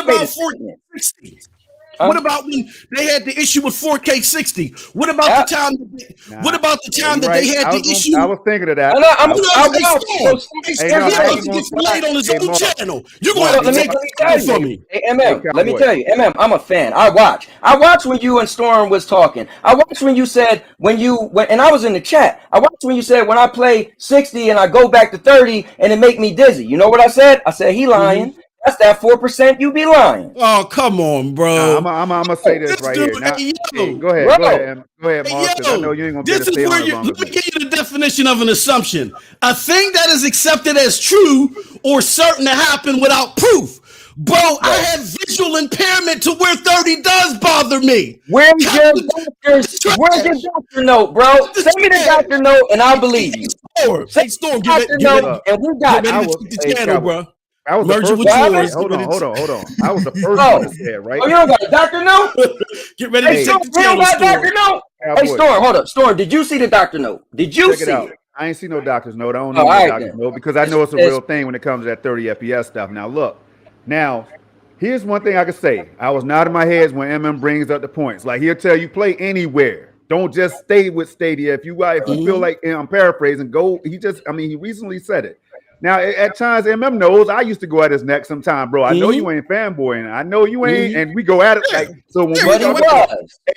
about 460? What about when they had the issue with 4K 60? What about the time? What about the time that they had the issue? I was thinking of that. He's late on his own channel. You're going to let me tell you, MM, I'm a fan. I watch when you and Storm was talking. I watched when you said and I was in the chat. I watched when you said when I play 60 and I go back to 30 and it make me dizzy. You know what I said? I said he lying. That's that 4% you be lying. Oh, come on, bro. I'm gonna say this right here. Now, go ahead, Mark. I know you ain't gonna be able to stay on. Let me give you the definition of an assumption. A thing that is accepted as true or certain to happen without proof. Bro, I have visual impairment to where 30 does bother me. Where's your doctor note, bro? Send me the doctor note and I'll believe you. Storm, give it and we got the channel, bro. I was the Merge it first with one. yours. Hold on. I was the first one to say it, right? Oh, you don't got a doctor note? Get ready Hey, to Storm, take the you don't got a doctor note? Hey, Cowboy. Storm, hold up. Storm, did you see the doctor note? Did you see it? I ain't see no doctor's note. I don't Oh, need all no right, doctor's then. note because I know it's a real thing when it comes to that 30 FPS stuff. Now, look. Now, here's one thing I can say. I was nodding my head when MM brings up the points. Like, he'll tell you play anywhere. Don't just stay with Stadia. If you feel like, I'm paraphrasing, go. He recently said it. Now, at times, MM knows I used to go at his neck sometime, bro. I know you ain't fanboying. I know you ain't, and we go at it like so. When we talk about,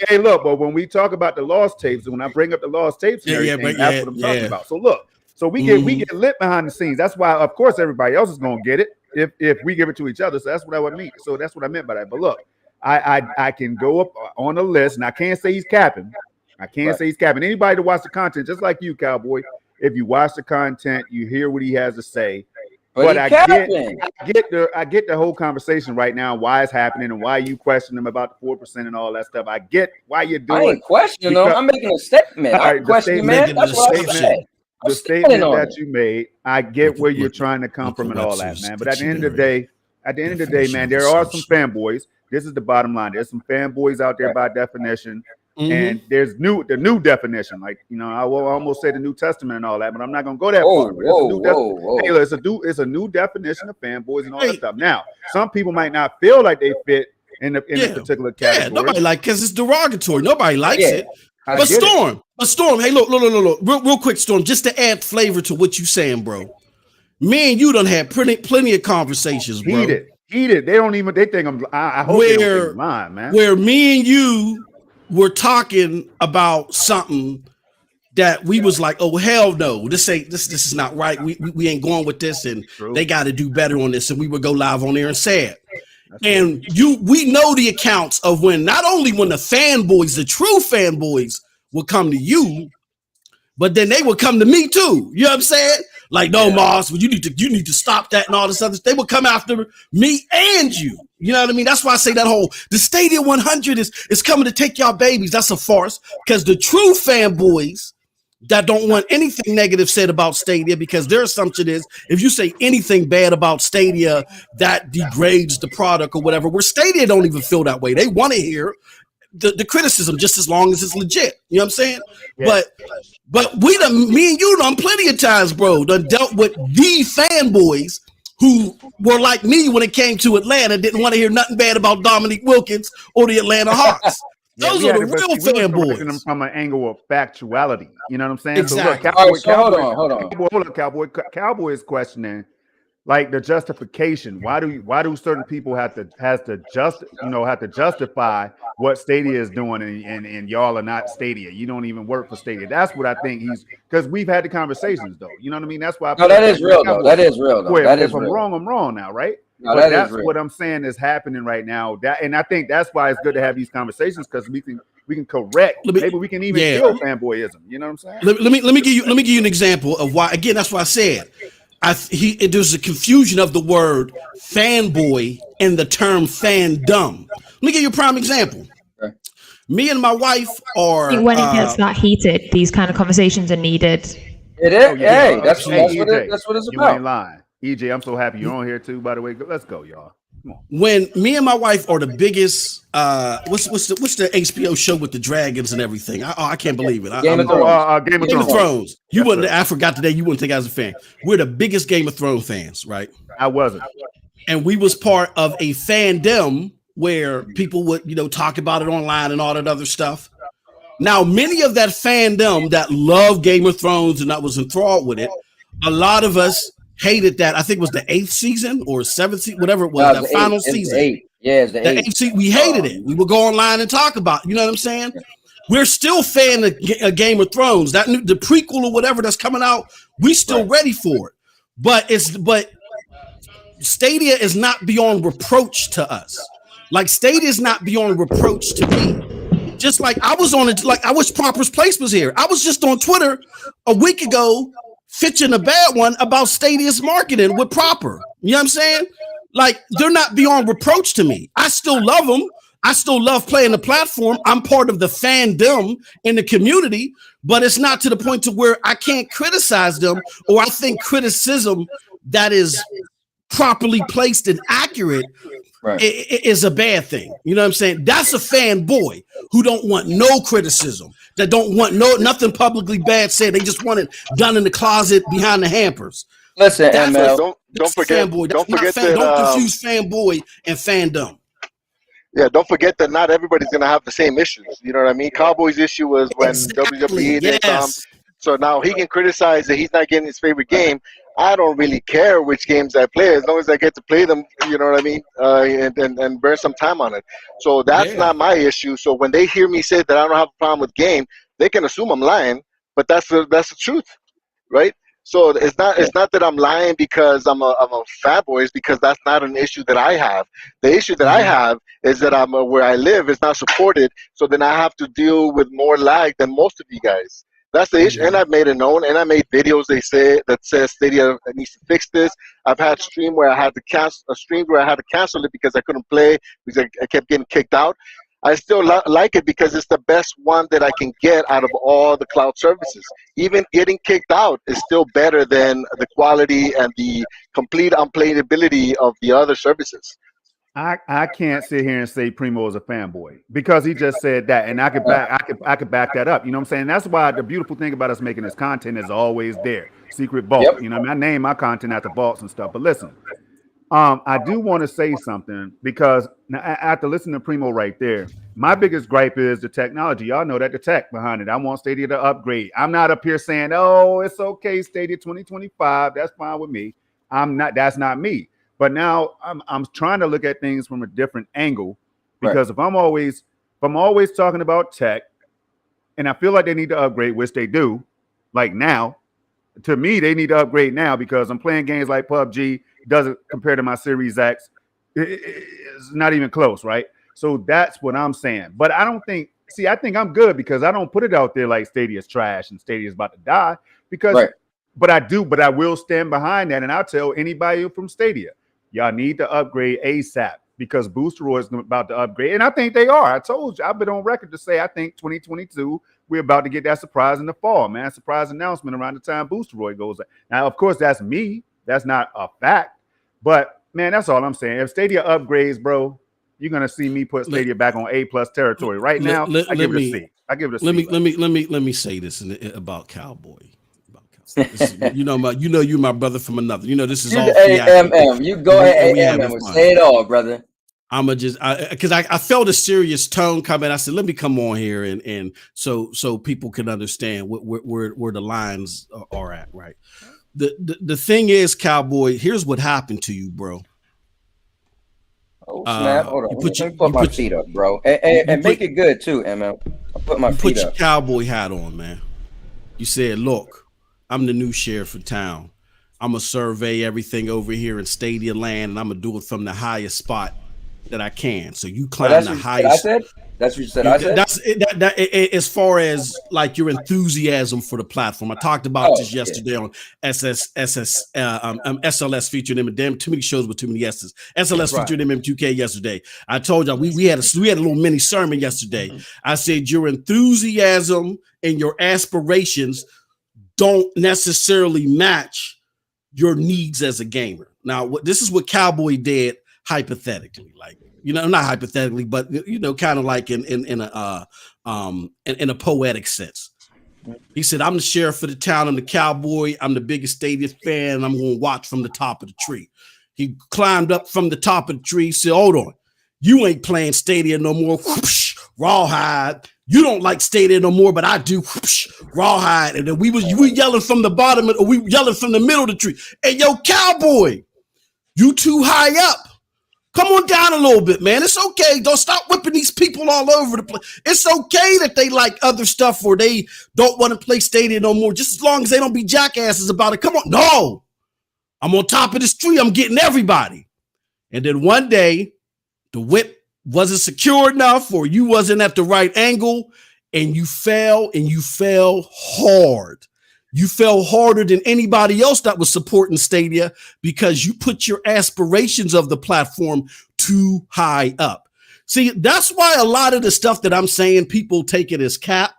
hey, look, but when we talk about the lost tapes, and when I bring up the lost tapes and everything, that's what I'm talking about. So look, so we get lit behind the scenes. That's why, of course, everybody else is gonna get it if we give it to each other. So that's what I would mean. So that's what I meant by that. But look, I can go up on the list, and I can't say he's capping. I can't say he's capping. Anybody to watch the content, just like you, Cowboy. If you watch the content, you hear what he has to say. But I get the whole conversation right now, why it's happening and why you question him about the 4% and all that stuff. I get why you're doing. I ain't questioning them. I'm making a statement. I'm questioning, man. That's what I said. The statement that you made, I get where you're trying to come from and all that, man. But at the end of the day, man, there are some fanboys. This is the bottom line. There's some fanboys out there by definition. And there's the new definition, like I will almost say the New Testament and all that, but I'm not gonna go that far. It's a new definition of fanboys and all that stuff. Now, some people might not feel like they fit in a particular category. Yeah, nobody because it's derogatory. Nobody likes it. But Storm, hey, look, real quick, Storm, just to add flavor to what you saying, bro. Me and you done had plenty of conversations, bro. Heated. They think I'm. I hope they don't think I'm lying, man. Where me and you. We're talking about something that we was like, oh hell no, this is not right. We ain't going with this, and they got to do better on this. And we would go live on there and say it. And we know the accounts of when not only when the fanboys, the true fanboys, would come to you, but then they would come to me too. You know what I'm saying? Like, no, Moss, well, you need to stop that and all this other. They would come after me and you. You know what I mean? That's why I say that the Stadia 100 is coming to take y'all babies. That's a farce because the true fanboys that don't want anything negative said about Stadia, because their assumption is if you say anything bad about Stadia, that degrades the product or whatever. Where Stadia don't even feel that way. They want to hear the criticism just as long as it's legit. You know what I'm saying? Yeah. But me and you done plenty of times, bro, done dealt with the fanboys who were like me when it came to Atlanta, didn't want to hear nothing bad about Dominique Wilkins or the Atlanta Hawks. Those are the real fanboys. Them from an angle of factuality. You know what I'm saying? Exactly. So look, hold on. Hold up, Cowboy. Cowboy is questioning like the justification. Why do certain people have to justify what Stadia is doing and y'all are not Stadia? You don't even work for Stadia. That's what I think because we've had the conversations though. You know what I mean? That's why. No, that is real though. That is real though. If I'm wrong, I'm wrong now, right? No, but that's what I'm saying is happening right now. And I think that's why it's good to have these conversations because we can correct. Maybe we can even kill fanboyism. You know what I'm saying? Let me give you an example of why. Again, that's why I said there's a confusion of the word fanboy and the term fandom. Let me give you a prime example. Okay. Me and my wife are. When it gets that heated, these kind of conversations are needed. It is. Hey, that's what it's about. You ain't lying. EJ, I'm so happy you're on here too, by the way. Let's go, y'all. Come on. When me and my wife are the biggest, what's the HBO show with the dragons and everything? I can't believe it. Game of Thrones. You wouldn't. I forgot today. You wouldn't think I was a fan. We're the biggest Game of Thrones fans, right? I wasn't. And we was part of a fandom where people would, talk about it online and all that other stuff. Now, many of that fandom that loved Game of Thrones and that was enthralled with it, a lot of us hated that. I think it was the 8th season or 7th season, whatever it was, that final season. Yeah, it's the 8th season. We hated it. We would go online and talk about it. You know what I'm saying? We're still fan of Game of Thrones. The prequel or whatever that's coming out, we still ready for it. But Stadia is not beyond reproach to us. Like Stadia is not beyond reproach to me. Just like I was on it, like I wish Proper's Place was here. I was just on Twitter a week ago fitching a bad one about Stadia's marketing with Proper. You know what I'm saying? Like they're not beyond reproach to me. I still love them. I still love playing the platform. I'm part of the fandom in the community, but it's not to the point to where I can't criticize them or I think criticism that is properly placed and accurate is a bad thing. You know what I'm saying? That's a fanboy who don't want no criticism, that don't want nothing publicly bad said. They just want it done in the closet behind the hampers. Listen, ML, don't forget, fanboy. don't forget that, don't confuse fanboy and fandom. Yeah, don't forget that not everybody's gonna have the same issues. You know what I mean? Cowboy's issue was when WWE didn't come. So now he can criticize that he's not getting his favorite game. I don't really care which games I play as long as I get to play them. You know what I mean? And burn some time on it. So that's not my issue. So when they hear me say that I don't have a problem with game, they can assume I'm lying. But that's the truth, right? So it's not that I'm lying because I'm a fat boy. It's because that's not an issue that I have. The issue that I have is that where I live is not supported. So then I have to deal with more lag than most of you guys. That's the issue. And I've made it known, and I made videos that says Stadia needs to fix this. I've had streams where I had to cancel it because I couldn't play because I kept getting kicked out. I still like it because it's the best one that I can get out of all the cloud services. Even getting kicked out is still better than the quality and the complete unplayability of the other services. I can't sit here and say Primo is a fanboy because he just said that, and I could back that up. You know what I'm saying? That's why the beautiful thing about us making this content is always there. Secret vault. Yep. You know, I name my content after vaults and stuff. But listen, I do want to say something because after listening to Primo right there, my biggest gripe is the technology. Y'all know that the tech behind it. I want Stadia to upgrade. I'm not up here saying, "Oh, it's okay, Stadia 2025. That's fine with me." I'm not. That's not me. But now I'm trying to look at things from a different angle because if I'm always talking about tech, and I feel like they need to upgrade, which they do, like now. To me, they need to upgrade now because I'm playing games like PUBG. Doesn't compare to my Series X. It's not even close, right? So that's what I'm saying. But I don't think. See, I think I'm good because I don't put it out there like Stadia's trash and Stadia's about to die because. But I will stand behind that, and I'll tell anybody from Stadia. Y'all need to upgrade ASAP because Boosteroid is about to upgrade. And I think they are. I told you, I've been on record to say I think 2022, we're about to get that surprise in the fall, man. Surprise announcement around the time Boosteroid goes up. Now, of course, that's me. That's not a fact. But, man, that's all I'm saying. If Stadia upgrades, bro, you're going to see me put Stadia back on A+ territory. Right now, I give it a C. I give it a C. Let me say this about Cowboy. You're my brother from another. You know, this is all. You go ahead, say it all, brother. I'ma just because I felt a serious tone coming. I said, let me come on here and so people can understand where the lines are at, right? The thing is, Cowboy, here's what happened to you, bro. Oh snap! Hold on, let me put my feet up, bro, and make it good too, ML. I'll put my feet up. Put your cowboy hat on, man. You said, look, I'm the new sheriff of town. I'm going to survey everything over here in Stadia land, and I'm going to do it from the highest spot that I can. So you climb the highest. That's what you said. I said. That's it, as far as like your enthusiasm for the platform. I talked about this yesterday on SLS featured him. Damn, too many shows with too many S's. SLS featured MM2K yesterday. I told y'all we had a little mini sermon yesterday. I said your enthusiasm and your aspirations don't necessarily match your needs as a gamer. Now, this is what Cowboy did hypothetically, like, you know, not hypothetically, but you know, kind of like in a poetic sense. He said, "I'm the sheriff of the town. I'm the cowboy. I'm the biggest Stadia fan. And I'm going to watch from the top of the tree." He climbed up from the top of the tree. Said, "Hold on, you ain't playing Stadia no more. Whoosh, rawhide. You don't like Stadia no more, but I do. Whoosh, rawhide." And then we yelling from the bottom, or we yelling from the middle of the tree. "Hey, yo, cowboy, you too high up. Come on down a little bit, man. It's okay. Don't stop whipping these people all over the place. It's okay that they like other stuff or they don't want to play Stadia no more, just as long as they don't be jackasses about it. Come on." "No, I'm on top of this tree. I'm getting everybody." And then one day, the whip wasn't secure enough, or you wasn't at the right angle, and you fell hard. You fell harder than anybody else that was supporting Stadia because you put your aspirations of the platform too high up. See, that's why a lot of the stuff that I'm saying, people take it as cap,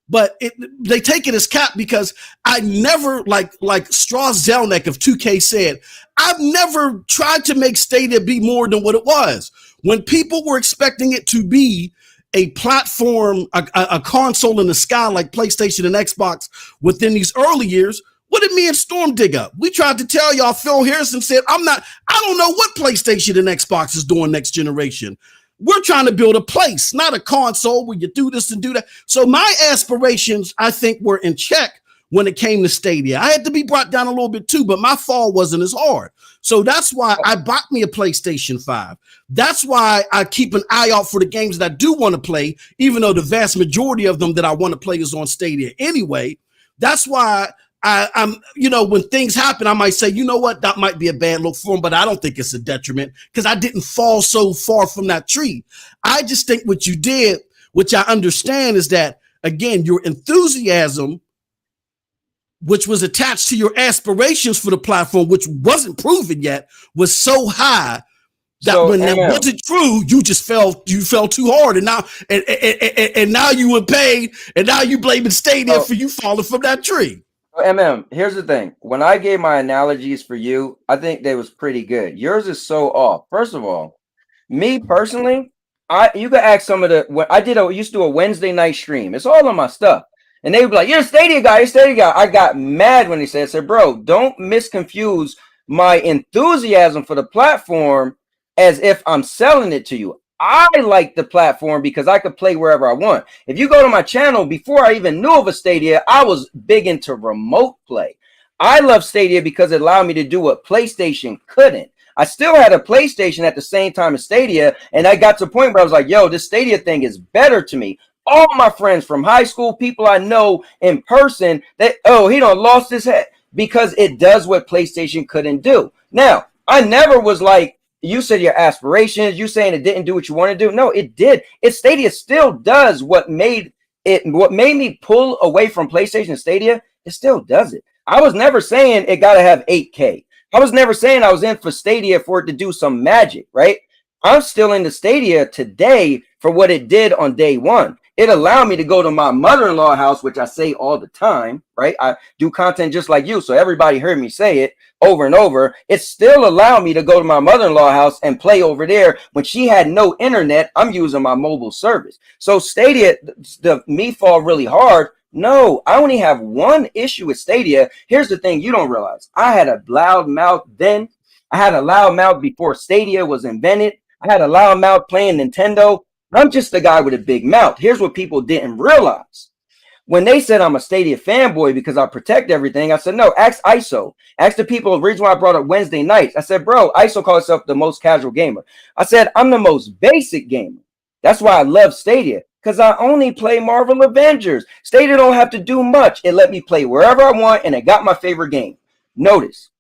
But they take it as cap because I never, like Strauss Zelnick of 2K said, I've never tried to make Stadia be more than what it was. When people were expecting it to be a platform, a console in the sky like PlayStation and Xbox within these early years, what did me and Storm dig up? We tried to tell y'all, Phil Harrison said, I don't know what PlayStation and Xbox is doing next generation. We're trying to build a place, not a console where you do this and do that. So my aspirations, I think, were in check when it came to Stadia. I had to be brought down a little bit too, but my fall wasn't as hard. So that's why I bought me a PlayStation 5. That's why I keep an eye out for the games that I do want to play, even though the vast majority of them that I want to play is on Stadia anyway. That's why I'm, when things happen, I might say, you know what, that might be a bad look for them, but I don't think it's a detriment because I didn't fall so far from that tree. I just think what you did, which I understand, is that, again, your enthusiasm, which was attached to your aspirations for the platform, which wasn't proven yet, was so high that when that wasn't true, you fell too hard, and now you were paid, and now you blaming Stadia for you falling from that tree. Here's the thing. When I gave my analogies for you, I think they was pretty good. Yours is so off. First of all, me personally, you could ask some of the used to do a Wednesday night stream. It's all on my stuff. And they would be like, you're a Stadia guy, I got mad when they said, bro, don't misconfuse my enthusiasm for the platform as if I'm selling it to you. I like the platform because I could play wherever I want. If you go to my channel, before I even knew of a Stadia, I was big into remote play. I love Stadia because it allowed me to do what PlayStation couldn't. I still had a PlayStation at the same time as Stadia, and I got to a point where I was like, yo, this Stadia thing is better to me. All my friends from high school, people I know in person, he done lost his head because it does what PlayStation couldn't do. Now, I never was like, you said your aspirations, you saying it didn't do what you want to do. No, it did. Stadia still does what made me pull away from PlayStation Stadia. It still does it. I was never saying it got to have 8K. I was never saying I was in for Stadia for it to do some magic, right? I'm still in the Stadia today for what it did on day one. It allowed me to go to my mother-in-law house, which I say all the time, right? I do content just like you, so everybody heard me say it over and over. It still allowed me to go to my mother-in-law house and play over there. When she had no internet, I'm using my mobile service. So Stadia, me fall really hard. No, I only have one issue with Stadia. Here's the thing you don't realize. I had a loud mouth then. I had a loud mouth before Stadia was invented. I had a loud mouth playing Nintendo. I'm just a guy with a big mouth. Here's what people didn't realize. When they said I'm a Stadia fanboy because I protect everything, I said, no, ask ISO. Ask the people. The reason why I brought up Wednesday nights. I said, bro, ISO calls himself the most casual gamer. I said, I'm the most basic gamer. That's why I love Stadia, because I only play Marvel Avengers. Stadia don't have to do much. It let me play wherever I want, and it got my favorite game. Notice,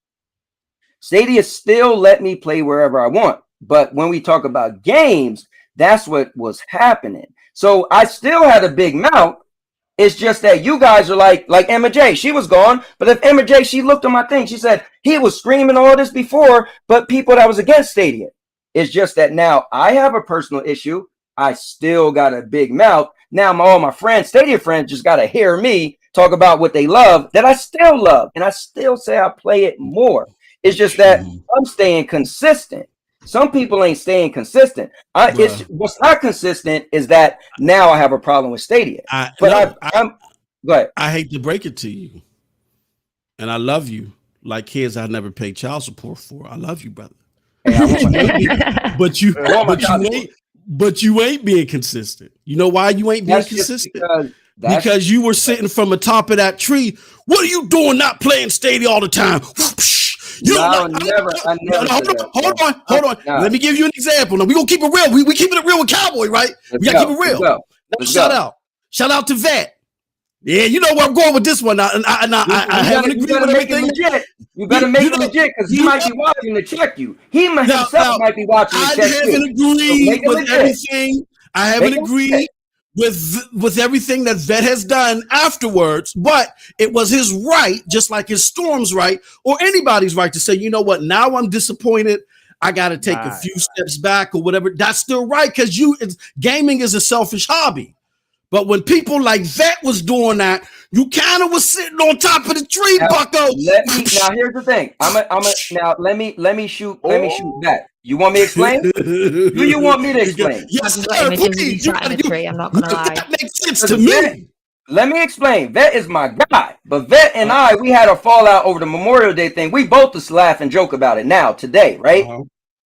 Stadia still let me play wherever I want. But when we talk about games, that's what was happening. So I still had a big mouth. It's just that you guys are like Emma J. She was gone. But if Emma J, she looked at my thing. She said, he was screaming all this before, but people that was against Stadia. It's just that now I have a personal issue. I still got a big mouth. Now all my friends, Stadia friends, just got to hear me talk about what they love that I still love. And I still say I play it more. It's just that I'm staying consistent. Some people ain't staying consistent. What's not consistent is that now I have a problem with Stadia. Go ahead. I hate to break it to you, and I love you like kids I never paid child support for. I love you, brother. But you ain't being consistent. You know why you ain't being consistent? Because you were sitting from the top of that tree. What are you doing? Not playing Stadia all the time? Hold on. Let me give you an example. Now we're gonna keep it real. We keeping it real with Cowboy, right? We gotta keep it real. Shout out to Vet. Yeah, you know where I'm going with this one. I haven't agreed with everything. You better make it legit because he might be watching to check you. He himself might be watching to check you. I haven't agreed with everything that Vet has done afterwards, but it was his right, just like his Storm's right, or anybody's right to say, you know what, now I'm disappointed. I got to take a few steps back or whatever. That's still right, because gaming is a selfish hobby. But when people like Vet was doing that, you kind of was sitting on top of the tree, Bucko. Now here's the thing. Now let me shoot back. You want me to explain? Do you want me to explain? Yes, sir, please. I'm not gonna lie. That makes sense to me. Let me explain. Vet is my guy, but Vet and we had a fallout over the Memorial Day thing. We both just laugh and joke about it now, today, right?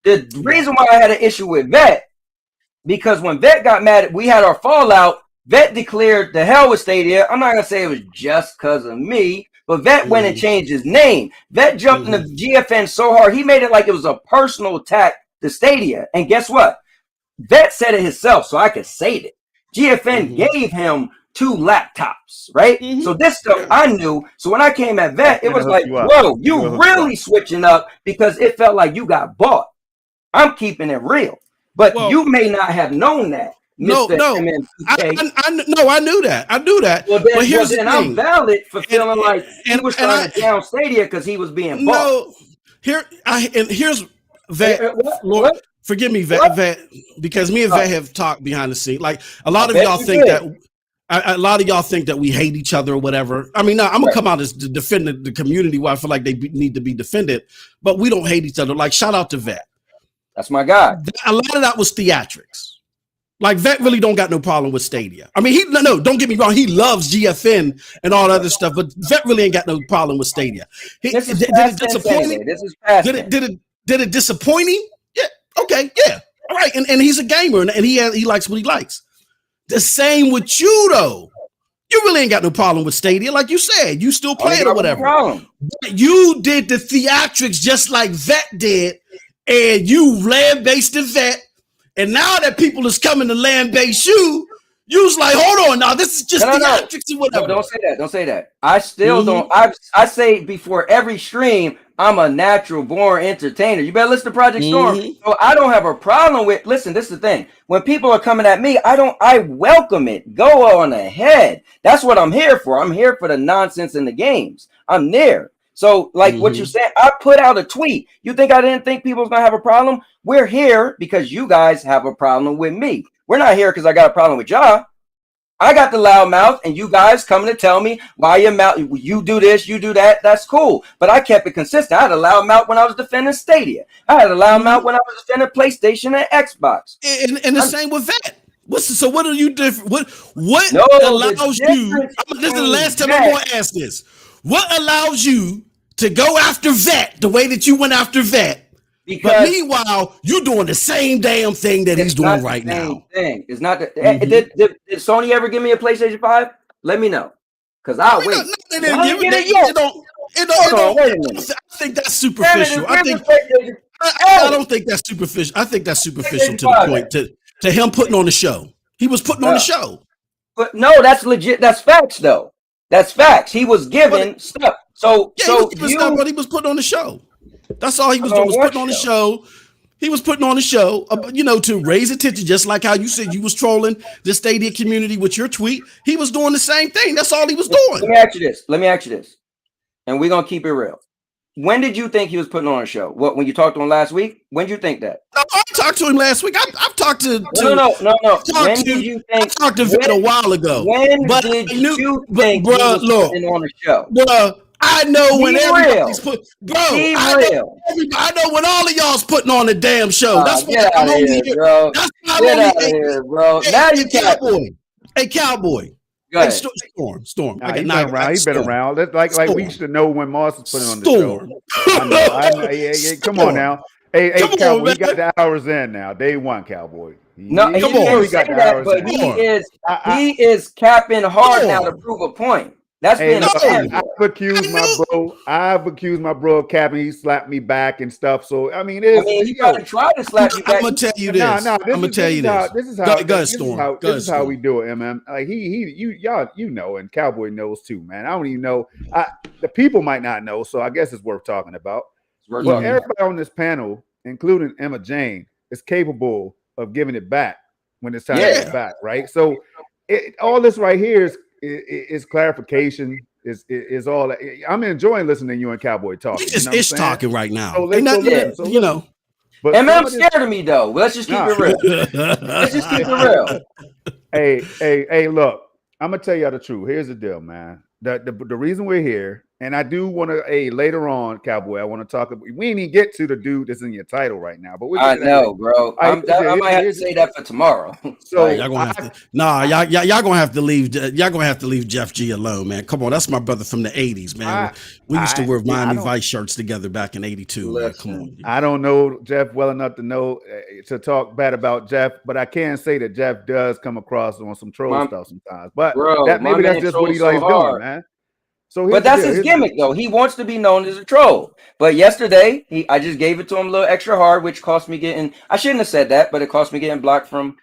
The reason why I had an issue with Vet, because when Vet got mad, we had our fallout. Vet declared the hell with Stadia. I'm not gonna say it was just because of me, but Vet went and changed his name. Vet jumped into GFN so hard, he made it like it was a personal attack to Stadia. And guess what? Vet said it himself, so I could say it. GFN gave him 2 laptops, right? So this stuff I knew. So when I came at Vet, it was like, whoa, you really switching up because it felt like you got bought. I'm keeping it real, but you may not have known that. No, MM2K. I knew that. Well, then, but here's the thing. I'm valid for feeling like he was trying to down Stadia because he was being bought. Here's Vet. Lord, forgive me, Vet, because me and Vet have talked behind the scene. Like a lot of y'all think that we hate each other or whatever. I mean, no, I'm gonna come out as to defend the community where I feel like they need to be defended, but we don't hate each other. Like shout out to Vet. That's my guy. A lot of that was theatrics. Like Vet really don't got no problem with Stadia. I mean, don't get me wrong, he loves GFN and all that other stuff, but Vet really ain't got no problem with Stadia. Did it disappoint him? Did it disappoint him? Yeah. Okay. Yeah. All right. And he's a gamer and he likes what he likes. The same with you though. You really ain't got no problem with Stadia, like you said. You still play it or whatever. But you did the theatrics just like Vet did, and you land-based the Vet. And now that people is coming to land-based you was like, hold on, now this is just theatrics and whatever. No, don't say that. I still don't. I say before every stream, I'm a natural born entertainer. You better listen to Project Storm. So I don't have a problem with. Listen, this is the thing. When people are coming at me, I welcome it. Go on ahead. That's what I'm here for. I'm here for the nonsense in the games. I'm there. So, like what you said, I put out a tweet. You think I didn't think people was gonna have a problem? We're here because you guys have a problem with me. We're not here because I got a problem with y'all. I got the loud mouth, and you guys coming to tell me why your mouth, you do this, you do that. That's cool. But I kept it consistent. I had a loud mouth when I was defending Stadia. I had a loud mouth when I was defending PlayStation and Xbox. And the same with Vet. So what are you different? What allows you? This is the last time I'm going to ask this. What allows you to go after Vet the way that you went after Vet? But meanwhile, you're doing the same damn thing that he's doing right now. It's not that. Did Sony ever give me a PlayStation 5? Let me know, because I'll wait. I think that's superficial. I don't think that's superficial. I think that's superficial to the point to him putting on the show. He was putting on the show. But no, that's legit. That's facts, though. That's facts. He was giving stuff. But he was putting on the show. That's all he was doing, was putting on the show. He was putting on the show, to raise attention, just like how you said you was trolling the Stadia community with your tweet. He was doing the same thing. That's all he was doing. Let me ask you this. And we're going to keep it real. When did you think he was putting on a show? What, when you talked to him last week? When did you think that? No, I talked to him last week. I've talked to No. When did you think? I talked to Vet a while ago. When did you think he was putting on a show? Bro, I know when everybody's I know when all of y'all's putting on a damn show. That's why I'm only here, bro. That's why I'm only here, bro. Now you Cowboy. Hey, Cowboy. Hey, Storm. Nah, he's been around. Like we should know when Moss is putting on the show. I know. Come on now. Hey, Cowboy, he got the hours in now. Day one, Cowboy. He got the hours in. He is capping hard now to prove a point. That's I've accused my bro of capping. He slapped me back and stuff. So I mean, he probably tried to slap you back. I'm gonna tell you this. I'm gonna tell you this. This is how we do it, MM. Like you know, and Cowboy knows too, man. I don't even know. The people might not know, so I guess it's worth talking about. Well, everybody on this panel, including Emma Jane, is capable of giving it back when it's time to get back, right? So all this right here is clarification. Is all that. I'm enjoying listening to you and Cowboy talk. We just talking right now. So But I'm scared of me though. Let's just keep it real. Let's just keep it real. Hey, look, I'm gonna tell y'all the truth. Here's the deal, man. The reason we're here, and I do want to, later on, Cowboy, I want to talk about. We ain't even get to the dude that's in your title right now, but we'll get I to that know, later. bro. I might have to say that for tomorrow. So y'all gonna have to. Nah, y'all gonna have to leave. Y'all gonna have to leave Jeff G alone, man. Come on, that's my brother from the '80s, man. We used to wear Miami Vice shirts together back in '82, man. Come on. I don't know Jeff well enough to know to talk bad about Jeff, but I can say that Jeff does come across on some troll stuff sometimes. But maybe that's just what he likes doing, man. So, but that's his gimmick, though. He wants to be known as a troll. But yesterday, I just gave it to him a little extra hard, which cost me getting. I shouldn't have said that, but it cost me getting blocked from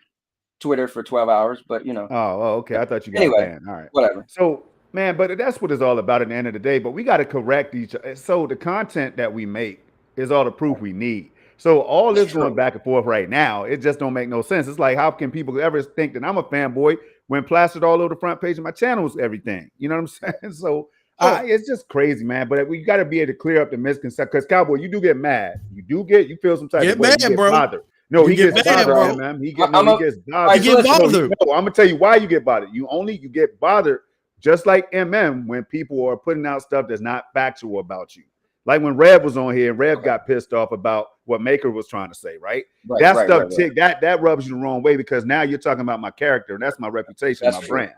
Twitter for 12 hours. But you know. Oh, okay. I thought you got banned. All right, whatever. So, man, but that's what it's all about at the end of the day. But we got to correct each other. So the content that we make is all the proof we need. So all this going back and forth right now, it just don't make no sense. It's like, how can people ever think that I'm a fanboy when plastered all over the front page of my channel is everything? You know what I'm saying? So it's just crazy, man. But we got to be able to clear up the misconception. Because Cowboy, you do get mad. You feel some type of way. You get bothered. No, he gets bothered, man. He gets bothered. You get bothered. No, I'm gonna tell you why you get bothered. You get bothered just like MM when people are putting out stuff that's not factual about you. Like when Rev was on here and Rev got pissed off about what Maker was trying to say, right? That rubs you the wrong way because now you're talking about my character and that's my reputation, my brand.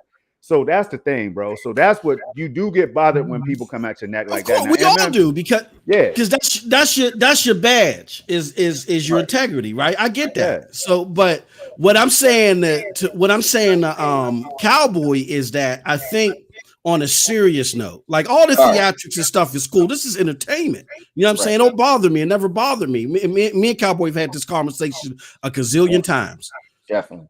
So that's the thing, bro. So that's what you do get bothered when people come at your neck like that. Now, we all do because that's your badge is your integrity, right? I get that. Yeah. So, but what I'm saying to Cowboy is that I think on a serious note, like all the theatrics and stuff is cool. This is entertainment. You know what I'm saying? Don't bother me. It never bothered me. Me and Cowboy have had this conversation a gazillion times. Definitely.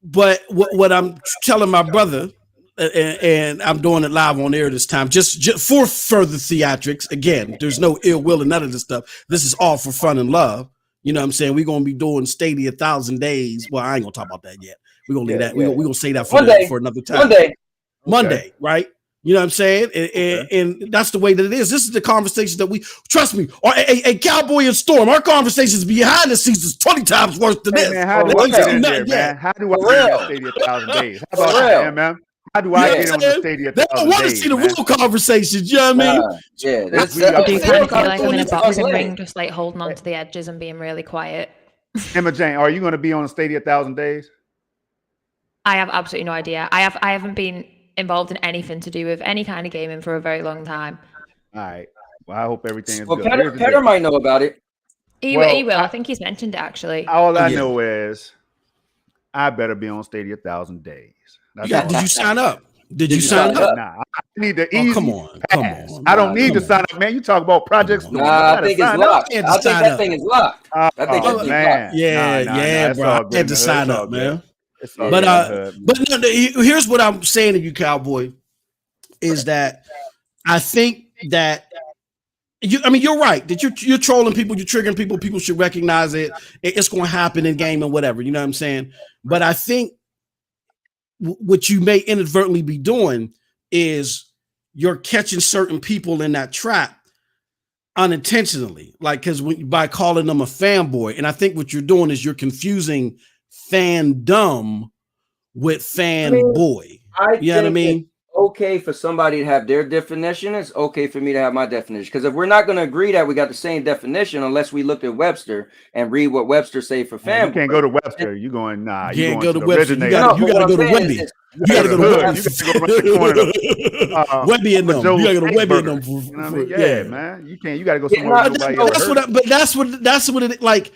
But what I'm telling my brother, and I'm doing it live on air this time, just for further theatrics. Again, there's no ill will and none of this stuff. This is all for fun and love. You know what I'm saying? We're going to be doing Stadia 1,000 days. Well, I ain't going to talk about that yet. We're going to leave that. We're going to say that for another time. Monday, right? You know what I'm saying? And that's the way that it is. This is the conversation that we trust me. Or a Cowboy and Storm. Our conversations behind the scenes is 20 times worse than this. Man, how do I get in there, man? How do I get on Stadia 1,000 days? How about that, man? How do I get on the Stadia 1,000 days? They don't want to see the real conversations. You know what I mean? I do kind of feel like I'm in a boxing ring, just like holding on to the edges and being really quiet. Emma Jane, are you going to be on Stadia 1,000 days? I have absolutely no idea. I haven't been involved in anything to do with any kind of gaming for a very long time. All right. Well, I hope everything is good. Petter might know about it. He will. I think he's mentioned it actually. All I know is I better be on Stadia 1,000 days. Did you sign up? Did you sign up? Nah, I need the easy come on. I don't need to sign up, man. You talk about projects. I think it's locked. I think that thing is locked. I think it's locked. Yeah, bro. I had to sign up, man. But no, here's what I'm saying to you, Cowboy, is that I think that you're right that you're trolling people, you're triggering people. People should recognize it. It's going to happen in game and whatever. You know what I'm saying? But I think what you may inadvertently be doing is you're catching certain people in that trap unintentionally, like by calling them a fanboy. And I think what you're doing is you're confusing fandom with fanboy. You know what I mean? Okay for somebody to have their definition. It's okay for me to have my definition. Because if we're not going to agree that we got the same definition, unless we look at Webster and read what Webster say for fanboy. You can't go to Webster. You going nah? You can't go to Webster. You got to go to Webby. You got to go to Webby. You got to go around Webby and them. You got to go to Webby and them. You know what I mean? Yeah, man. You can't. You got to go somewhere. That's what it like.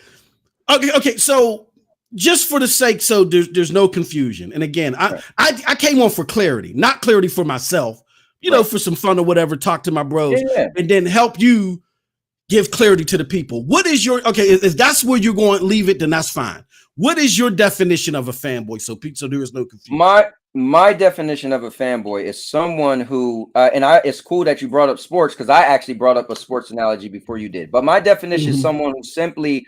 Okay. So. Just for the sake, so there's no confusion. And again, I came on for clarity, not clarity for myself, you know, for some fun or whatever, talk to my bros, and then help you give clarity to the people. What is your, if that's where you're going to leave it, then that's fine. What is your definition of a fanboy? So there is no confusion. My definition of a fanboy is someone who, it's cool that you brought up sports because I actually brought up a sports analogy before you did. But my definition is someone who simply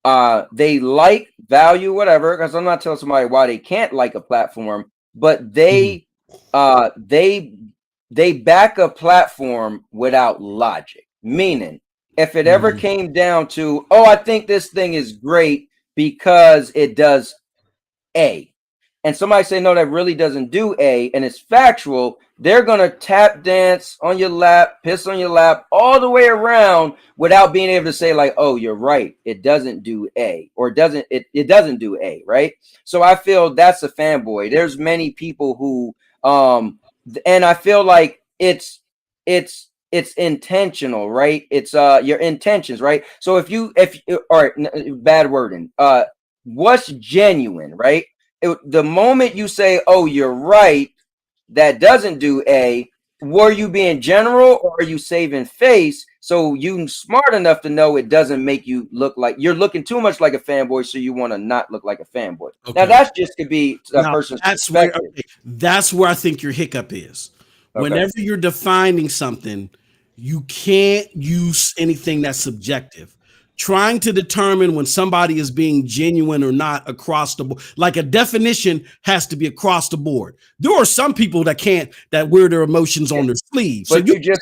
they like, value, whatever, because I'm not telling somebody why they can't like a platform, but they back a platform without logic. Meaning, if it ever came down to, I think this thing is great because it does A, and somebody say, no, that really doesn't do A, and it's factual, they're going to tap dance on your lap, piss on your lap, all the way around without being able to say like, oh, you're right, it doesn't do A, or it doesn't do A, right? So I feel that's a fanboy. There's many people who, and I feel like it's intentional, right? It's your intentions, right? So if all right, bad wording, what's genuine, right? The moment you say, oh, you're right, that doesn't do A, were you being general, or are you saving face so you smart enough to know it doesn't make you look like you're looking too much like a fanboy, so you want to not look like a fanboy? Okay. Now that's just could be a person's perspective. That's where I think your hiccup is. Okay. Whenever you're defining something, you can't use anything that's subjective. Trying to determine when somebody is being genuine or not across the board, like a definition has to be across the board. There are some people that wear their emotions on their sleeves. But so you just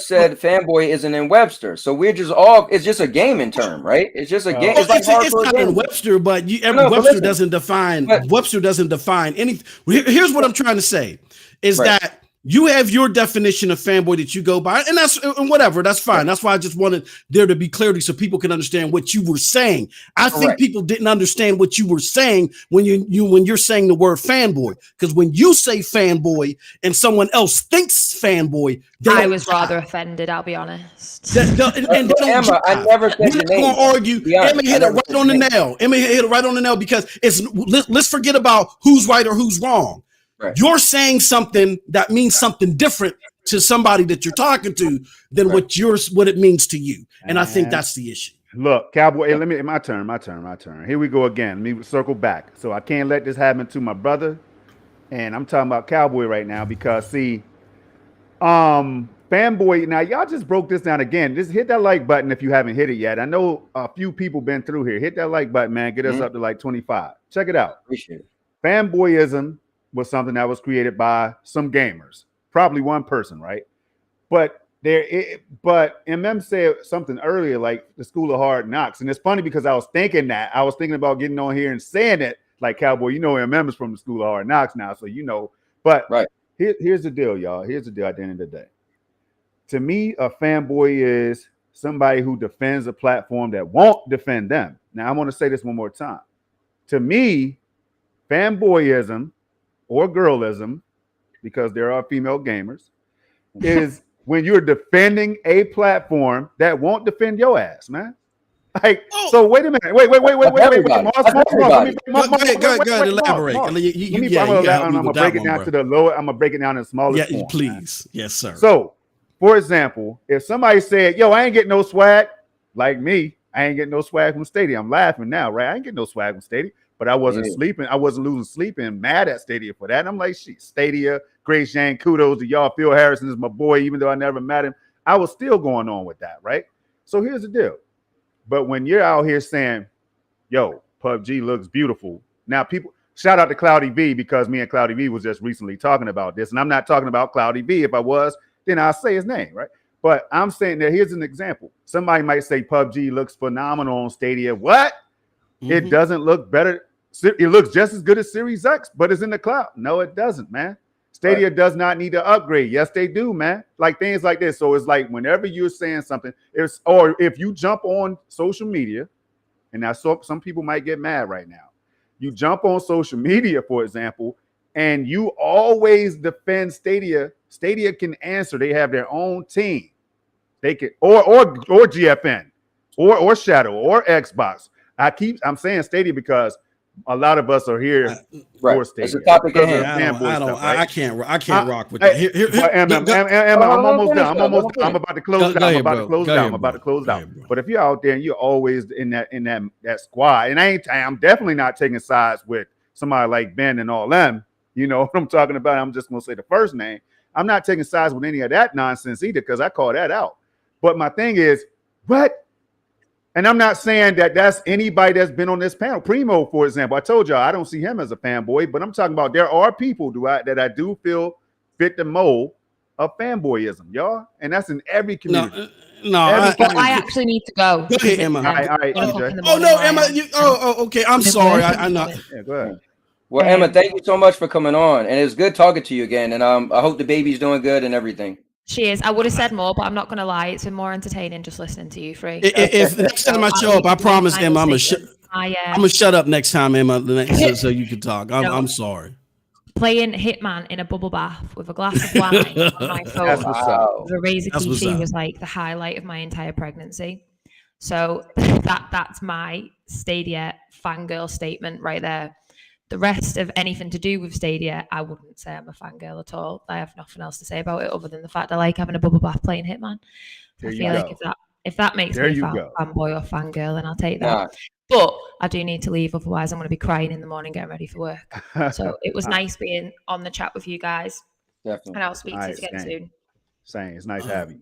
said fanboy isn't in Webster, so we're just it's just a gaming term, right? It's just a game. It's not in Webster, but Webster doesn't define. Webster doesn't define anything. Here's what I'm trying to say: is that you have your definition of fanboy that you go by, and whatever, that's fine. That's why I just wanted there to be clarity so people can understand what you were saying. I think people didn't understand what you were saying when you're saying the word fanboy, because when you say fanboy and someone else thinks fanboy, I was rather offended. I'll be honest. Emma, I never said your name. Argue. Emma hit it right on the nail. Emma hit it right on the nail because let's forget about who's right or who's wrong. Right. You're saying something that means something different to somebody that you're talking to than what it means to you. And I think that's the issue. Look, Cowboy, my turn. Here we go again. Let me circle back. So I can't let this happen to my brother. And I'm talking about Cowboy right now because see, fanboy, now y'all just broke this down again. Just hit that like button if you haven't hit it yet. I know a few people been through here. Hit that like button, man. Get us up to like 25. Check it out. Appreciate it. Fanboyism was something that was created by some gamers, probably one person, right? But MM said something earlier, like the School of Hard Knocks, and it's funny because I was thinking about getting on here and saying it, like Cowboy, MM is from the School of Hard Knocks now, so you know. But here's the deal, y'all. Here's the deal. At the end of the day, to me, a fanboy is somebody who defends a platform that won't defend them. Now, I want to say this one more time. To me, fanboyism or girlism, because there are female gamers, is when you're defending a platform that won't defend your ass, man. Like, so wait a minute. Wait. Go ahead, elaborate. I'm gonna break it down to the lower. I'm gonna break it down to the smallest form, please. Man. Yes, sir. So, for example, if somebody said, yo, I ain't getting no swag, like me, I ain't getting no swag from Stadia. I'm laughing now, right? I ain't getting no swag from Stadia. But I wasn't sleeping. I wasn't losing sleep and mad at Stadia for that. And I'm like, shit, Stadia, Grace Yang, kudos to y'all. Phil Harrison is my boy, even though I never met him. I was still going on with that, right? So here's the deal. But when you're out here saying, yo, PUBG looks beautiful. Now, people, shout out to Cloudy V, because me and Cloudy V was just recently talking about this. And I'm not talking about Cloudy V. If I was, then I'll say his name, right? But I'm saying that here's an example. Somebody might say PUBG looks phenomenal on Stadia. What? It doesn't look better. It looks just as good as Series X, but it's in the cloud. No, it doesn't, man. Stadia does not need to upgrade. Yes, they do, man. Like things like this. So it's like whenever you're saying something, or if you jump on social media, and now some people might get mad right now. You jump on social media, for example, and you always defend Stadia. Stadia can answer. They have their own team. They can or GFN or Shadow or Xbox. I'm saying Stadia because a lot of us are here for Stadia. It's a topic at hand. I can't rock with that. I'm almost done. I'm about to close down. But if you're out there and you're always in that squad, and I'm definitely not taking sides with somebody like Ben and all them. You know what I'm talking about? I'm just gonna say the first name. I'm not taking sides with any of that nonsense either, because I call that out. But my thing is, what? And I'm not saying that that's anybody that's been on this panel. Primo, for example, I told y'all I don't see him as a fanboy, but I'm talking about there are people that I do feel fit the mold of fanboyism, y'all. And that's in every community. I actually need to go. Go ahead, Emma. All right, EJ. Oh, no, Emma. Okay. I'm sorry. I know. Yeah, go ahead. Well, Emma, thank you so much for coming on, and it's good talking to you again. And I hope the baby's doing good and everything. She is. I would have said more, but I'm not going to lie. It's been more entertaining just listening to you three. If next time I show up, I promise, Emma, I'm gonna shut up next time, Emma, so you can talk. I'm sorry. Playing Hitman in a bubble bath with a glass of wine on my phone. The Razor PC was like the highlight of my entire pregnancy. So that's my Stadia fangirl statement right there. The rest of anything to do with Stadia, I wouldn't say I'm a fangirl at all. I have nothing else to say about it other than the fact I like having a bubble bath playing Hitman. I feel like if that makes me a fanboy or fangirl, then I'll take that. But I do need to leave, otherwise I'm going to be crying in the morning getting ready for work. So it was nice being on the chat with you guys. Definitely. And I'll speak to you again soon. Same. It's nice to have you.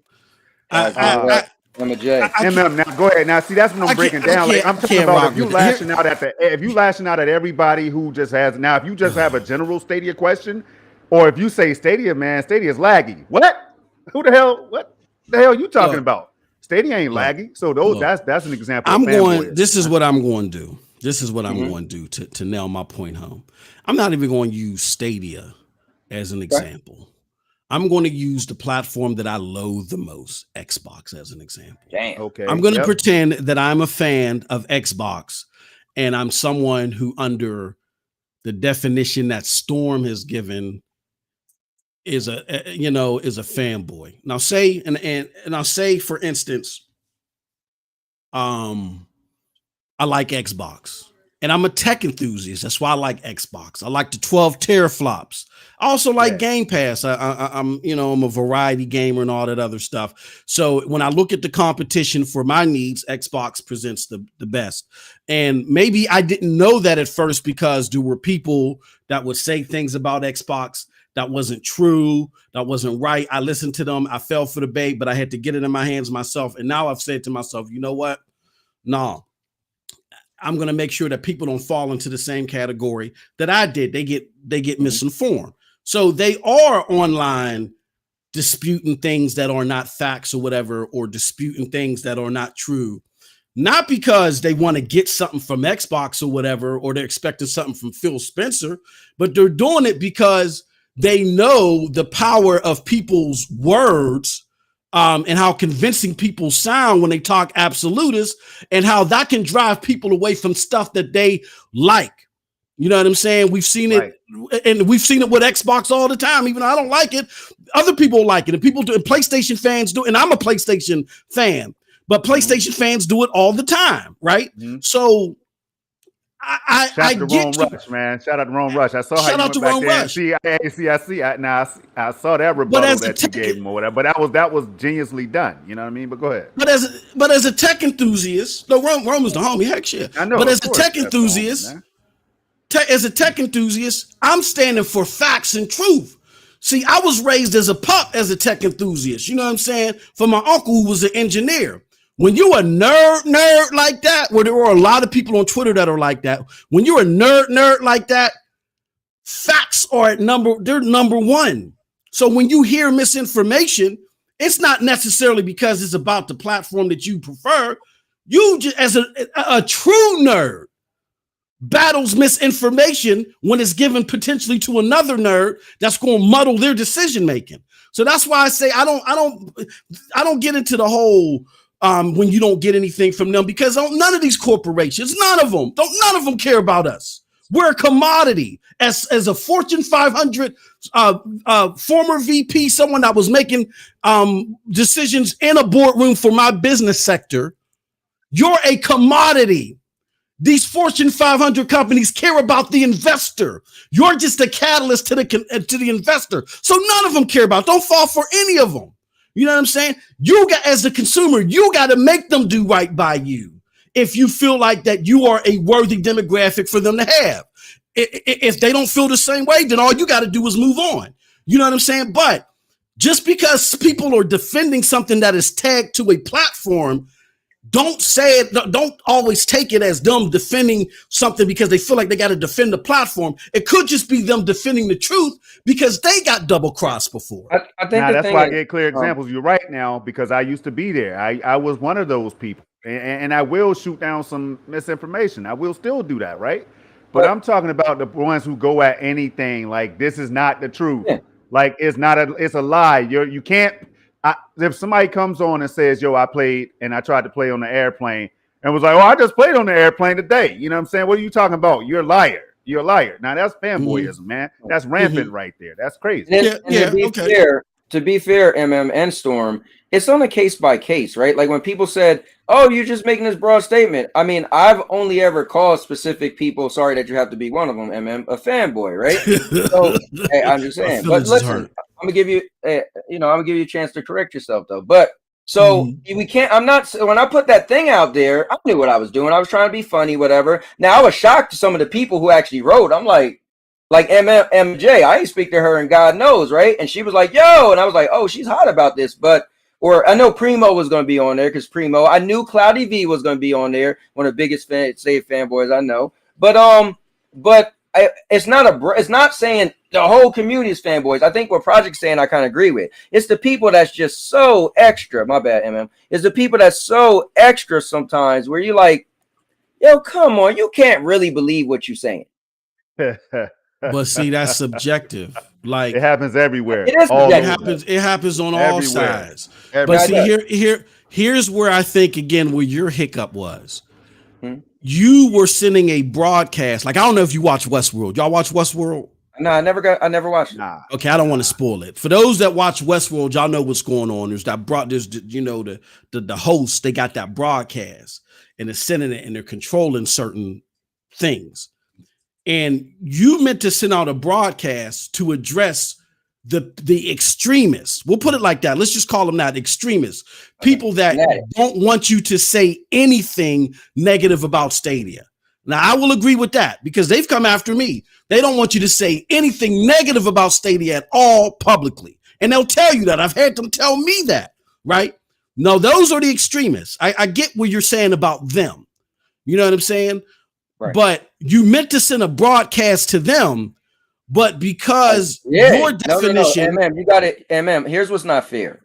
MM, now go ahead. Now see, that's what I'm breaking down. Like I'm talking about if you lashing out at everybody who just has now, if you just have a general Stadia question, or if you say Stadia, man, Stadia is laggy. What? What the hell are you talking about? Stadia ain't laggy. So that's an example. This is what I'm going to do. This is what I'm going to do to nail my point home. I'm not even going to use Stadia as an example. I'm going to use the platform that I loathe the most, Xbox, as an example. Damn. Okay. I'm going to pretend that I'm a fan of Xbox, and I'm someone who, under the definition that Storm has given, is a fanboy. Now say and I'll say, for instance, I like Xbox. And I'm a tech enthusiast. That's why I like Xbox. I like the 12 teraflops. I also like Game Pass. I'm a variety gamer and all that other stuff. So when I look at the competition for my needs, Xbox presents the best. And maybe I didn't know that at first because there were people that would say things about Xbox that wasn't true, that wasn't right. I listened to them. I fell for the bait, but I had to get it in my hands myself. And now I've said to myself, you know what? No. I'm going to make sure that people don't fall into the same category that I did. They get misinformed. So they are online disputing things that are not facts or whatever, or disputing things that are not true. Not because they want to get something from Xbox or whatever, or they're expecting something from Phil Spencer, but they're doing it because they know the power of people's words, and how convincing people sound when they talk absolutists, and how that can drive people away from stuff that they like. You know what I'm saying? We've seen it, and we've seen it with Xbox all the time. Even though I don't like it, other people like it, and people do. And PlayStation fans do. And I'm a PlayStation fan, but PlayStation fans do it all the time, right? So I get Rome Rush, man. Shout out to Rome Rush. I saw how you went back there. I saw that rebuttal that you gave him or whatever. But that was geniusly done. You know what I mean? But go ahead. But as a tech enthusiast, no, Rome is the homie. Heck shit. I know. But as a tech enthusiast, I'm standing for facts and truth. See, I was raised as a pup as a tech enthusiast. You know what I'm saying? From my uncle who was an engineer. When you're a nerd like that, where there are a lot of people on Twitter that are like that, when you're a nerd like that, facts are they're number one. So when you hear misinformation, it's not necessarily because it's about the platform that you prefer. You just, as a true nerd, battles misinformation when it's given potentially to another nerd that's going to muddle their decision making. So that's why I say I don't get into the whole when you don't get anything from them, because none of these corporations, none of them care about us. We're a commodity. As a Fortune 500 former VP, someone that was making decisions in a boardroom for my business sector, you're a commodity. These Fortune 500 companies care about the investor. You're just a catalyst to the investor. So none of them care about. Don't fall for any of them. You know what I'm saying? You got, as the consumer, you got to make them do right by you if you feel like that you are a worthy demographic for them to have. If they don't feel the same way, then all you got to do is move on. You know what I'm saying? But just because people are defending something that is tagged to a platform, don't say it. Don't always take it as them defending something because they feel like they got to defend the platform. It could just be them defending the truth because they got double crossed before. I think that's why I get clear examples. You're right now, because I used to be there. I was one of those people, and I will shoot down some misinformation. I will still do that, right? But I'm talking about the ones who go at anything like this is not the truth. Yeah. Like it's a lie. You can't. If somebody comes on and says, "Yo, I played and I tried to play on the airplane," and was like, "Oh, I just played on the airplane today," you know what I'm saying? What are you talking about? You're a liar. You're a liar. Now that's fanboyism, man. That's rampant right there. That's crazy. To be fair, MM and Storm, it's on a case by case, right? Like when people said, "Oh, you're just making this broad statement." I mean, I've only ever called specific people. Sorry that you have to be one of them, MM, a fanboy, right? So hey, I'm just saying. But listen, I'm gonna give you, I'm gonna give you a chance to correct yourself, though. But so we can't. I'm not. When I put that thing out there, I knew what I was doing. I was trying to be funny, whatever. Now I was shocked to some of the people who actually wrote. I'm like MJ, I ain't speak to her and God knows, right? And she was like, "Yo," and I was like, "Oh, she's hot about this." Or I know Primo was going to be on there because Primo. I knew Cloudy V was going to be on there, one of the biggest fanboys I know. It's not saying the whole community is fanboys. I think what Project's saying, I kind of agree with. It's the people that's just so extra. My bad, MM. It's the people that's so extra sometimes where you're like, "Yo, come on, you can't really believe what you're saying." But see, that's subjective. Like it happens everywhere. It happens on all sides. But see, here's where I think again where your hiccup was. You were sending a broadcast. Like I don't know if you watch Westworld. Y'all watch Westworld? No, I never watched it. Nah. Okay, I don't want to spoil it. For those that watch Westworld, y'all know what's going on. There's the host, they got that broadcast and they're sending it and they're controlling certain things. And you meant to send out a broadcast to address the extremists. We'll put it like that. Let's just call them that, extremists. People that don't want you to say anything negative about Stadia. Now, I will agree with that because they've come after me. They don't want you to say anything negative about Stadia at all publicly. And they'll tell you that. I've had them tell me that, right? No, those are the extremists. I get what you're saying about them. You know what I'm saying? Right. But you meant to send a broadcast to them, but because your definition, MM, you got it. MM, here's what's not fair.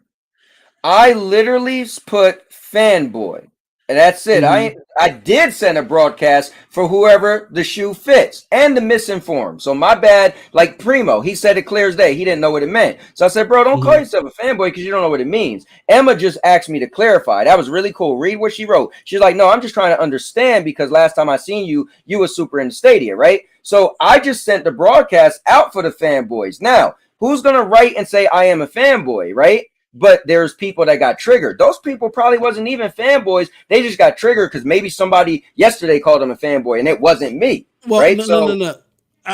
I literally put fanboy, and that's it. I did send a broadcast for whoever the shoe fits and the misinformed. So my bad. Like Primo, he said it clear as day. He didn't know what it meant. So I said, bro, don't call yourself a fanboy because you don't know what it means. Emma just asked me to clarify. That was really cool. Read what she wrote. She's like, no, I'm just trying to understand because last time I seen you, you were super in Stadia, right? So I just sent the broadcast out for the fanboys. Now, who's going to write and say I am a fanboy, right? But there's people that got triggered. Those people probably wasn't even fanboys. They just got triggered because maybe somebody yesterday called them a fanboy and it wasn't me. Well, right? No.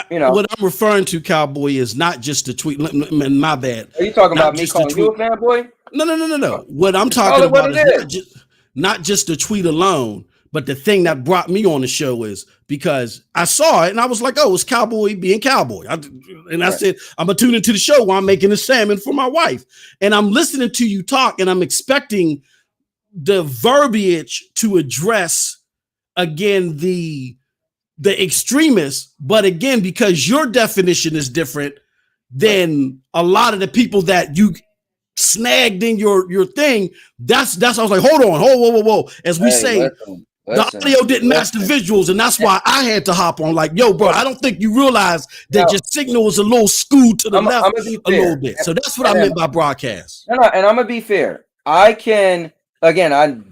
What I'm referring to, Cowboy, is not just the tweet. My bad. Are you talking about me calling you a fanboy? No. What I'm talking about is not just the tweet alone, but the thing that brought me on the show is because I saw it and I was like, oh, it's Cowboy being Cowboy. I said, I'm going to tune into the show while I'm making a salmon for my wife. And I'm listening to you talk and I'm expecting the verbiage to address, again, the extremists. But again, because your definition is different than a lot of the people that you snagged in your thing, that's I was like, hold on, whoa. As we say, the audio didn't match the visuals, and that's why I had to hop on. Like, yo, bro, I don't think you realize that your signal was a little skewed to the left a little bit. So that's what I meant by broadcast. No, and I'm gonna be fair. I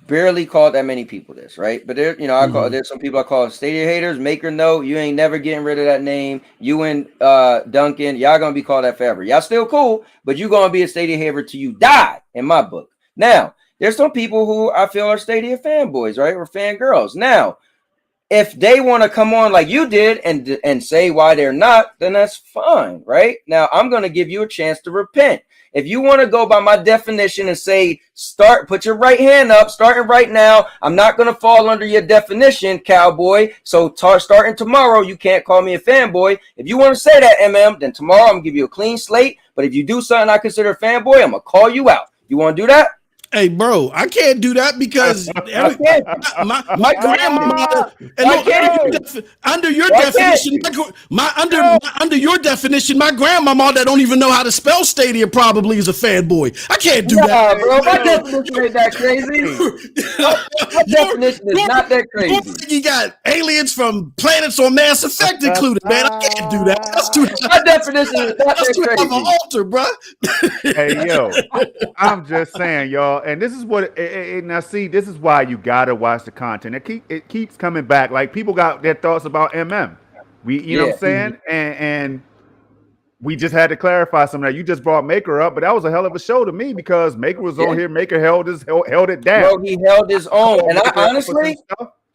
barely called that many people this, right? But there, there's some people I call Stadia haters. Make your note, you ain't never getting rid of that name. You and Duncan, y'all gonna be called that forever. Y'all still cool, but you gonna be a Stadia hater till you die, in my book. Now, there's some people who I feel are Stadia fanboys, right? Or fangirls. Now, if they want to come on like you did and say why they're not, then that's fine, right? Now, I'm going to give you a chance to repent. If you want to go by my definition and say, put your right hand up, starting right now, I'm not going to fall under your definition, Cowboy. So starting tomorrow, you can't call me a fanboy. If you want to say that, MM, then tomorrow I'm going to give you a clean slate. But if you do something I consider a fanboy, I'm going to call you out. You want to do that? Hey, bro, I can't do that because my grandma. And look, under your definition, under your definition, my grandmama that don't even know how to spell Stadia probably is a fanboy. I can't do that, bro. My definition ain't that crazy. My definition is not that crazy. You got aliens from planets on Mass Effect included, man. I can't do that. That's too. My definition is not that's that crazy. An altar, bro. Hey, yo, I'm just saying, y'all, and this is what. Now, see, this is why you gotta watch the content. It keeps coming back. Like people got their thoughts about MM. You know what I'm saying, and we just had to clarify some of that. You just brought Maker up, but that was a hell of a show to me because Maker was on here. Maker held it down. Bro, he held his own, and I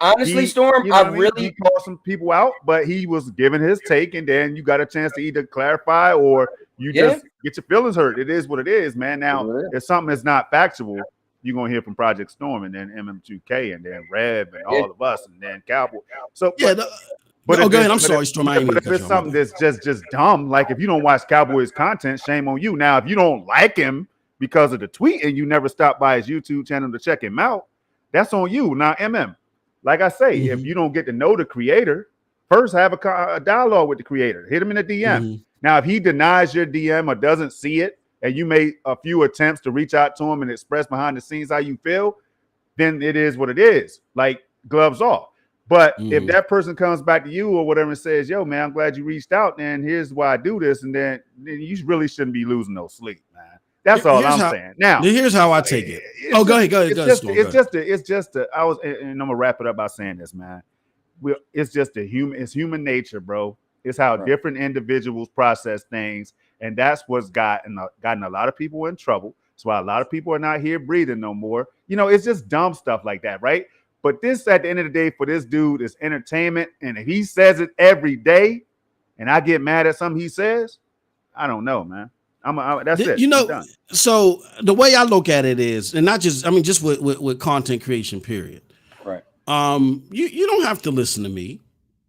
honestly, Storm, you know I really he called some people out, but he was giving his take, and then you got a chance to either clarify or you just get your feelings hurt. It is what it is, man. Now, if something is not factual, you're gonna hear from Project Storm and then MM2K and then Rev and all of us and then Cowboy. So go ahead. I'm sorry, Storm. But if it's something that's just dumb, like if you don't watch Cowboy's content, shame on you. Now, if you don't like him because of the tweet and you never stop by his YouTube channel to check him out, that's on you. Now, MM, like I say, if you don't get to know the creator, first have a dialogue with the creator. Hit him in a DM. Now, if he denies your DM or doesn't see it, and you made a few attempts to reach out to him and express behind the scenes how you feel, then it is what it is. Like gloves off. But if that person comes back to you or whatever and says, yo, man, I'm glad you reached out, and here's why I do this, and then you really shouldn't be losing no sleep, man. That's all I'm saying. Now, here's how I take it. Go ahead. It's just I was, and I'm gonna wrap it up by saying this, man. It's just it's human nature, bro. It's how different individuals process things, and that's what's gotten a lot of people in trouble. That's why a lot of people are not here breathing no more. You know, it's just dumb stuff like that, right? But this, at the end of the day, for this dude, is entertainment, and if he says it every day, and I get mad at something he says, I don't know, man. That's it. You know, so the way I look at it is, and not just, I mean, just with content creation, period. Right. You don't have to listen to me.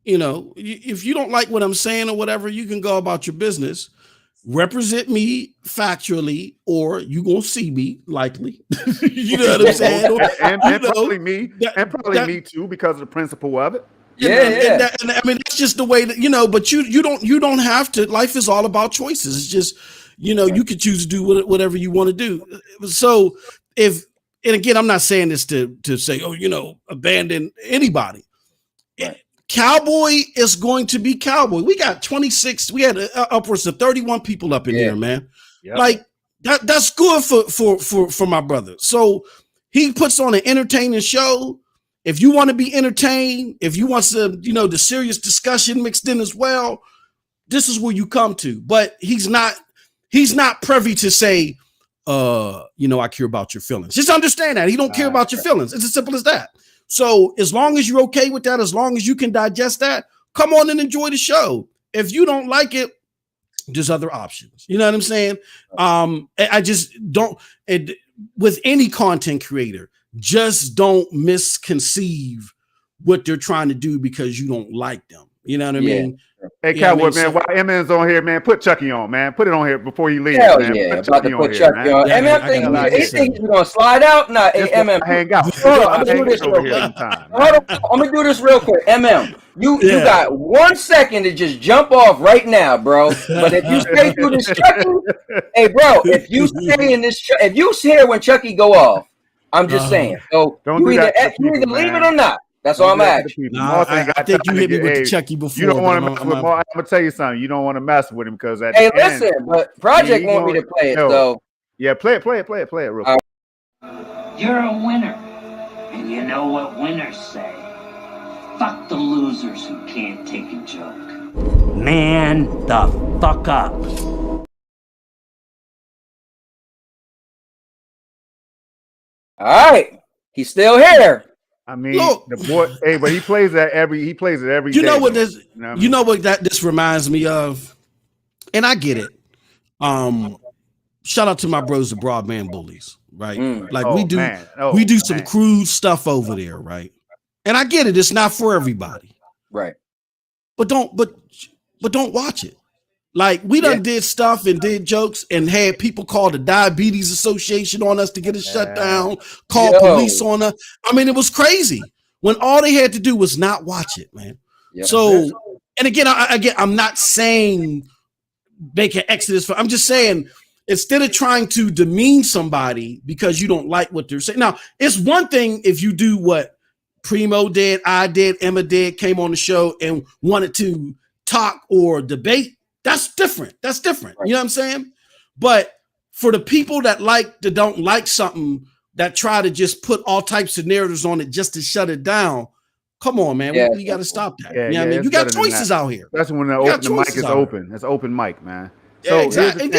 You know, if you don't like what I'm saying or whatever, you can go about your business. Represent me factually, or you gonna see me likely. You know what I'm saying? and probably me, and probably me too, because of the principle of it. And I mean, that's just the way that, you know. But you don't have to. Life is all about choices. It's just, you know, you can choose to do whatever you want to do. So and again, I'm not saying this to say, oh, you know, abandon anybody. Right. Cowboy is going to be Cowboy. We got 26. We had upwards of 31 people up in here, man. Yep. Like that's good for my brother. So he puts on an entertaining show. If you want to be entertained, if you want some, you know, the serious discussion mixed in as well, this is where you come to. But he's not privy to say, you know, I care about your feelings. Just understand that he don't care about your feelings. It's as simple as that. So as long as you're okay with that, as long as you can digest that, come on and enjoy the show. If you don't like it, there's other options. You know what I'm saying? I just don't, with any content creator, just don't misconceive what they're trying to do because you don't like them. You know what I mean? Hey, Cowboy, man, while MN's on here, man, put Chucky on, man. Put it on here before you leave. Hell man. Yeah, about to put Chucky on. MM think he's gonna slide out? Nah, hey, MM, hang out. I'm gonna do this real quick. I'm gonna do this real quick. MM, you got 1 second to just jump off right now, bro. But if you stay through this Chucky, hey, bro, if you stay in this, if you hear when Chucky go off, I'm just saying. So you either leave it or not. That's all I'm asking. Nah, I think you hit me with the Chucky before. You don't want to mess with Mark. I'm gonna tell you something. You don't want to mess with him because at the end, but Project want me to play it, so yeah, play it real quick. You're a winner, and you know what winners say. Fuck the losers who can't take a joke. Man the fuck up. All right, he's still here. I mean, the boy, hey, but he plays it every day. You know what this? You know what this reminds me of, and I get it. Shout out to my bros, the Broadband Bullies, right? Like we do some crude stuff over there, right? And I get it. It's not for everybody, right? But don't watch it. Like we done did stuff and did jokes and had people call the Diabetes Association on us to get us shut down, call police on us. I mean, it was crazy when all they had to do was not watch it, man. So, and again, I'm not saying make an exodus. I'm just saying, instead of trying to demean somebody because you don't like what they're saying. Now, it's one thing if you do what Primo did, I did, Emma did, came on the show and wanted to talk or debate. That's different. That's different. You know what I'm saying? But for the people that don't like something, that try to just put all types of narratives on it just to shut it down. Come on, man. We got to stop that. You know what I mean? You got choices out here. That's when the mic is open. It's open mic, man. So exactly.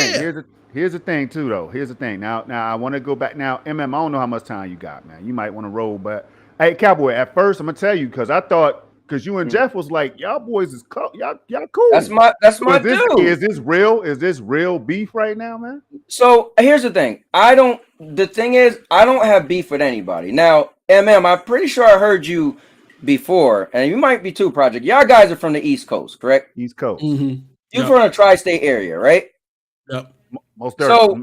Here's the thing too, though. Here's the thing. Now I want to go back. Now, MM, I don't know how much time you got, man. You might want to roll, but hey, Cowboy. At first, I'm gonna tell you because I thought because you and Jeff was like, y'all boys is cool. Y'all cool. That's my dude. Is this real? Is this real beef right now, man? So here's the thing. The thing is, I don't have beef with anybody. Now, MM, I'm pretty sure I heard you before, and you might be too, Project. Y'all guys are from the East Coast, correct? East Coast. Mm-hmm. You're from the tri-state area, right? Yep. Most so,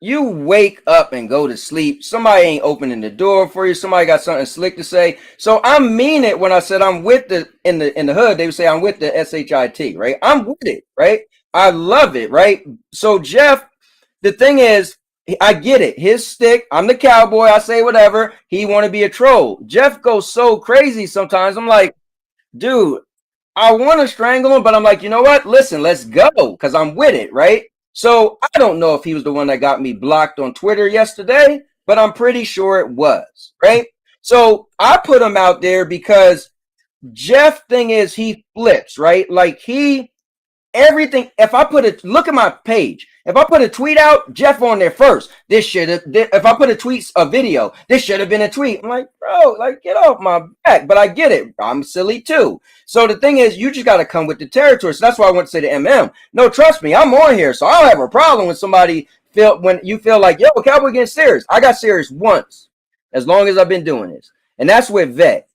you wake up and go to sleep. Somebody ain't opening the door for you. Somebody got something slick to say. So I mean it when I said I'm with in the hood. They would say I'm with the SHIT, right? I'm with it, right? I love it, right? So Jeff, the thing is, I get it. His stick. I'm the cowboy. I say whatever. He want to be a troll. Jeff goes so crazy sometimes. I'm like, dude, I want to strangle him, but I'm like, you know what? Listen, let's go because I'm with it, right? So I don't know if he was the one that got me blocked on Twitter yesterday, but I'm pretty sure it was, right? So I put him out there because Jeff thing is he flips, right? Like everything. If I look at my page, if I put a tweet out, Jeff on there first. If I put a video, this should have been a tweet. I'm like, bro, like get off my back. But I get it. I'm silly too. So the thing is, you just got to come with the territory. So that's why I want to say to MM. No, trust me, I'm on here. So I don't have a problem with somebody when you feel like, yo, Cowboy getting serious. I got serious once, as long as I've been doing this. And that's with Vet.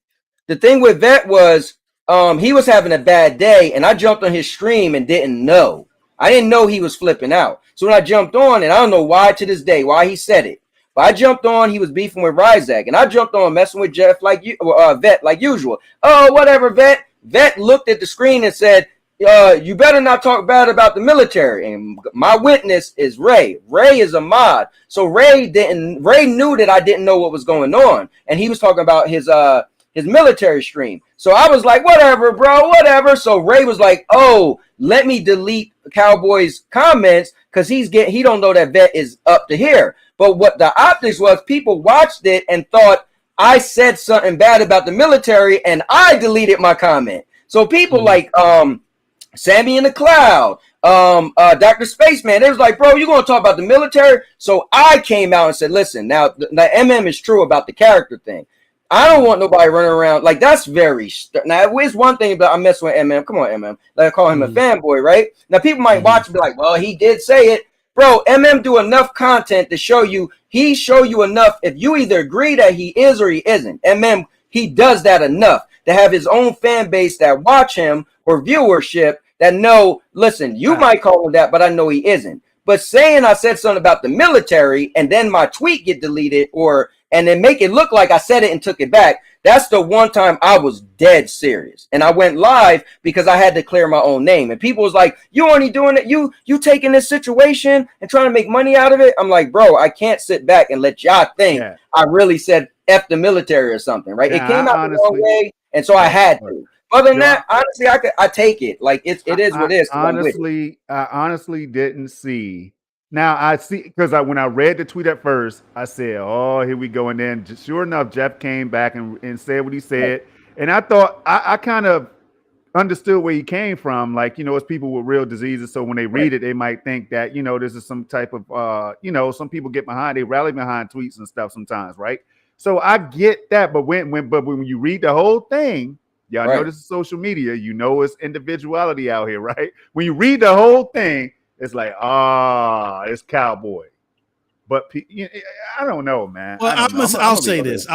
The thing with Vet was, he was having a bad day, and I jumped on his stream and didn't know. I didn't know he was flipping out. So when I jumped on, and I don't know why to this day, why he said it, but I jumped on, he was beefing with Ryzak, and I jumped on messing with Jeff Vet like usual. Oh, whatever, Vet. Vet looked at the screen and said, you better not talk bad about the military. And my witness is Ray. Ray is a mod. So Ray knew that I didn't know what was going on. And he was talking about his military stream. So I was like, whatever, bro, whatever. So Ray was like, oh, let me delete Cowboy's comments because he don't know that Vet is up to here. But what the optics was, people watched it and thought I said something bad about the military and I deleted my comment. So people like Sammy in the Cloud, Dr. Spaceman, they was like, bro, you gonna talk about the military? So I came out and said, listen, now the MM is true about the character thing. I don't want nobody running around like that's very. Now, it's one thing, but I mess with MM. Come on, MM. Like I call him a fanboy, right? Now, people might watch and be like, well, he did say it. Bro, MM do enough content to show you. He show you enough. If you either agree that he is or he isn't, MM, he does that enough to have his own fan base that watch him or viewership that know, listen, you might call him that, but I know he isn't. But saying I said something about the military and then my tweet get deleted and then make it look like I said it and took it back. That's the one time I was dead serious. And I went live because I had to clear my own name. And people was like, you only doing it. You taking this situation and trying to make money out of it. I'm like, bro, I can't sit back and let y'all think I really said F the military or something, right? It came out the wrong way. And so I had to. Other than that, honestly, I take it. Like it is what it is. I honestly didn't see. Now I see because when I read the tweet at first, I said, "Oh, here we go." And then, sure enough, Jeff came back and said what he said, and I thought I kind of understood where he came from. Like, it's people with real diseases, so when they read it, they might think that this is some type of some people get behind, they rally behind tweets and stuff sometimes, right? So I get that, but when you read the whole thing, y'all know this is social media, it's individuality out here, right? When you read the whole thing. It's like, it's Cowboy, but I don't know, man. Well, I'll say this.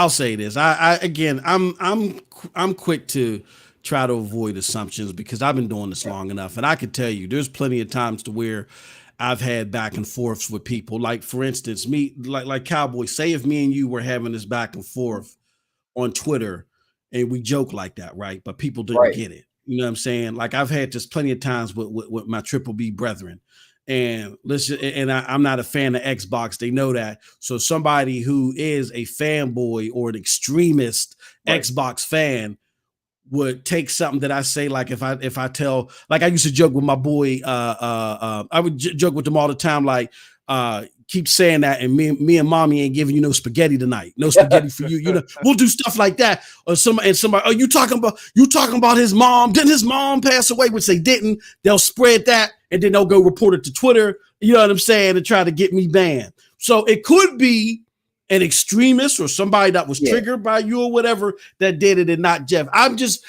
I again, I'm quick to try to avoid assumptions, because I've been doing this long enough, and I can tell you there's plenty of times to where I've had back and forths with people. Like, for instance, me, like Cowboy, say if me and you were having this back and forth on Twitter and we joke like that, right? But people didn't get it. You know what I'm saying? Like, I've had this plenty of times with my Triple B brethren. And listen, and I'm not a fan of Xbox. They know that. So somebody who is a fanboy or an extremist Xbox fan would take something that I say, like if I tell, like I used to joke with my boy, I would joke with them all the time, like keep saying that, and me and mommy ain't giving you no spaghetti tonight, no spaghetti for you. You know, we'll do stuff like that. Or somebody, oh, you talking about his mom? Didn't his mom pass away? Which they didn't. They'll spread that, and then they'll go report it to Twitter. You know what I'm saying? And try to get me banned. So it could be an extremist or somebody that was triggered by you or whatever that did it, and not Jeff. I'm just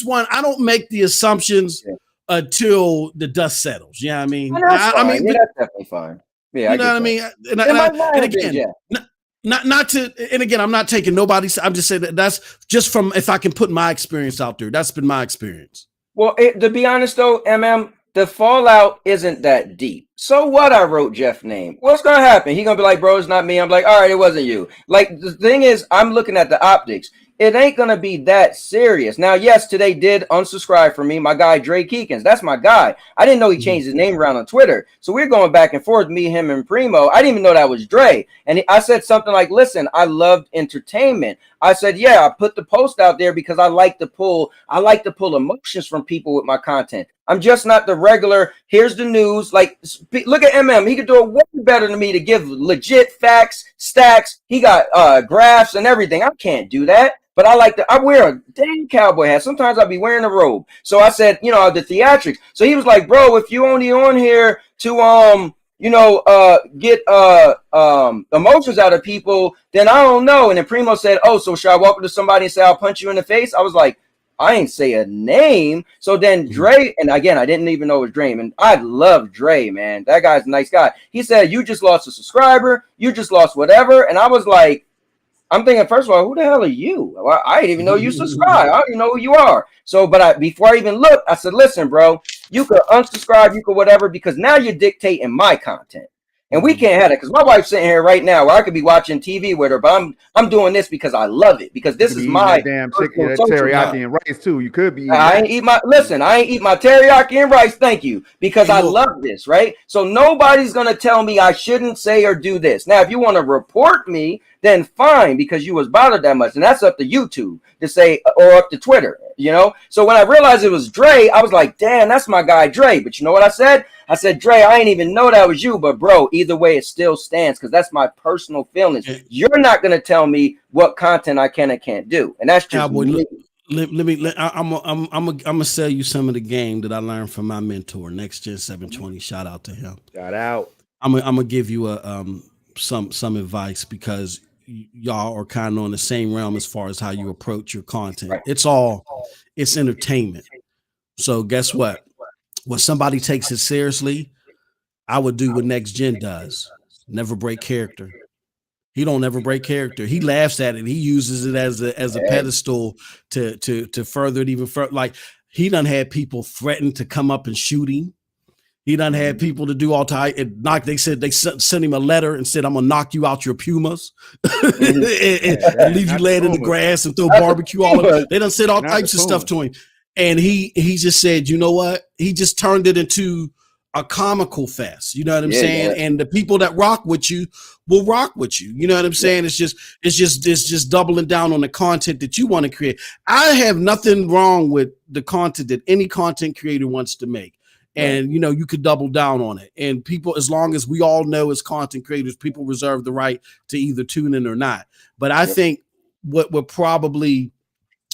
one. I don't make the assumptions until the dust settles. You know what I mean? I mean, that's definitely fine. Yeah, you know what I mean? And again, not to, and again, I'm not taking nobody's. I'm just saying that's just from, if I can put my experience out there. That's been my experience. Well, to be honest though, the fallout isn't that deep. So what? I wrote Jeff's name. What's gonna happen? He gonna be like, bro, it's not me. I'm like, all right, it wasn't you. Like, the thing is, I'm looking at the optics. It ain't gonna be that serious. Now, yes, today did unsubscribe for me, my guy Dre Keekins. That's my guy. I didn't know he changed his name around on Twitter. So we're going back and forth, me, him, and Primo. I didn't even know that was Dre. And I said something like, listen, I loved entertainment. I said, yeah, I put the post out there because I like to pull emotions from people with my content. I'm just not the regular, here's the news. Like, look at MM. He could do it way better than me to give legit facts, stacks. He got graphs and everything. I can't do that. But I wear a dang cowboy hat. Sometimes I'll be wearing a robe. So I said, you know, the theatrics. So he was like, bro, if you only on here to get emotions out of people, then I don't know. And then Primo said, oh, so should I walk up to somebody and say I'll punch you in the face? I was like, I ain't say a name. So then Dre, and again, I didn't even know it was Dre, and I love Dre, man. That guy's a nice guy. He said, you just lost a subscriber, you just lost whatever. And I was like, I'm thinking, first of all, who the hell are you? I didn't even know you subscribe. I don't even know who you are. So, but before I even looked, I said, listen, bro, you could unsubscribe, you could whatever, because now you're dictating my content. And we can't have it, because my wife's sitting here right now where I could be watching TV with her, but I'm doing this because I love it, because this is my damn chicken, that teriyaki and rice too. You could be. I ain't eat my teriyaki and rice. Thank you, because I love this, right? So nobody's gonna tell me I shouldn't say or do this. Now, if you want to report me, then fine, because you was bothered that much, and that's up to YouTube to say, or up to Twitter, you know. So when I realized it was Dre, I was like, damn, that's my guy Dre. But you know what I said? I said, Dre, I ain't even know that was you, but bro, either way, it still stands, because that's my personal feelings. You're not gonna tell me what content I can and can't do, and that's just Cowboy, me. I'm gonna sell you some of the game that I learned from my mentor, Next Gen 720. Shout out to him. Shout out. I'm gonna give you some advice, because y'all are kind of on the same realm as far as how you approach your content. It's entertainment. So guess what? When somebody takes it seriously, I would do what Next Gen does. Never break character. He don't ever break character. He laughs at it. He uses it as a pedestal to further it even further. Like, he done had people threaten to come up and shoot him. He done had people to do all type. They said they sent him a letter and said, I'm gonna knock you out your Pumas and leave you laying in the grass and throw barbecue all over. They done said all types of stuff to him. And he just said, you know what? He just turned it into a comical fest. You know what I'm saying? Yeah. And the people that rock with you will rock with you. You know what I'm saying? It's just doubling down on the content that you want to create. I have nothing wrong with the content that any content creator wants to make. And, you know, you could double down on it. And people, as long as we all know as content creators, people reserve the right to either tune in or not. But I think what probably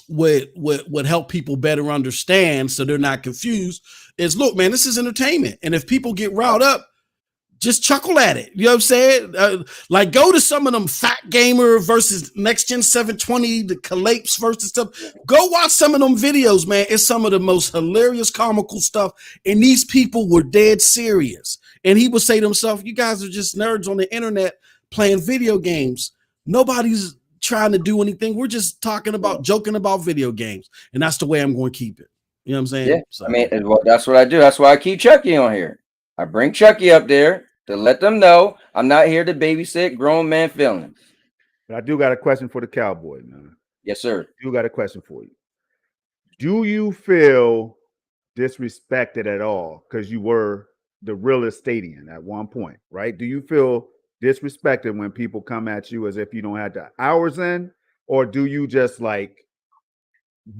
would help people better understand, so they're not confused, is, look, man, this is entertainment. And if people get riled up, just chuckle at it. You know what I'm saying? Like, go to some of them Fat Gamer versus Next Gen 720, the Calapes versus stuff. Go watch some of them videos, man. It's some of the most hilarious, comical stuff. And these people were dead serious. And he would say to himself, you guys are just nerds on the internet playing video games. Nobody's trying to do anything. We're just talking about joking about video games, and that's the way I'm going to keep it. You know what I'm saying? Yeah. So, I mean, well, that's what I do. That's why I keep Chucky on here. I bring Chucky up there to let them know I'm not here to babysit grown man feelings. But I do got a question for the Cowboy, man. Yes, sir. I do got a question for you. Do you feel disrespected at all because you were the realest Stadian at one point, right? Do you feel disrespected when people come at you as if you don't have the hours in, or do you just like,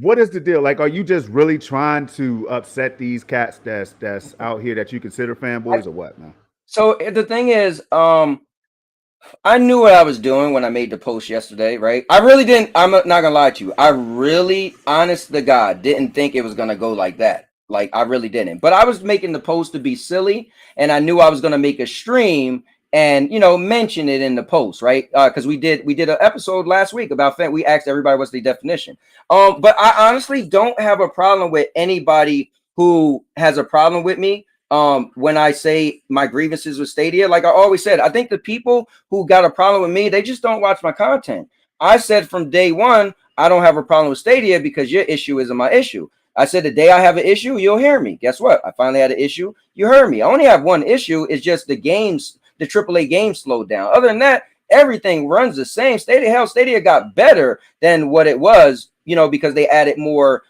what is the deal? Like, are you just really trying to upset these cats that's out here that you consider fanboys, or what, man? So the thing is, I knew what I was doing when I made the post yesterday, right? I really didn't. I'm not gonna lie to you. I really, honest to God, didn't think it was gonna go like that. Like, I really didn't. But I was making the post to be silly, and I knew I was gonna make a stream and mention it in the post, right? Because we did an episode last week about we asked everybody what's the definition. But I honestly don't have a problem with anybody who has a problem with me. When I say my grievances with Stadia, like I always said, I think the people who got a problem with me, they just don't watch my content. I said from day one, I don't have a problem with Stadia because your issue isn't my issue. I said the day I have an issue, you'll hear me. Guess what? I finally had an issue. You heard me. I only have one issue. It's just the games, the AAA games slowed down. Other than that, everything runs the same. Stadia got better than what it was, because they added more.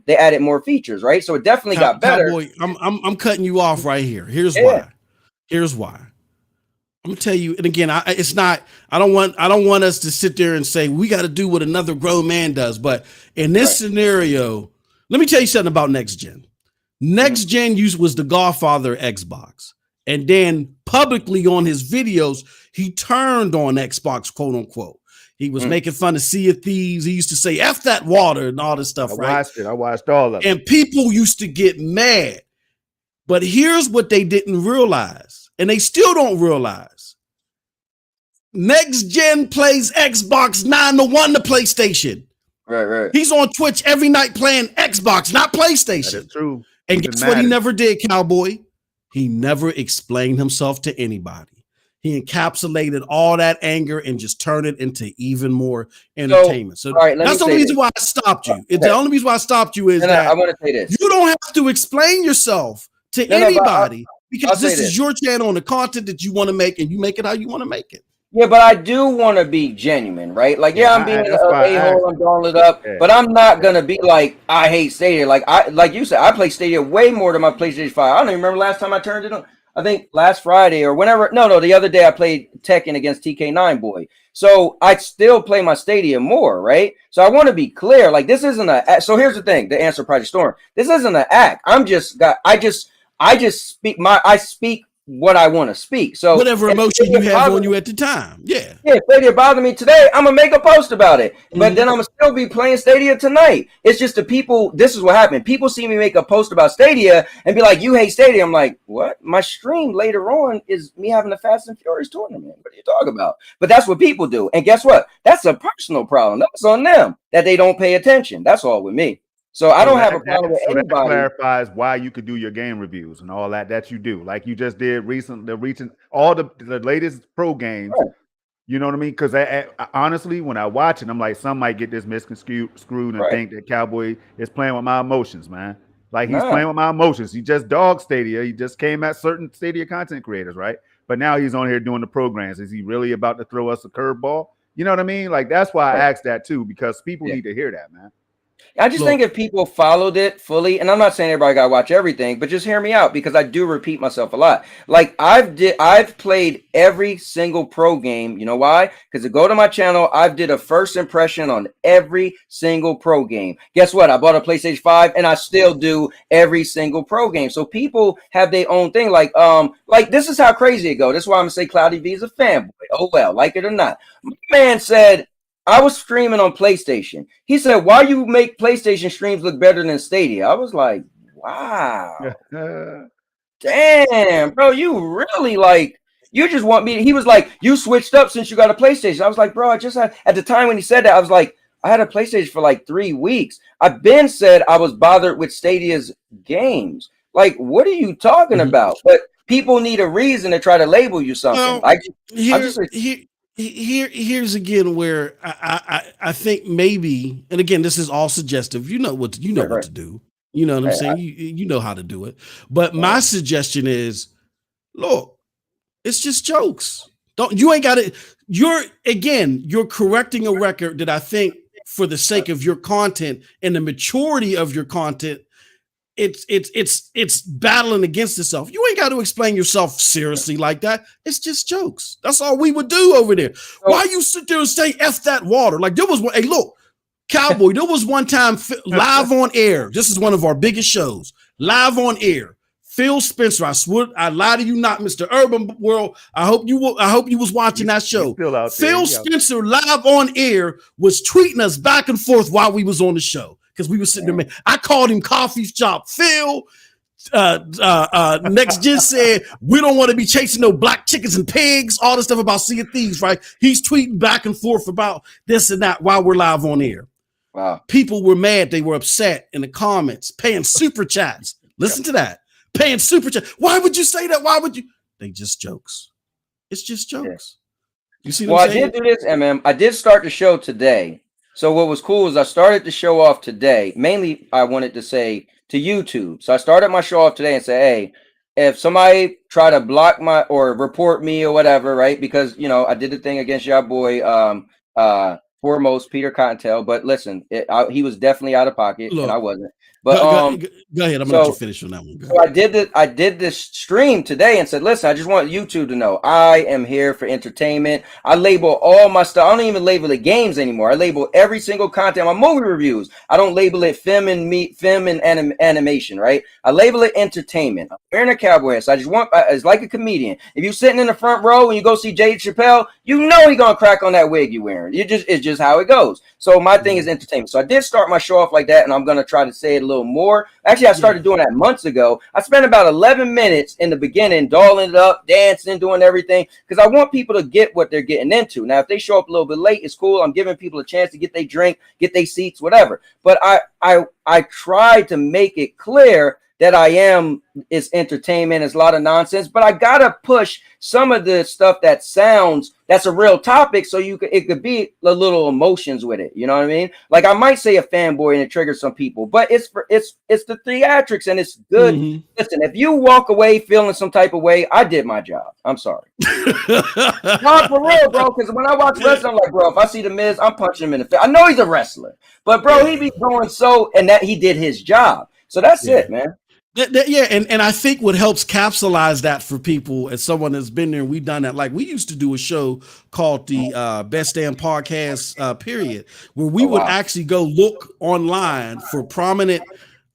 They added more features, right? So it definitely got better. Cowboy, I'm cutting you off right here. Here's why. Here's why. I'm gonna tell you, and again, I don't want us to sit there and say we got to do what another grown man does. But in this scenario, let me tell you something about next gen. Next gen was the godfather of Xbox, and then publicly on his videos, he turned on Xbox, quote unquote. He was making fun of Sea of Thieves. He used to say "F that water" and all this stuff. I watched all of it. And people used to get mad. But here's what they didn't realize, and they still don't realize. Next gen plays Xbox 9-1 to PlayStation. Right. He's on Twitch every night playing Xbox, not PlayStation. That is true. And guess what he never did, Cowboy? He never explained himself to anybody. He encapsulated all that anger and just turned it into even more entertainment. So that's the only reason why I stopped you. The only reason why I stopped you is that I want to say this. You don't have to explain yourself to anybody because this is your channel and the content that you want to make, and you make it how you want to make it. Yeah, but I do want to be genuine, right? Like, I'm being an a-hole, I'm throwing it up, but I'm not gonna be like I hate Stadia. Like you said, I play Stadia way more than my PlayStation 5. I don't even remember last time I turned it on. I think last Friday or whenever. No, the other day I played Tekken against TK9 Boy. So I still play my Stadia more, right? So I want to be clear. Like, this isn't a. So here's the thing: to answer Project Storm, this isn't an act. I speak what I want to speak. So whatever emotion you have on you at the time. Yeah, Stadia bothered me today, I'm gonna make a post about it. But then I'm gonna still be playing Stadia tonight. It's just the people, this is what happened. People see me make a post about Stadia and be like, you hate Stadia. I'm like, what? My stream later on is me having a Fast and Furious tournament. What are you talking about? But that's what people do. And guess what? That's a personal problem. That's on them that they don't pay attention. That's all with me. So I don't have a problem with anybody. That clarifies why you could do your game reviews and all that you do, like you just did recent all the latest pro games. Right. You know what I mean? Because I honestly, when I watch it, I'm like, some might get this misconstrued and think that Cowboy is playing with my emotions, man. Like, he's playing with my emotions. He just dogged Stadia. He just came at certain Stadia content creators, right? But now he's on here doing the programs. Is he really about to throw us a curveball? You know what I mean? Like, that's why I asked that too, because people need to hear that, man. I just think if people followed it fully, and I'm not saying everybody got to watch everything, but just hear me out, because I do repeat myself a lot. Like, I've played every single pro game. You know why? Because to go to my channel, I've did a first impression on every single pro game. Guess what? I bought a PlayStation 5 and I still do every single pro game. So people have their own thing. Like this is how crazy it go. This is why I'm gonna say Cloudy V is a fanboy. Oh well, like it or not. My man said, I was streaming on PlayStation. He said, why you make PlayStation streams look better than Stadia? I was like, wow. Damn, bro, you really you just want me. He was like, you switched up since you got a PlayStation. I was like, bro, I just had, at the time when he said that, I was like, I had a PlayStation for like 3 weeks. I've been said I was bothered with Stadia's games. Like, what are you talking about? But people need a reason to try to label you something. Well, here's again where I think maybe, and again, this is all suggestive. You know what to do. You know what I'm saying? You know how to do it. But my suggestion is, look, it's just jokes. You ain't got it. You're correcting a record that I think, for the sake of your content and the maturity of your content, it's battling against itself. You ain't got to explain yourself seriously like that. It's just jokes. That's all we would do over there. Why you sit there and say F that water? Like, there was one, hey, look, Cowboy, there was one time live on air. This is one of our biggest shows. Live on air. Phil Spencer, I swear, I lie to you not, Mr. Urban World. I hope you was watching that show. Phil Spencer, live on air, was tweeting us back and forth while we was on the show. Because we were sitting there, man. I called him Coffee Shop Phil. Next Gen said, we don't want to be chasing no black chickens and pigs, all this stuff about Sea of Thieves, right? He's tweeting back and forth about this and that while we're live on air. Wow. People were mad. They were upset in the comments, paying super chats. Listen to that. Paying super chats. Why would you say that? Why would you? They just jokes. It's just jokes. You see what I'm saying? I did do this, MM. I did start the show today. So what was cool is I started the show off today. Mainly, I wanted to say to YouTube. So I started my show off today and say, hey, if somebody try to block my or report me or whatever, right? Because, you know, I did the thing against your boy, foremost Peter Cottontail. But listen, he was definitely out of pocket, and I wasn't. But go ahead. I'm gonna let you finish on that one. So I did this stream today and said, listen, I just want YouTube to know I am here for entertainment. I label all my stuff. I don't even label it games anymore. I label every single content, my movie reviews. I don't label it film and animation, right? I label it entertainment. I'm wearing a cowboy hat, so I just want, it's like a comedian. If you're sitting in the front row and you go see Jade Chappelle, you know he's gonna crack on that wig you're wearing. It's just how it goes. So my thing is entertainment. So I did start my show off like that, and I'm gonna try to say it a little more. Actually, I started doing that months ago. I spent about 11 minutes in the beginning dolling it up, dancing, doing everything, because I want people to get what they're getting into. Now, if they show up a little bit late, it's cool. I'm giving people a chance to get their drink, get their seats, whatever. But I tried to make it clear that it's entertainment, it's a lot of nonsense, but I gotta push some of the stuff that's a real topic, so it could be a little emotions with it. You know what I mean? Like, I might say a fanboy and it triggers some people, but it's the theatrics and it's good. Mm-hmm. Listen, if you walk away feeling some type of way, I did my job. I'm sorry. No, for real, bro. Because when I watch wrestling, I'm like, bro, if I see the Miz, I'm punching him in the face. I know he's a wrestler, but bro, he be going and that he did his job. So that's it, man. Yeah, and I think what helps capsulize that for people, as someone that's been there, and we've done that. Like, we used to do a show called the Best Damn Podcast period, where we would actually go look online for prominent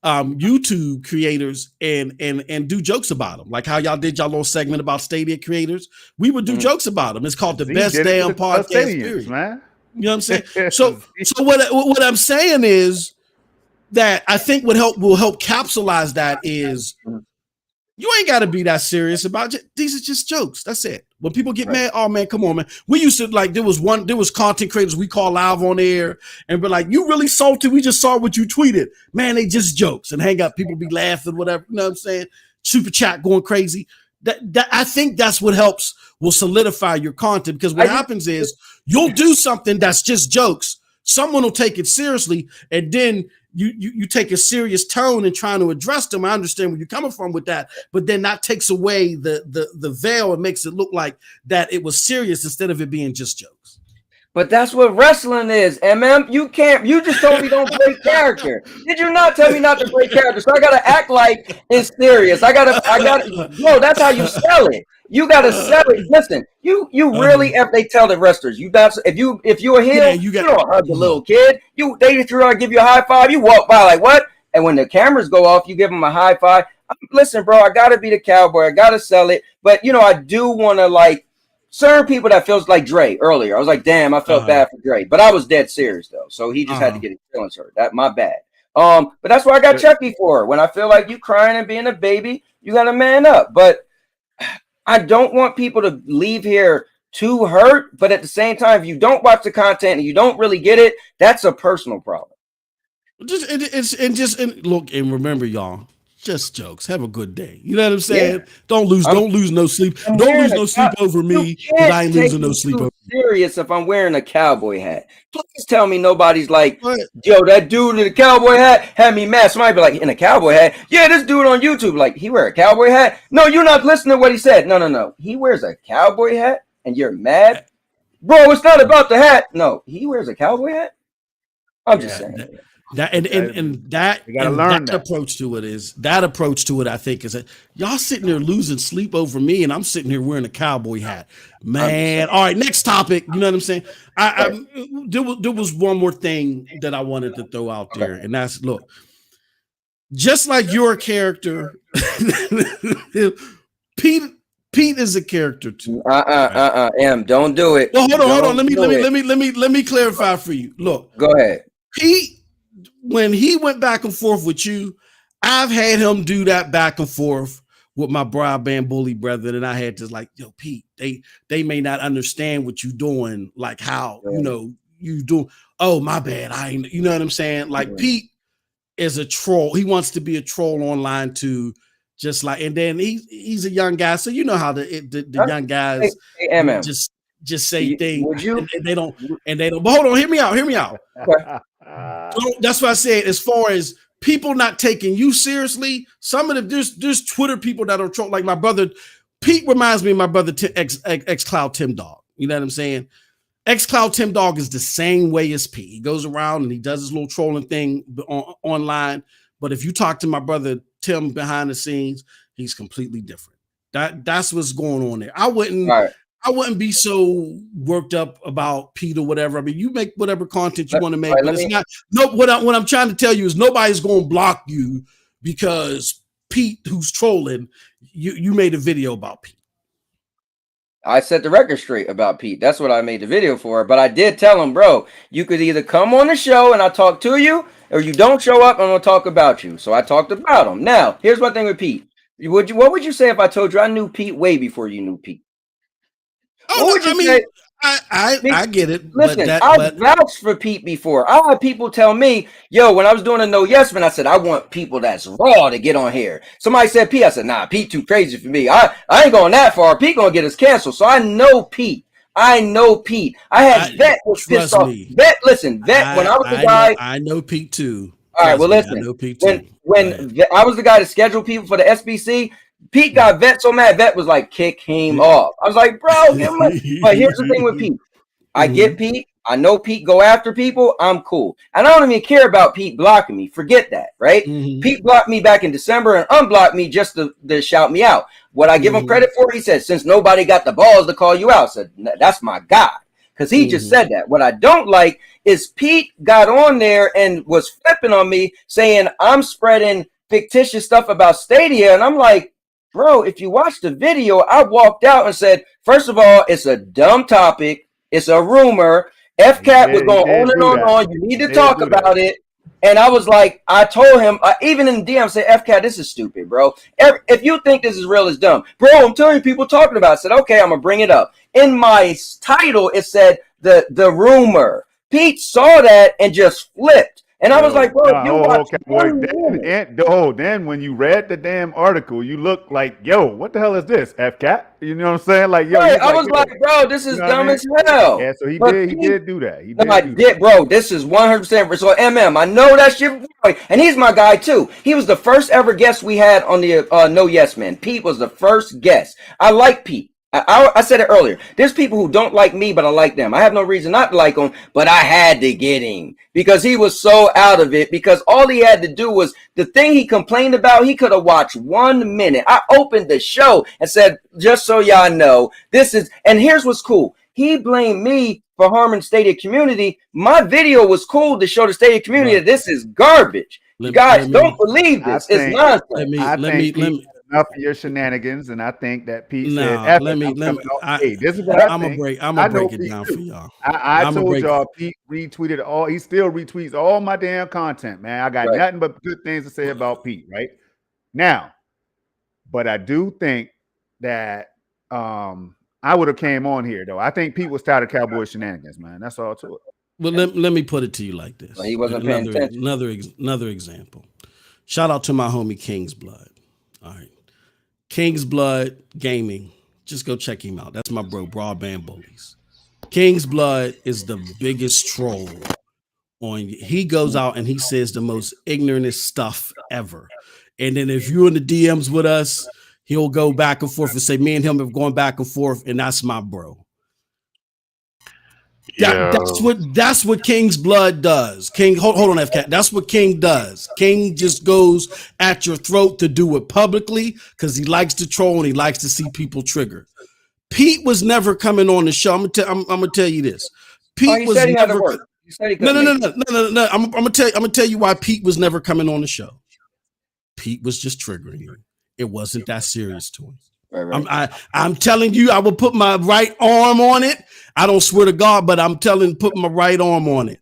YouTube creators and do jokes about them, like how y'all did y'all little segment about Stadia creators. We would do jokes about them. It's called the Best Damn Podcast period, man. You know what I'm saying? So what I'm saying is that I think will help capsulize that is, you ain't got to be that serious about it. These are just jokes. That's it. When people get mad, oh man, come on, man. We used to, like, there was content creators we call live on air and be like, you really salty? We just saw what you tweeted. Man, they just jokes, and hang up. People be laughing, whatever. You know what I'm saying? Super chat going crazy. That I think that's what will solidify your content, because what happens is you'll do something that's just jokes. Someone will take it seriously, and then you take a serious tone in trying to address them. I understand where you're coming from with that, but then that takes away the veil and makes it look like that it was serious instead of it being just jokes. But that's what wrestling is, MM. You just told me don't break character. Did you not tell me not to break character? So I gotta act like it's serious. I gotta, no, that's how you sell it. You gotta sell it. Listen, you really, if they tell the wrestlers, if you're a heel, you don't hug the little kid. They give you a high five, you walk by like, what? And when the cameras go off, you give them a high five. Listen, bro, I gotta be the cowboy. I gotta sell it. But I do want to, like, certain people that feels like Dre earlier. I was like, damn, I felt bad for Dre, but I was dead serious though. So he just had to get his feelings hurt. That my bad. But that's what I got Chucky for. When I feel like you crying and being a baby, you got to man up. But I don't want people to leave here too hurt. But at the same time, if you don't watch the content and you don't really get it, that's a personal problem. Look, and remember, y'all, just jokes. Have a good day. You know what I'm saying? Yeah. Don't lose no sleep. Don't lose no sleep over me, because I ain't losing no sleep over serious if I'm wearing a cowboy hat. Please tell me nobody's like, yo, that dude in the cowboy hat had me mad. Somebody be like, in a cowboy hat? Yeah, this dude on YouTube, like, he wear a cowboy hat? No, you're not listening to what he said. No. He wears a cowboy hat and you're mad? Bro, it's not about the hat. No, he wears a cowboy hat? I'm just saying. That approach to it, I think, is that y'all sitting there losing sleep over me, and I'm sitting here wearing a cowboy hat, man. All right, next topic. You know what I'm saying? There was one more thing that I wanted to throw out there, and that's, look, just like your character, Pete is a character too. Don't do it. Well, hold on. Let me clarify for you. Look, go ahead. Pete, when he went back and forth with you, I've had him do that back and forth with my broadband bully brother, and I had to like, yo, Pete, they may not understand what you're doing, like how you do. Oh, my bad. You know what I'm saying? Like Pete is a troll. He wants to be a troll online too. Just like, and then he's a young guy, so you know how the young guys just say things, and they don't. But hold on, hear me out. That's why I said, as far as people not taking you seriously, some of there's Twitter people that are troll. Like my brother Pete reminds me of my brother X Cloud Tim Dog. You know what I'm saying? X Cloud Tim Dog is the same way as Pete. He goes around and he does his little trolling thing online. But if you talk to my brother Tim behind the scenes, he's completely different. That's what's going on there. I wouldn't be so worked up about Pete or whatever. I mean, you make whatever content you want to make, but it's not. No, what I'm trying to tell you is nobody's going to block you because Pete, who's trolling, you made a video about Pete. I set the record straight about Pete. That's what I made the video for. But I did tell him, bro, you could either come on the show and I talk to you, or you don't show up and I'm gonna talk about you. So I talked about him. Now, here's one thing with Pete. What would you say if I told you I knew Pete way before you knew Pete? Oh, I get it. Listen, I've vouched for Pete before. I had people tell me, yo, when I was doing a No Yes Man, I said, I want people that's raw to get on here. Somebody said Pete. I said, nah, Pete too crazy for me. I ain't going that far. Pete gonna get us canceled. So I know Pete. I had Vet was pissed off. Vet, when I was the guy. I know Pete too. All right, well, listen. I know Pete too. When I was the guy to schedule people for the SBC, Pete got Vet so mad. Vet was like, kick him off. I was like, bro, give him but here's the thing with Pete. I get Pete. I know Pete go after people. I'm cool. And I don't even care about Pete blocking me. Forget that, right? Pete blocked me back in December and unblocked me just to shout me out. What I give him credit for, he said, since nobody got the balls to call you out, I said, that's my guy. Because he just said that. What I don't like is Pete got on there and was flipping on me saying I'm spreading fictitious stuff about Stadia. And I'm like, bro, if you watch the video, I walked out and said, first of all, it's a dumb topic. It's a rumor. FCAT was going on and on. You need to talk about it. And I was like, I told him, even in the DM, I said, FCAT, this is stupid, bro. If you think this is real, it's dumb. Bro, I'm telling you, people talking about it. I said, okay, I'm going to bring it up. In my title, it said the rumor. Pete saw that and just flipped. And I was like, bro, then when you read the damn article, you look like, yo, what the hell is this, FCAT? You know what I'm saying? Like, yo, right, I was like, bro, this is dumb as hell. Yeah, so he did do that. I did, bro. This is 100%. So MM, I know that shit, and he's my guy too. He was the first ever guest we had on the No Yes Man. Pete was the first guest. I like Pete. I said it earlier. There's people who don't like me, but I like them. I have no reason not to like him, but I had to get him because he was so out of it. Because all he had to do was the thing he complained about. He could have watched 1 minute. I opened the show and said, just so y'all know, this is, and here's what's cool. He blamed me for harming the Stadia community. My video was cool to show the Stadia community that this is garbage. You guys don't believe this. It's nonsense. Enough of your shenanigans, and I think that Pete said, "Hey, this is what I'm gonna break it down for y'all." I told y'all Pete retweeted all. He still retweets all my damn content, man. I got nothing but good things to say about Pete right now. But I do think that I would have came on here though. I think Pete was tired of Cowboy shenanigans, man. That's all to it. Well, let me put it to you like this. Well, he wasn't paying attention. Another example. Shout out to my homie King's Blood. All right. King's Blood Gaming. Just go check him out. That's my bro, Broadband Bullies. King's Blood is the biggest troll on. He goes out and he says the most ignorant stuff ever. And then if you're in the DMs with us, he'll go back and forth and say, me and him have gone back and forth, and that's my bro. That's what King's Blood does. King, hold on, FCat. That's what King does. King just goes at your throat to do it publicly because he likes to troll and he likes to see people triggered. Pete was never coming on the show. I'm gonna tell you this. Pete was never. No. I'm gonna tell you why Pete was never coming on the show. Pete was just triggering you. It wasn't that serious to him. Right. I'm telling you, I will put my right arm on it. I don't swear to God, but I'm put my right arm on it.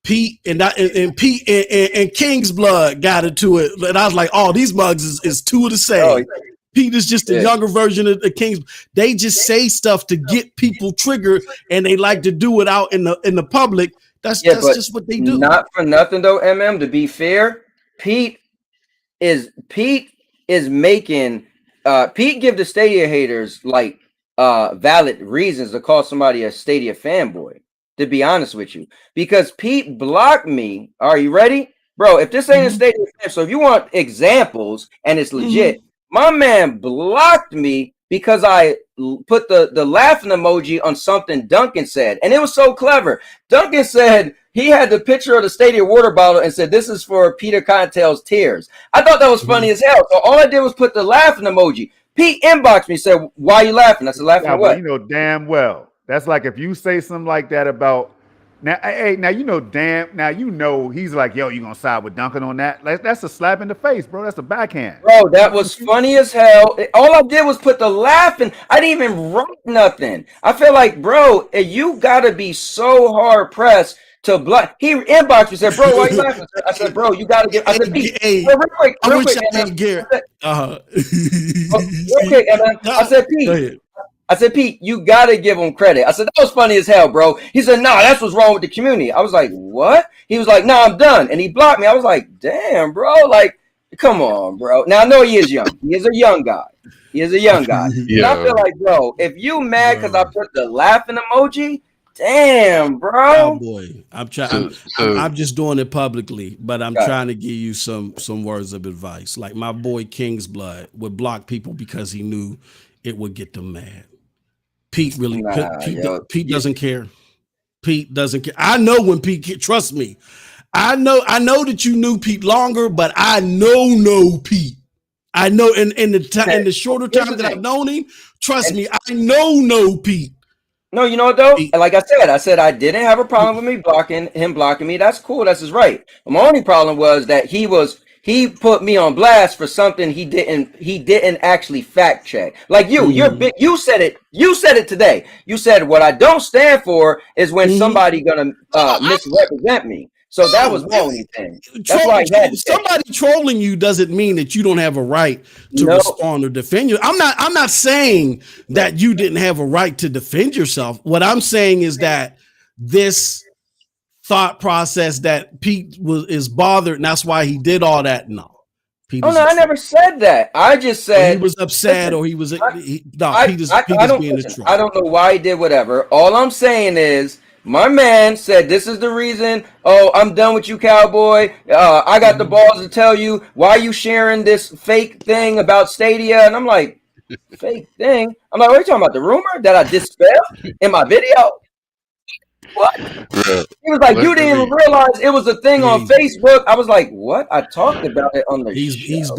Pete and Pete and King's Blood got into it, and I was like, "Oh, these mugs is two of the same." Oh, yeah. Pete is just a younger version of the King's. They just say stuff to get people triggered, and they like to do it out in the public. That's just what they do. Not for nothing though, MM. To be fair, Pete is making. Pete give the Stadia haters like valid reasons to call somebody a Stadia fanboy, to be honest with you, because Pete blocked me. Are you ready, bro? If this ain't a Stadia fan, so if you want examples and it's legit, my man blocked me because I put the laughing emoji on something Duncan said, and it was so clever. Duncan said he had the picture of the Stadia water bottle and said, "This is for Peter Cottontail's tears." I thought that was funny as hell. So all I did was put the laughing emoji. Pete inboxed me, said, "Why are you laughing?" I said, "Laughing at what?" You know damn well. That's like if you say something like that about now you know he's like, yo, you gonna side with Duncan on that? Like, that's a slap in the face, bro. That's a backhand. Bro, that was funny as hell. All I did was put the laughing. I didn't even write nothing. I feel like, bro, you gotta be so hard pressed to block. He inboxed me, said, "Bro, why you laughing?" I said, "Bro, you gotta get." I said, "Pete, real quick, I said, "Pete, you gotta give him credit." I said, "That was funny as hell, bro." He said, "Nah, that's what's wrong with the community." I was like, "What?" He was like, "Nah, I'm done," and he blocked me. I was like, "Damn, bro, like, come on, bro." Now I know he is young. He is a young guy. And I feel like, bro, if you mad because I put the laughing emoji. Damn, bro. Cowboy. I'm just doing it publicly, but I'm trying to give you some words of advice. Like my boy King's Blood would block people because he knew it would get them mad. Pete Pete doesn't care. Pete doesn't care. I know when Pete, trust me. I know that you knew Pete longer, but I know Pete. I know in the shorter time that I've known him, trust me, I know Pete. No, you know what though? Like I said I didn't have a problem with him blocking me. That's cool. That's his right. My only problem was that he put me on blast for something he didn't actually fact check. Like you said it today. You said what I don't stand for is when somebody gonna misrepresent me. So that was my only thing. That's why somebody trolling you doesn't mean that you don't have a right to respond or defend you. I'm not saying that you didn't have a right to defend yourself. What I'm saying is that this thought process that Pete is bothered, and that's why he did all that. No. I never said that. I just said he was upset or he was Pete is being a troll. I don't know why he did whatever. All I'm saying is my man said, "This is the reason. Oh, I'm done with you, Cowboy. I got the balls to tell you why you sharing this fake thing about Stadia." And I'm like, fake thing? I'm like, what are you talking about? The rumor that I dispelled in my video? What? He was like, you didn't even realize it was a thing on Facebook. I was like, what? I talked about it on the show.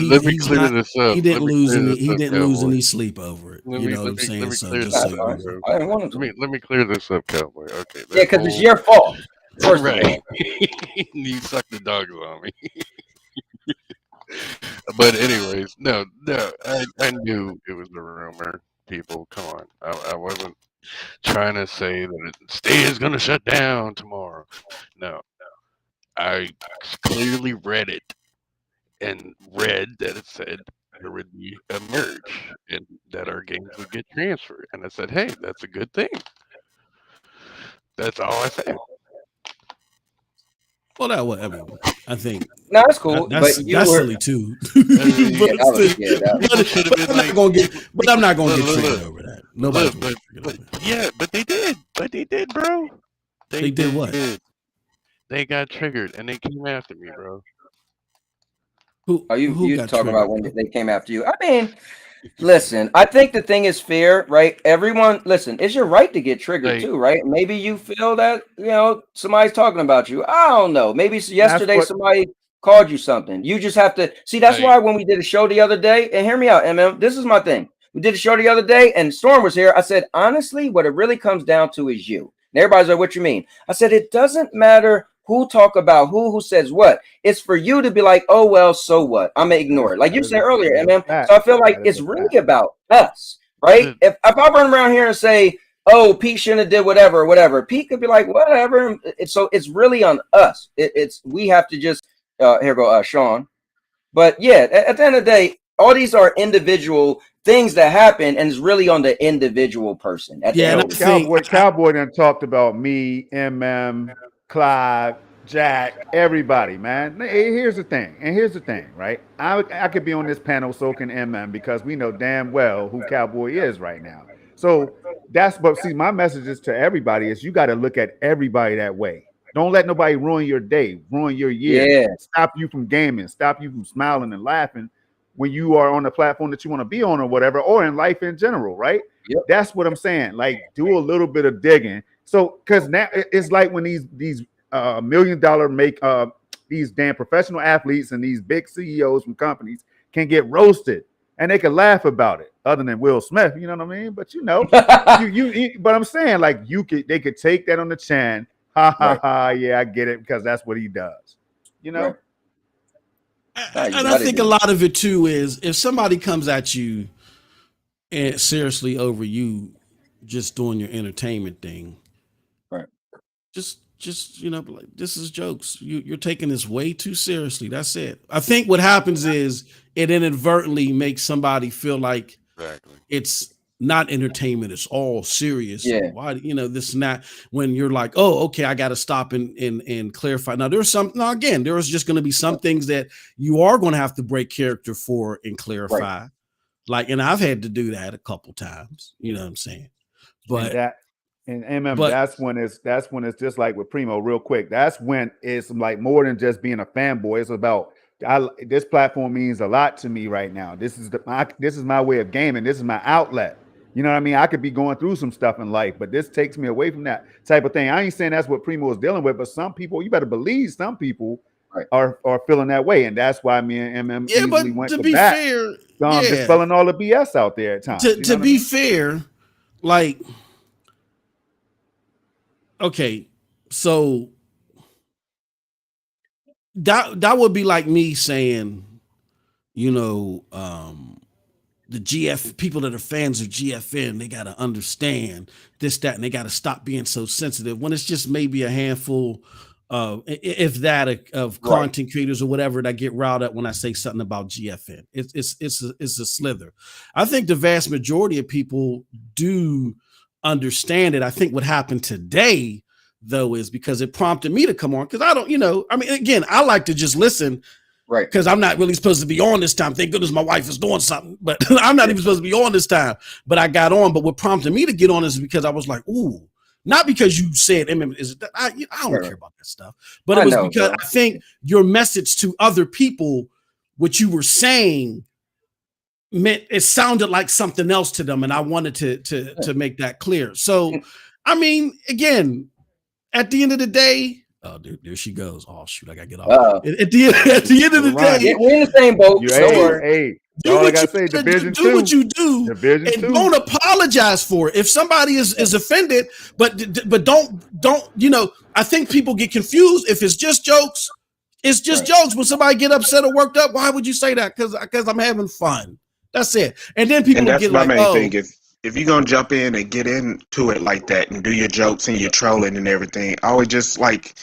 Let me clear this up. He didn't lose any sleep over it. You know what I'm saying? Let me clear this up, Cowboy. Okay. Yeah, because it's your fault. First right. You sucked the dogs on me. But anyways, no, I knew it was a rumor. People, come on. I wasn't trying to say that Stadia's going to shut down tomorrow. No. I clearly read it and read that it said there would be a merge and that our games would get transferred. And I said, hey, that's a good thing. That's all I said. Well, I think. No, that's cool. That's silly too. But I'm not going to get triggered over that. Nobody. But they did. What they did, bro? They did what? They got triggered and they came after me, bro. Who you got talking triggered, about when bro? they came after you? I mean, listen, I think the thing is fair, right? Everyone, listen, it's your right to get triggered Like, too, right? Maybe you feel that, somebody's talking about you. I don't know. Maybe yesterday somebody called you something. You just have to see. That's why when we did a show the other day, and hear me out, MM, this is my thing. We did a show the other day and Storm was here. I said, honestly, what it really comes down to is you. And everybody's like, what you mean? I said, it doesn't matter who talk about who says what. It's for you to be like, oh, well, so what? I'm going to ignore it. Like you said earlier, MM. So I feel like it's really about us, right? If I run around here and say, oh, Pete shouldn't have did whatever, Pete could be like, whatever. So it's really on us. We have to just, here go Sean. But yeah, at the end of the day, all these are individual things that happen, and it's really on the individual person. At the end of the day. Cowboy done talked about me, MM, Clive, Jack, everybody, man. Here's the thing, right? I could be on this panel soaking MM because we know damn well who Cowboy is right now. So my message is to everybody is you got to look at everybody that way. Don't let nobody ruin your day, ruin your year, stop you from gaming, stop you from smiling and laughing when you are on the platform that you want to be on or whatever, or in life in general, right? Yep. That's what I'm saying. Like, do a little bit of digging. So, because now it's like when these $1 million these damn professional athletes and these big CEOs from companies can get roasted and they can laugh about it, other than Will Smith, you know what I mean? But but I'm saying, like, they could take that on the chin. Ha ha ha! Yeah, I get it, because that's what he does. You know. Right. And I think a lot of it too is if somebody comes at you and seriously over you just doing your entertainment thing, right? Just like, this is jokes. You're taking this way too seriously. That's it. I think what happens is it inadvertently makes somebody feel like it's not entertainment, it's all serious. Yeah. Why, this and that, when you're like, oh, okay, I got to stop and clarify. Now there's again, there's just going to be some things that you are going to have to break character for and clarify. Right. Like, and I've had to do that a couple times, you know what I'm saying? But that's when it's just like with Primo, real quick. That's when it's like more than just being a fanboy. It's about this platform means a lot to me right now. This is my way of gaming. This is my outlet. You know what I mean? I could be going through some stuff in life, but this takes me away from that type of thing. I ain't saying that's what Primo is dealing with, but some people, you better believe some people are feeling that way. And that's why me and MM easily went to bat. Fair, dispelling all the BS out there at times. To be fair, like, okay, so that would be like me saying, the GF people that are fans of GFN, they got to understand this, that, and they got to stop being so sensitive when it's just maybe a handful of content creators or whatever that get riled up when I say something about GFN. It's a slither. I think the vast majority of people do understand it. I think what happened today, though, is because it prompted me to come on, because I don't, again, I like to just listen. Right. Because I'm not really supposed to be on this time. Thank goodness my wife is doing something, but I'm not even supposed to be on this time. But I got on. But what prompted me to get on is because I was like, ooh, not because you said I don't care about that stuff. But it was because I think your message to other people, what you were saying, meant it sounded like something else to them. And I wanted to make that clear. So, I mean, again, at the end of the day, oh, dude, there she goes. Oh, shoot, I gotta get off. At the end of the day, we're in the same boat. Do what you do, and don't apologize for it. If somebody is offended, but don't. I think people get confused. If it's just jokes, it's just jokes. When somebody get upset or worked up, why would you say that? Because I'm having fun. That's it. And then people that's get my like, main thing. If you're going to jump in and get into it like that and do your jokes and your trolling and everything, I would just like,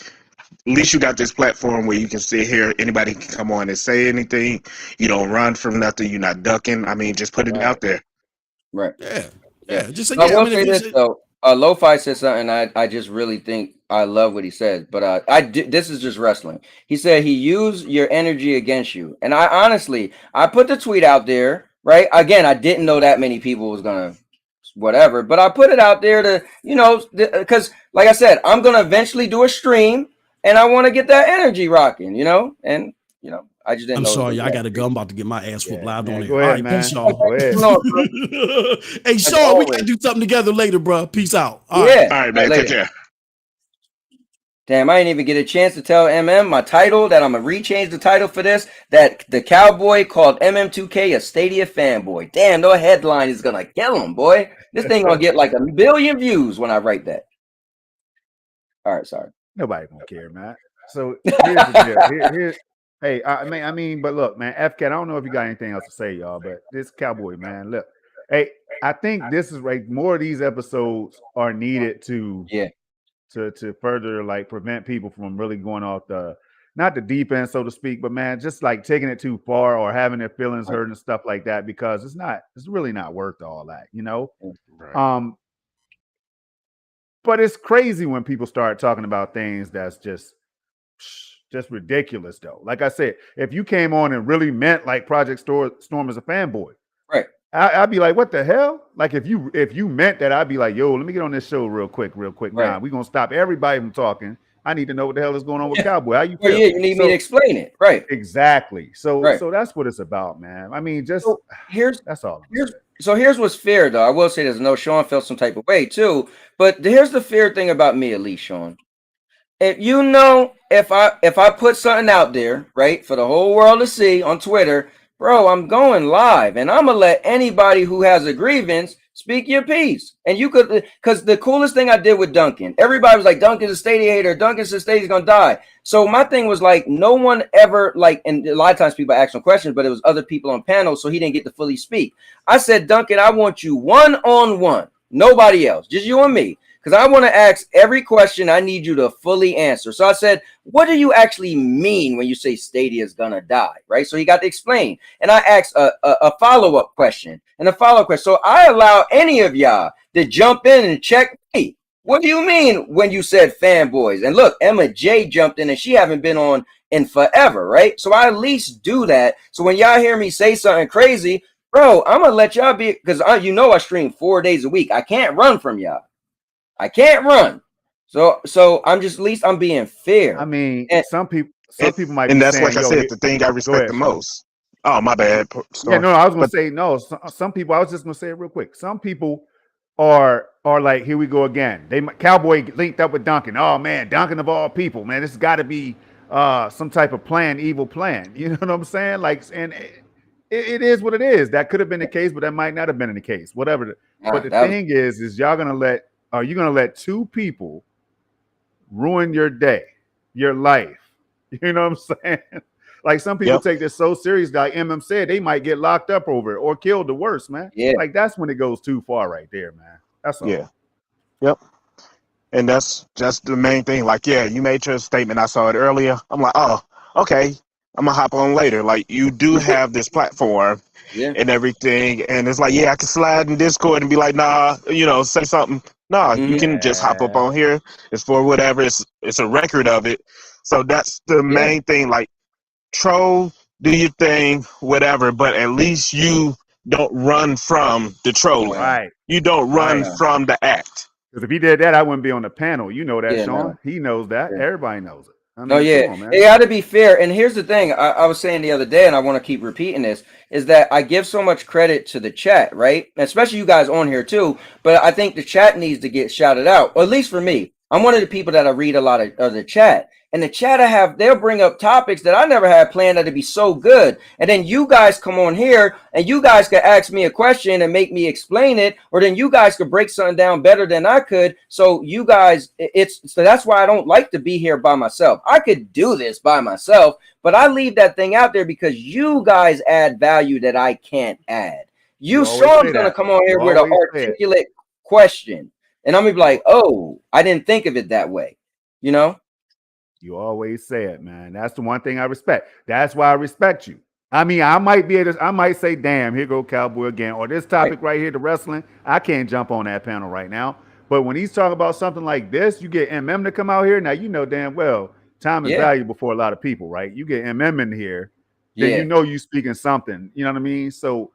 at least you got this platform where you can sit here, anybody can come on and say anything. You don't run from nothing. You're not ducking. I mean, just put it out there. Right. Yeah. Just like, I will say this, though. Lo-Fi said something I just really think I love what he said, but this is just wrestling. He said he used your energy against you. And I honestly put the tweet out there, right? Again, I didn't know that many people was going to whatever. But I put it out there to, you know, because like I said, I'm gonna eventually do a stream, and I want to get that energy rocking, you know, and you know, I just didn't I'm know. sorry, I gotta go. I'm about to get my ass whooped live on air. Go ahead, All right, man. peace, y'all. Go ahead. Hey, Sean, we gotta do something together later, bro. Peace out. All right. All right, man. Take care. Damn, I didn't even get a chance to tell MM my title, that I'm gonna rechange the title for this, that the Cowboy called MM2K a Stadia Fanboy. Damn, no headline is gonna kill him, boy. This thing gonna get like 1 billion views when I write that. All right, sorry. Nobody gonna care, man. So here's the deal. Hey, I mean, but look, man, FCAT, I don't know if you got anything else to say, y'all, but this Cowboy, man, look, hey, I think this is right. More of these episodes are needed to further like prevent people from really going off not the deep end, so to speak, but man, just like taking it too far or having their feelings hurt and stuff like that, because it's really not worth all that, you know? Right. But it's crazy when people start talking about things that's just ridiculous, though. Like I said, if you came on and really meant like Project Storm as a fanboy, right? I'd be like, what the hell? Like if you meant that, I'd be like, yo, let me get on this show real quick. Right. Nah, we're gonna stop everybody from talking. I need to know what the hell is going on with Cowboy. How you feel? Well, yeah, you need me to explain it, right? Exactly. So that's what it's about, man. I mean, just that's all. Here's what's fair, though. I will say there's no Sean felt some type of way too, but here's the fair thing about me, at least, Sean. If you know, if I put something out there, right, for the whole world to see on Twitter, bro, I'm going live, and I'm gonna let anybody who has a grievance speak your piece. And you could, because the coolest thing I did with Duncan, everybody was like, Duncan's a Stadia hater. Duncan says Stadia's gonna die. So my thing was like, no one ever like, and a lot of times people ask him questions, but it was other people on panels, so he didn't get to fully speak. I said, Duncan, I want you one-on-one, nobody else, just you and me. Because I want to ask every question I need you to fully answer. So I said, what do you actually mean when you say Stadia is going to die? Right. So he got to explain. And I asked a follow-up question and a follow-up question. So I allow any of y'all to jump in and check me. What do you mean when you said fanboys? And look, Emma J jumped in and she haven't been on in forever. Right. So I at least do that. So when y'all hear me say something crazy, bro, I'm going to let y'all be, because I stream 4 days a week. I can't run from y'all. I can't run. So I'm just, at least I'm being fair. I mean, some people might and be that's saying, like I said, the thing I respect the most. Oh, my bad. Yeah, no, I was gonna say no. Some people, I was just gonna say it real quick. Some people are like, here we go again. Cowboy linked up with Duncan. Oh man, Duncan of all people, man, this has got to be some type of evil plan. You know what I'm saying? Like, and it is what it is. That could have been the case, but that might not have been the case. Whatever. But the thing is are you gonna let two people ruin your day, your life? You know what I'm saying? Like some people take this so serious, like MM said, they might get locked up over it or killed, the worst, man. Yeah. Like that's when it goes too far right there, man. That's all. Yeah. Yep. And that's just the main thing. Like, yeah, you made your statement. I saw it earlier. I'm like, oh, okay. I'm gonna hop on later. Like, you do have this platform and everything. And it's like, yeah, I can slide in Discord and be like, nah, say something. Nah, you can just hop up on here. It's for whatever. It's a record of it. So that's the main thing. Like, troll, do your thing, whatever, but at least you don't run from the trolling. Right. You don't run from the act. Because if he did that, I wouldn't be on the panel. You know that, Yeah, Sean. no. He knows that. Everybody knows it. I mean, Oh yeah, come on, man. it got to be fair. And here's the thing: I was saying the other day, and I want to keep repeating this, is that I give so much credit to the chat, right? And especially you guys on here too. But I think the chat needs to get shouted out, or at least for me. I'm one of the people that I read a lot of the chat. And the chat they'll bring up topics that I never had planned that'd be so good. And then you guys come on here and you guys could ask me a question and make me explain it, or then you guys could break something down better than I could. So you guys, so that's why I don't like to be here by myself. I could do this by myself, but I leave that thing out there because you guys add value that I can't add. Sean's gonna come on here with an articulate question. And I'm gonna be like, oh, I didn't think of it that way, you know? You always say it, man. That's the one thing I respect. That's why I respect you. I mean, I might say, damn, here go Cowboy again. Or this topic right here, the wrestling, I can't jump on that panel right now. But when he's talking about something like this, you get MM to come out here. Now, you know damn well, time is valuable for a lot of people, right? You get MM in here, then you know you speaking something. You know what I mean? So,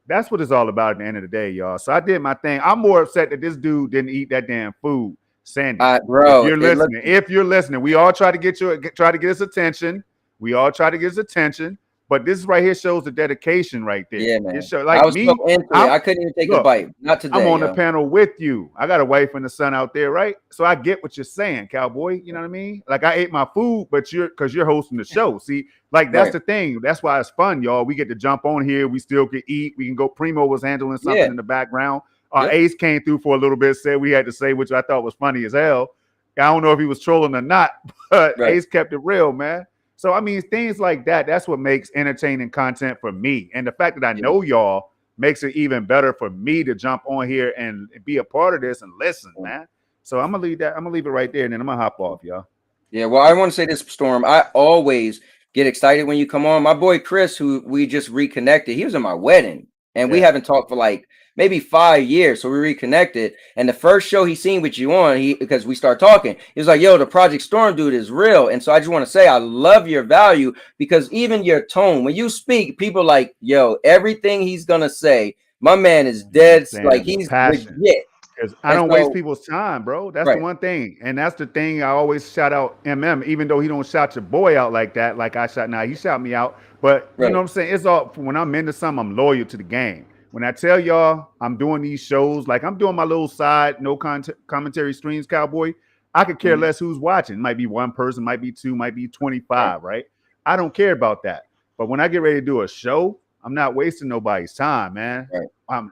That's what it's all about at the end of the day, y'all. So I did my thing. I'm more upset that this dude didn't eat that damn food. Sandy, bro, if you're listening, we all try to get his attention. We all try to get his attention. But this right here shows the dedication right there. Yeah, man. It shows, like I was me, so into it. I couldn't even take a bite. Not today. I'm on the panel with you. I got a wife and a son out there, right? So I get what you're saying, Cowboy. You know what I mean? Like I ate my food, but because you're hosting the show. See, like that's the thing. That's why it's fun, y'all. We get to jump on here. We still can eat. We can go. Primo was handling something in the background. Ace came through for a little bit, said we had to say, which I thought was funny as hell. I don't know if he was trolling or not, but Ace kept it real, man. So, I mean, things like that, that's what makes entertaining content for me. And the fact that I know y'all makes it even better for me to jump on here and be a part of this and listen, man. So I'm going to leave that. I'm going to leave it right there, and then I'm going to hop off, y'all. Yeah, well, I want to say this, Storm. I always get excited when you come on. My boy Chris, who we just reconnected, he was in my wedding, and we haven't talked for like maybe 5 years. So we reconnected. And the first show he seen with you on, because we started talking, he was like, yo, the Project Storm dude is real. And so I just want to say I love your value, because even your tone, when you speak, people like, yo, everything he's gonna say, my man is dead. Like he's legit. Because I don't waste people's time, bro. That's the one thing. And that's the thing I always shout out MM, even though he don't shout your boy out like that, like I shout now. He shout me out. But you know what I'm saying? It's all, when I'm into something, I'm loyal to the game. When I tell y'all I'm doing these shows, like I'm doing my little side, no commentary streams, Cowboy, I could care less who's watching. It might be one person, might be two, might be 25, right? I don't care about that. But when I get ready to do a show, I'm not wasting nobody's time, man.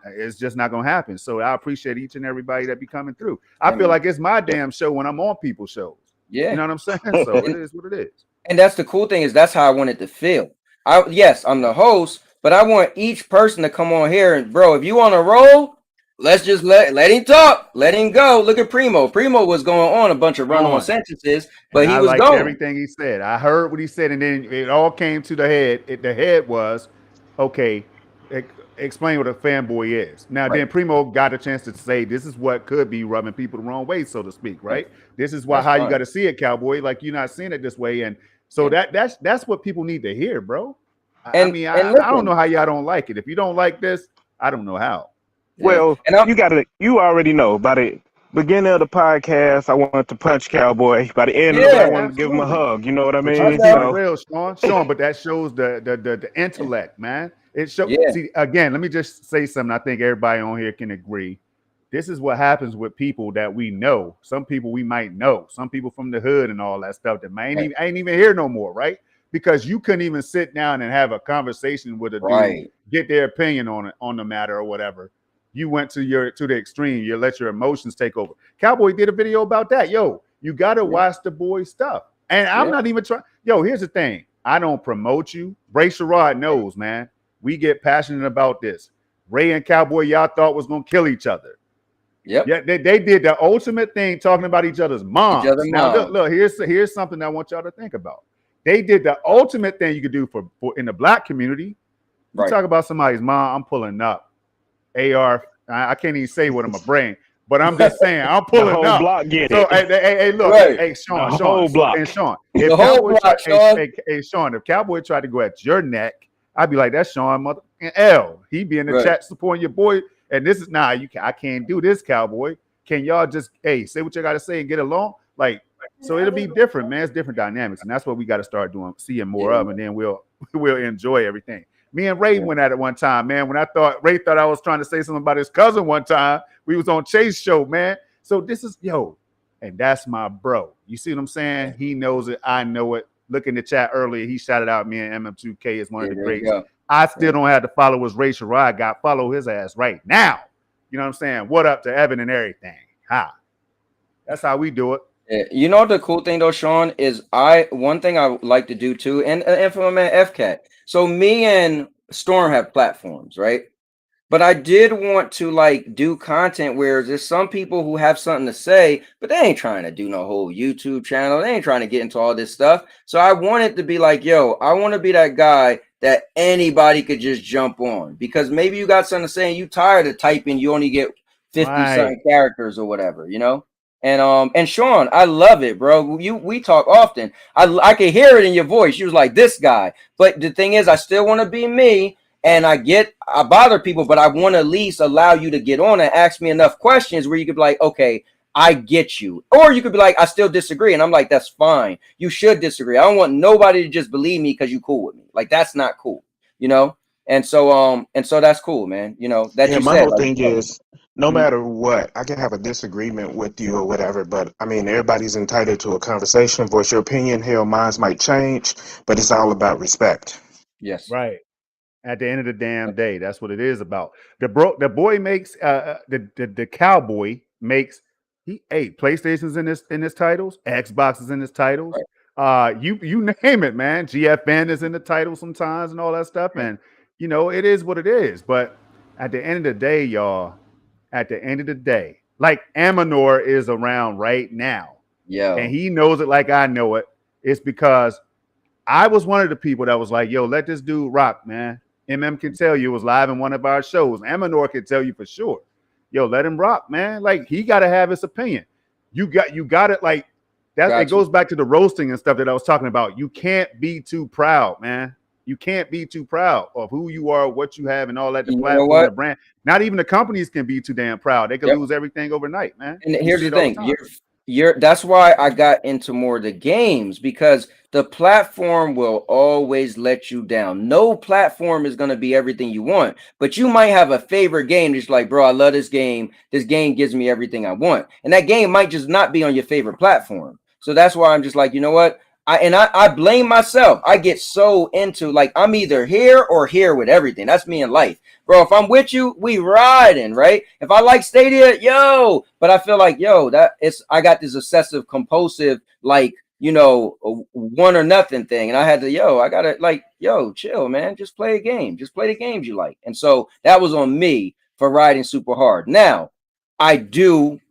It's just not going to happen. So I appreciate each and everybody that be coming through. I feel like it's my damn show when I'm on people's shows. Yeah. You know what I'm saying? So it is what it is. And that's the cool thing, is that's how I want it to feel. Yes, I'm the host, but I want each person to come on here and, bro, if you on a roll, let's just let him talk, let him go. Look at Primo. Primo was going on a bunch of run-on sentences, but he was going. Everything he said. I heard what he said, and then it all came to the head. The head was, okay, explain what a fanboy is. Now, then Primo got a chance to say, this is what could be rubbing people the wrong way, so to speak, right? This is how you got to see it, Cowboy. Like, you're not seeing it this way. And so that's what people need to hear, bro. I don't know how y'all don't like it. If you don't like this, I don't know how. Well, you already know by the beginning of the podcast, I wanted to punch Cowboy. By the end of it, I wanted to give him a hug. You know what I mean? Real, Sean, but that shows the intellect, man. It shows. See, again, let me just say something. I think everybody on here can agree. This is what happens with people that we know. Some people we might know. Some people from the hood and all that stuff that ain't even here no more, right? Because you couldn't even sit down and have a conversation with a dude, get their opinion on the matter or whatever. You went to the extreme. You let your emotions take over. Cowboy did a video about that. Yo, you gotta watch the boy stuff. And I'm not even trying. Yo, here's the thing. I don't promote you. Ray Sherrod knows, man. We get passionate about this. Ray and Cowboy, y'all thought was gonna kill each other. Yep. Yeah, they did the ultimate thing, talking about each other's moms. Now, look, here's something I want y'all to think about. They did the ultimate thing you could do for in the black community. You talk about somebody's mom, I'm pulling up. I can't even say what in my brain, but I'm just saying I'm pulling the whole up. Block get so it. Hey, look, hey, Sean, the whole block. And Sean, if Sean, if Cowboy tried to go at your neck, I'd be like, that's Sean, mother and L. He be in the chat supporting your boy, and this is I can't do this, Cowboy. Can y'all just say what you got to say and get along? Like, so it'll be different, man. It's different dynamics, and that's what we got to start seeing more of, and then we'll enjoy everything. Me and Ray went at it one time, man. When Ray thought I was trying to say something about his cousin one time, we was on Chase show, man. So this is and that's my bro. You see what I'm saying? He knows it. I know it. Look in the chat earlier. He shouted out me and MM2K is one of the greats. I still don't have to follow his Ray Sherrod got. Follow his ass right now. You know what I'm saying? What up to Evan and everything? That's how we do it. You know the cool thing though, Sean, is one thing I like to do too, and for my man FCAT. So me and Storm have platforms, right? But I did want to do content where there's some people who have something to say, but they ain't trying to do no whole YouTube channel. They ain't trying to get into all this stuff. So I wanted to be like, yo, I want to be that guy that anybody could just jump on, because maybe you got something to say and you tired of typing, you only get 50 something characters or whatever, you know? And Sean, I love it, bro. We talk often. I can hear it in your voice. You was like this guy, but the thing is, I still want to be me. And I bother people, but I want to at least allow you to get on and ask me enough questions where you could be like, okay, I get you. Or you could be like, I still disagree. And I'm like, that's fine. You should disagree. I don't want nobody to just believe me because you cool with me. Like, that's not cool, you know? And so that's cool, man. You know, that Yeah, you my said, whole like, thing is no Mhm. matter what, I can have a disagreement with you or whatever, but I mean, everybody's entitled to a conversation, voice your opinion. Hell, minds might change, but it's all about respect. Yes. Right. At the end of the damn day, that's what it is about. The boy makes the cowboy makes PlayStation's in his titles, Xbox is in his titles. You name it, man. GFN is in the title sometimes and all that stuff. And you know, it is what it is. But at the end of the day, y'all, at the end of the day, like Amanor is around right now. And he knows it like I know it. It's because I was one of the people that was like, yo, let this dude rock, man. MM can tell you, it was live in one of our shows. Amanor can tell you for sure. Yo, let him rock, man. Like, he got to have his opinion. You got it. Like, it goes back to the roasting and stuff that I was talking about. You can't be too proud, man. You can't be too proud of who you are, what you have, and all that. The platform, the brand. Not even the companies can be too damn proud. They can lose everything overnight, man. And here's the thing, that's why I got into more of the games, because the platform will always let you down. No platform is going to be everything you want, but you might have a favorite game that's like, bro, I love this game. This game gives me everything I want. And that game might just not be on your favorite platform. So that's why I'm just like, you know what? I blame myself. I get so into, like, I'm either here or here with everything. That's me in life. Bro, if I'm with you, we riding, right? If I like Stadia, yo, but I feel like, yo, I got this obsessive compulsive, like, you know, one or nothing thing. And I had to, I gotta, like, chill, man. Just play a game. Just play the games you like. And so that was on me for riding super hard. Now, I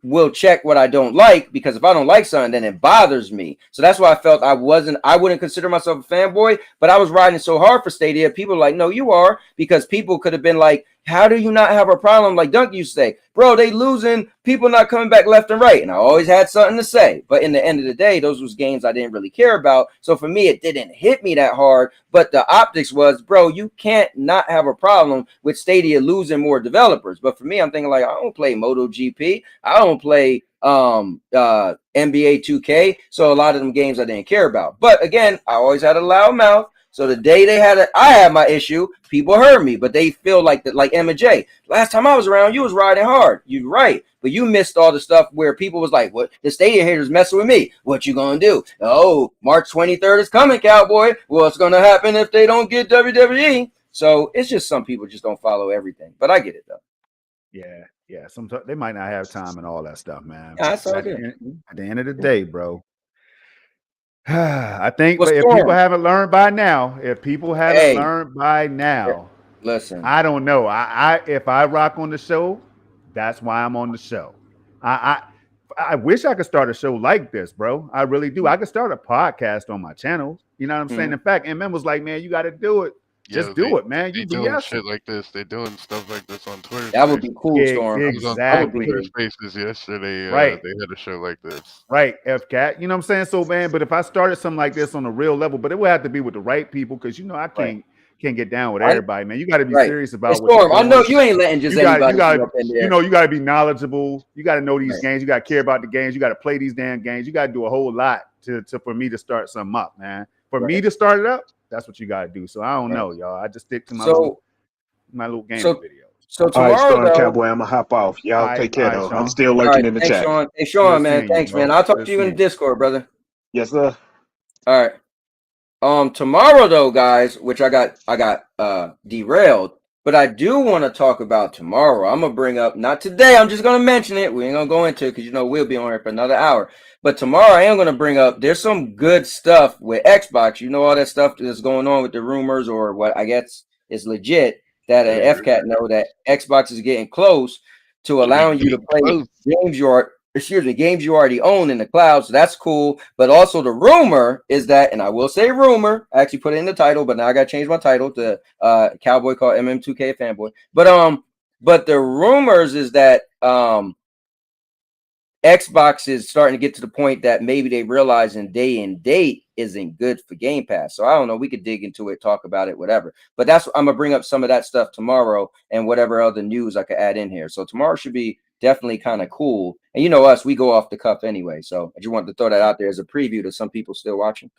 will check what I don't like, because if I don't like something, then it bothers me. So that's why I felt I wouldn't consider myself a fanboy, but I was riding so hard for Stadia. People were like, no, you are, because people could have been like, how do you not have a problem? Like Dunk used to say, bro, they losing, people not coming back left and right. And I always had something to say. But in the end of the day, those was games I didn't really care about. So for me, it didn't hit me that hard. But the optics was, bro, you can't not have a problem with Stadia losing more developers. But for me, I'm thinking like, I don't play MotoGP. I don't play NBA 2K. So a lot of them games I didn't care about. But again, I always had a loud mouth. So the day I had my issue, people heard me, but they feel like that, like Emma J. Last time I was around, you was riding hard. You're right, but you missed all the stuff where people was like, "What? The Stadia haters messing with me? What you gonna do? Oh, March 23rd is coming, Cowboy. What's gonna happen if they don't get WWE?" So it's just some people just don't follow everything, but I get it though. Yeah. Sometimes they might not have time and all that stuff, man. Yeah, that's all at good. The end of the day, bro. I think if people haven't learned by now, listen, I don't know. If I rock on the show, that's why I'm on the show. I wish I could start a show like this, bro. I really do. I could start a podcast on my channel. You know what I'm saying? In fact, MM was like, man, you got to do it. Just do it, man. You doing shit like this. They're doing stuff like this on Twitter. That would be cool, Storm. Exactly. Twitter Spaces yesterday. Right. They had a show like this. Right, FCAT. You know what I'm saying? So, man, but if I started something like this on a real level, but it would have to be with the right people, because you know I can't get down with everybody, man. You got to be serious about what you're doing. I know you ain't letting just anybody up in there. You know, you got to be knowledgeable. You got to know these games. You got to care about the games. You got to play these damn games. You got to do a whole lot for me to start something up, man. For me to start it up, that's what you got to do. So I don't know, y'all. I just stick to my little game videos. So tomorrow, though, Cowboy, I'm gonna hop off. Y'all take care, though. I'm still lurking in the chat. Sean. Hey, Sean, man. Thanks, man. I'll talk to you in the Discord, brother. Yes, sir. All right. Tomorrow, though, guys, which I got derailed, but I do want to talk about tomorrow. I'm gonna bring up, not today. I'm just gonna mention it. We ain't gonna go into it because we'll be on here for another hour. But tomorrow, I am gonna bring up. There's some good stuff with Xbox. You know, all that stuff that's going on with the rumors, or what I guess is legit. That an FCAT know that Xbox is getting close to allowing you to play games you already own in the cloud. So that's cool. But also the rumor is that, and I will say rumor, I actually put it in the title, but now I got to change my title to Cowboy called MM2K Fanboy. But the rumors is that Xbox is starting to get to the point that maybe they realizing day and date isn't good for Game Pass. So I don't know. We could dig into it, talk about it, whatever. But that's I'm gonna bring up some of that stuff tomorrow and whatever other news I could add in here. So tomorrow should be definitely kind of cool. And you know us, we go off the cuff anyway. So I just wanted to throw that out there as a preview to some people still watching.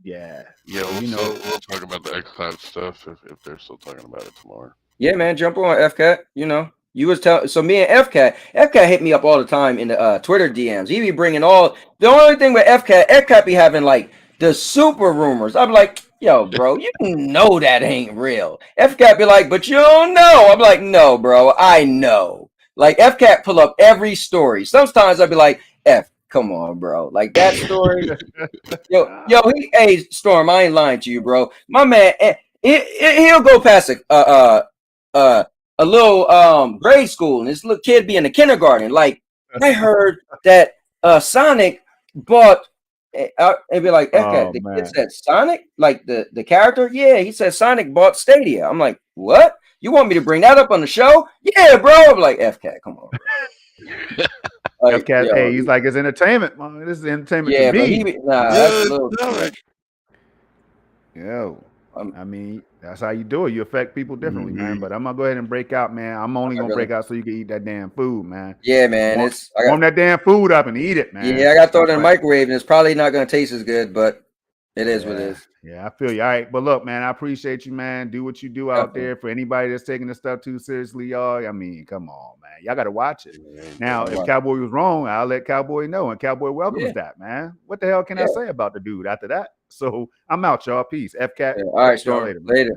Yeah. Yeah, we'll talk about the xCloud stuff if they're still talking about it tomorrow. Yeah, man, jump on FCAT. You know, you was telling. So me and FCAT hit me up all the time in the Twitter DMs. He be bringing all. The only thing with FCAT be having like the super rumors. I'm like, yo, bro, you know that ain't real. FCAT be like, but you don't know. I'm like, no, bro, I know. Like FCAT pull up every story. Sometimes I'd be like, come on, bro. Like that story. Hey, Storm, I ain't lying to you, bro. My man, he'll go past a little grade school, and this little kid be in the kindergarten. Like I heard that Sonic bought. And be like, the kid said Sonic, like the character. Yeah, he said Sonic bought Stadia. I'm like, what? You want me to bring that up on the show? Yeah, bro. I'm like, FCAT, come on. Like, FCAT, hey, he's like, it's entertainment, man. This is entertainment to me. That's a little Yo, I mean, that's how you do it. You affect people differently, man. But I'm gonna go ahead and break out, man. I'm only gonna break out so you can eat that damn food, man. Yeah, man. Warm that damn food up and eat it, man. Yeah, I got to throw it in the microwave, and it's probably not gonna taste as good, but it is what it is. Yeah, I feel you. All right, but look, man, I appreciate you, man. Do what you do out there. For anybody that's taking this stuff too seriously, y'all, I mean, come on, man. Y'all got to watch it. Now, if Cowboy was wrong, I'll let Cowboy know, and Cowboy welcomes that, man. What the hell can I say about the dude after that? So I'm out, y'all. Peace. FCAT. All right, Storm. Later.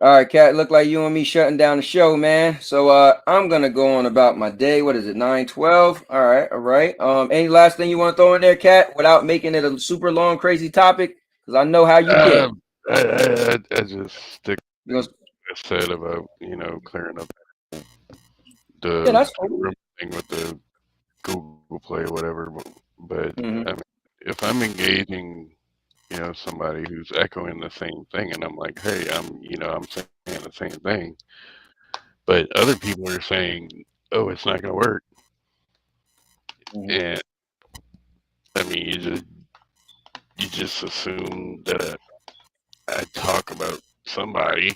All right, Cat. Look like you and me shutting down the show, man. So I'm gonna go on about my day. What is it? 9:12. All right. Any last thing you want to throw in there, Cat, without making it a super long, crazy topic? Because I know how you get. I just stick to what I said about clearing up the thing with the Google Play or whatever. But I mean, if I'm engaging somebody who's echoing the same thing, and I'm like, hey, I'm saying the same thing, but other people are saying, oh, it's not going to work. And I mean, you just assume that I talk about somebody,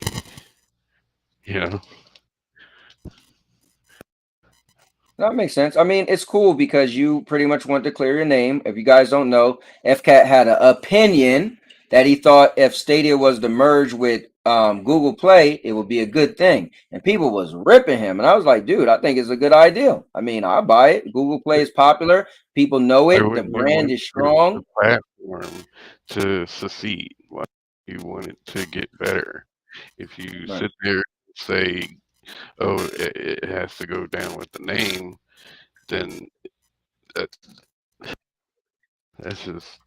That makes sense. I mean, it's cool because you pretty much want to clear your name. If you guys don't know, FCAT had an opinion that he thought if Stadia was to merge with Google Play, it would be a good thing. And people was ripping him. And I was like, dude, I think it's a good idea. I mean, I'll buy it. Google Play is popular. People know it. The brand is strong. The platform to succeed. You want it to get better. If you sit there and say, oh, it has to go down with the name, then that's just,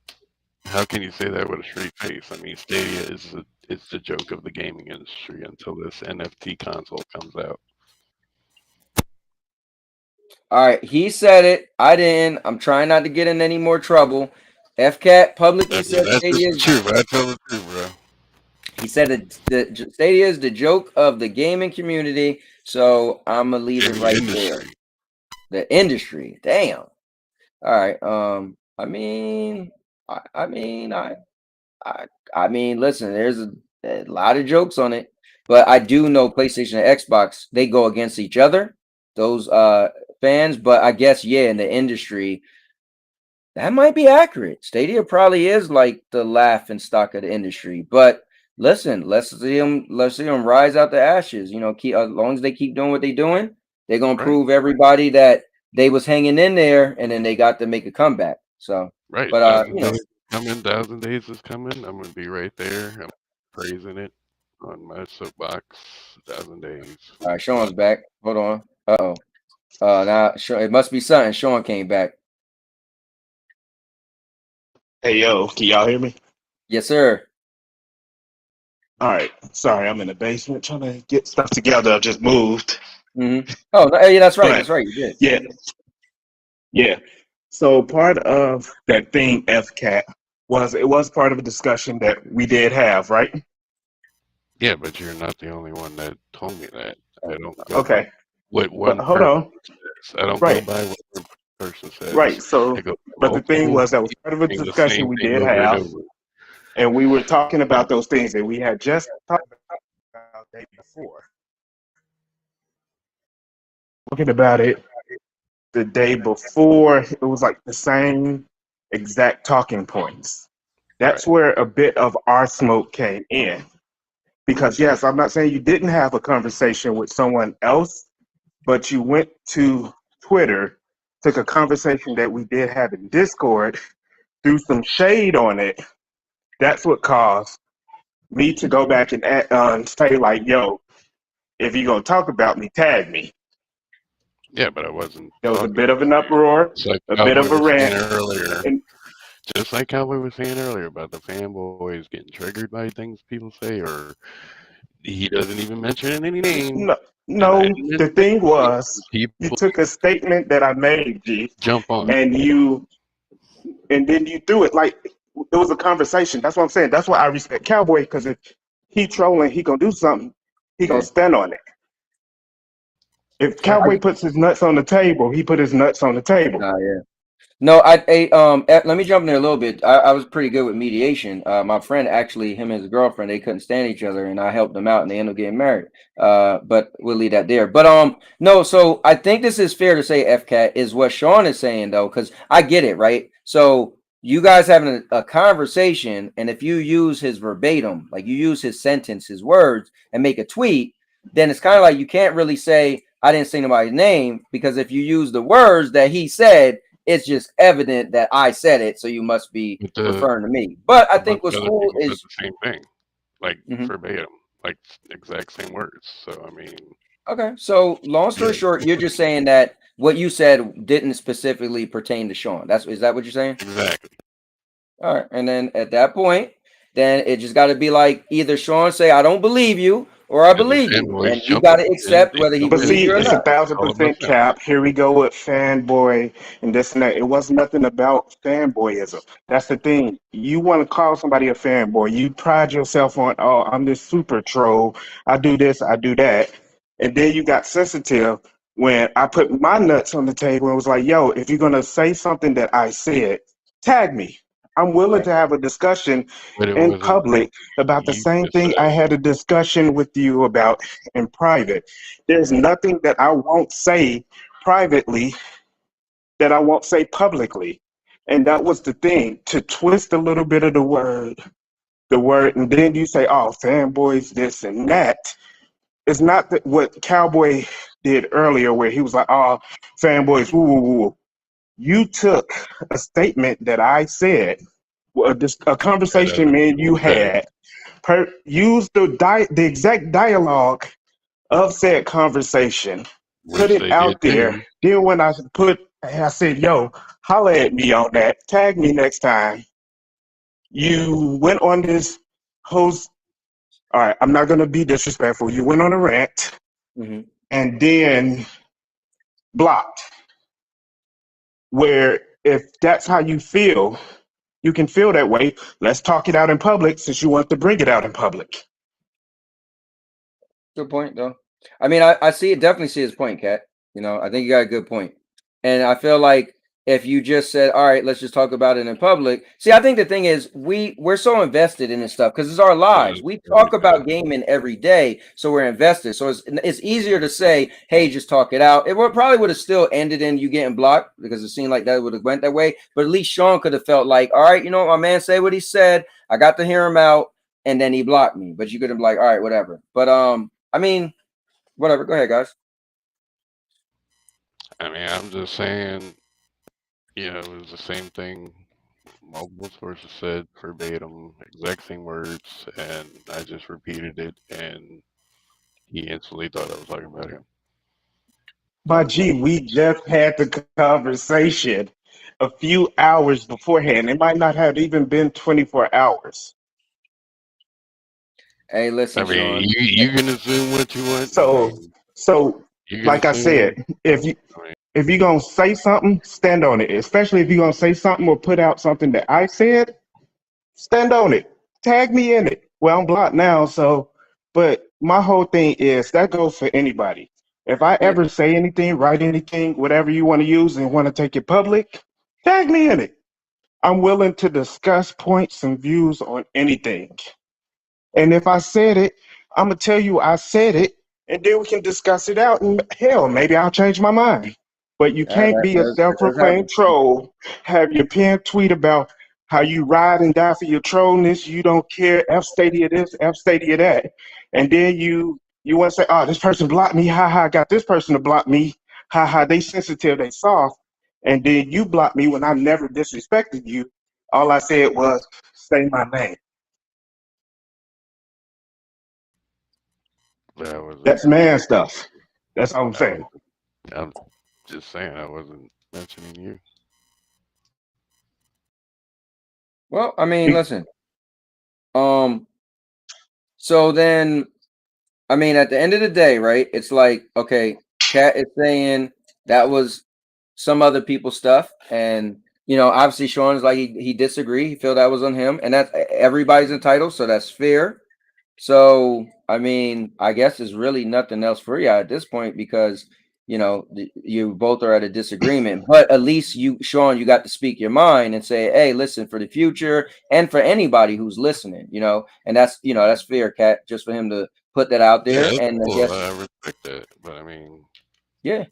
how can you say that with a straight face? I mean, Stadia is the joke of the gaming industry until this NFT console comes out. All right, he said it. I didn't. I'm trying not to get in any more trouble. FCAT publicly said Stadia is true, but I tell the truth, bro. He said that Stadia is the joke of the gaming community, so I'm gonna leave it right there. The industry, damn. All right. I mean, listen. There's a lot of jokes on it, but I do know PlayStation and Xbox, they go against each other. Those fans, but I guess in the industry, that might be accurate. Stadia probably is like the laughing stock of the industry, but. Listen, let's see them rise out the ashes. As long as they keep doing what they're doing, they're gonna prove everybody that they was hanging in there, and then they got to make a comeback. So, but 1,000 days is coming. I'm gonna be right there. I'm praising it on my soapbox. 1,000 days. All right, Sean's back. Hold on. Now it must be something. Sean came back. Hey, yo, can y'all hear me? Yes, sir. All right. Sorry, I'm in the basement trying to get stuff together. I just moved. Oh, yeah, that's right. That's right. You did. Yeah. So part of that thing, FCAT, was part of a discussion that we did have, right? Yeah, but you're not the only one that told me that. I don't. Okay. what one hold person on. says. I don't go Right. by what one person says. Right. So, I go by but the thing multiple was that was part of a saying the discussion same we thing did over and have, over. and we were talking about those things that we had just talked about the day before. Talking about it the day before, it was like the same exact talking points. That's Right. where a bit of our smoke came in. Because, yes, I'm not saying you didn't have a conversation with someone else, but you went to Twitter, took a conversation that we did have in Discord, threw some shade on it. That's what caused me to go back and say, like, yo, if you're going to talk about me, tag me. Yeah, but I wasn't There was a talking bit of an about you. uproar, Just like a bit Cowboy of a was saying rant. earlier. And Just like Cowboy was saying earlier about the fanboys getting triggered by things people say, or he doesn't even mention any names. no, the thing was, you People took a statement that I made, G, jump on. and then you threw it like it was a conversation. That's what I'm saying. That's why I respect Cowboy, because if he trolling, he gonna do something. He gonna stand on it. If Cowboy puts his nuts on the table, he put his nuts on the table. Yeah. No, let me jump in there a little bit. I was pretty good with mediation. My friend, actually, him and his girlfriend, they couldn't stand each other, and I helped them out, and they ended up getting married. But we'll leave that there. But no. So I think this is fair to say, FCAT, is what Sean is saying though, because I get it, right? So you guys having a conversation, and if you use his verbatim, like you use his sentence, his words, and make a tweet, then it's kind of like you can't really say I didn't say nobody's name, because if you use the words that he said, it's just evident that I said it, so you must be referring to me. But I think what's cool is the same thing, like verbatim, like exact same words. So I mean, okay. So long story short, you're just saying that what you said didn't specifically pertain to Sean. Is that what you're saying? Exactly. All right, and then at that point, then it just got to be like either Sean say I don't believe you, or I believe you, and you got to accept whether he But believes see, you or it's not. 1,000% cap. Here we go with fanboy and this and that. It was nothing about fanboyism. That's the thing. You want to call somebody a fanboy. You pride yourself on, oh, I'm this super troll. I do this, I do that. And then you got sensitive when I put my nuts on the table and was like, yo, if you're going to say something that I said, tag me. I'm willing to have a discussion in public about the same thing I had a discussion with you about in private. There's nothing that I won't say privately that I won't say publicly. And that was the thing, to twist a little bit of the word, and then you say, oh, fanboys, this and that. It's not that what Cowboy did earlier, where he was like, oh, fanboys, woo, woo, woo. You took a statement that I said, a conversation me and you had, use the exact dialogue of said conversation, put it out there. Then when I said, yo, holla at me on that, tag me next time. You went on this host. All right, I'm not going to be disrespectful. You went on a rant and then blocked. Where if that's how you feel, you can feel that way. Let's talk it out in public since you want to bring it out in public. Good point, though. I mean, I definitely see his point, Kat. You know, I think you got a good point. And I feel like if you just said, all right, let's just talk about it in public. See, I think the thing is we're so invested in this stuff because it's our lives. We talk about gaming every day, so we're invested. So it's easier to say, hey, just talk it out. It probably would have still ended in you getting blocked because it seemed like that would have went that way. But at least Sean could have felt like, all right, you know what, my man said what he said. I got to hear him out, and then he blocked me. But you could have been like, all right, whatever. But I mean, whatever. Go ahead, guys. I mean, I'm just saying, you know, it was the same thing. Multiple sources said verbatim, exact same words, and I just repeated it, and he instantly thought I was talking about him. My G, we just had the conversation a few hours beforehand. It might not have even been 24 hours. Hey, listen, I mean, Sean. you can assume what you want. So like I said, if you're gonna say something, stand on it. Especially if you're gonna say something or put out something that I said, stand on it. Tag me in it. Well, I'm blocked now, so but my whole thing is that goes for anybody. If I ever say anything, write anything, whatever you want to use and want to take it public, tag me in it. I'm willing to discuss points and views on anything. And if I said it, I'm going to tell you I said it, and then we can discuss it out. And hell, maybe I'll change my mind. But you can't be a self-proclaimed troll, have your pen tweet about how you ride and die for your trollness, you don't care, F Stadia this, F Stadia that. And then you want to say, oh, this person blocked me, ha ha, got this person to block me, ha ha, they sensitive, they soft. And then you block me when I never disrespected you. All I said was, say my name. That's man stuff. That's all I'm saying. I'm just saying I wasn't mentioning you. Well, I mean, listen. So then, I mean, at the end of the day, right? It's like, okay, Cat is saying that was some other people's stuff, and obviously Sean is like he disagree. He feel that was on him, and that's everybody's entitled, so that's fair. So, I mean, I guess there's really nothing else for you at this point because, you both are at a disagreement. But at least Sean, you got to speak your mind and say, hey, listen, for the future and for anybody who's listening, and that's fair, Cat, just for him to put that out there. Yeah, and cool. I respect that, but I mean, yeah,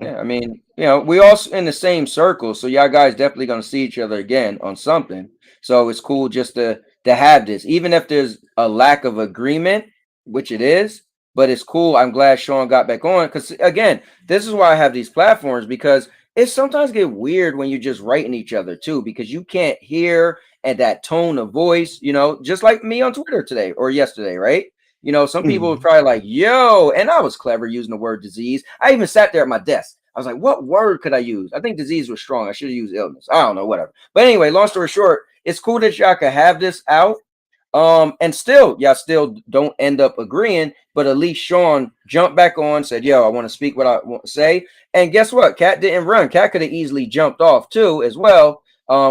I mean, we all in the same circle, so y'all guys definitely gonna see each other again on something. So it's cool just to have this, even if there's a lack of agreement, which it is. But it's cool. I'm glad Sean got back on because again, this is why I have these platforms because it sometimes get weird when you're just writing each other too because you can't hear and that tone of voice, just like me on Twitter today or yesterday, right? Some people were probably like, yo, and I was clever using the word disease. I even sat there at my desk. I was like, what word could I use? I think disease was strong. I should have used illness. I don't know, whatever. But anyway, long story short, it's cool that y'all can have this out. And y'all still don't end up agreeing, but at least Sean jumped back on, said, yo, I want to speak what I want to say. And guess what? Cat didn't run. Cat could have easily jumped off too, as well,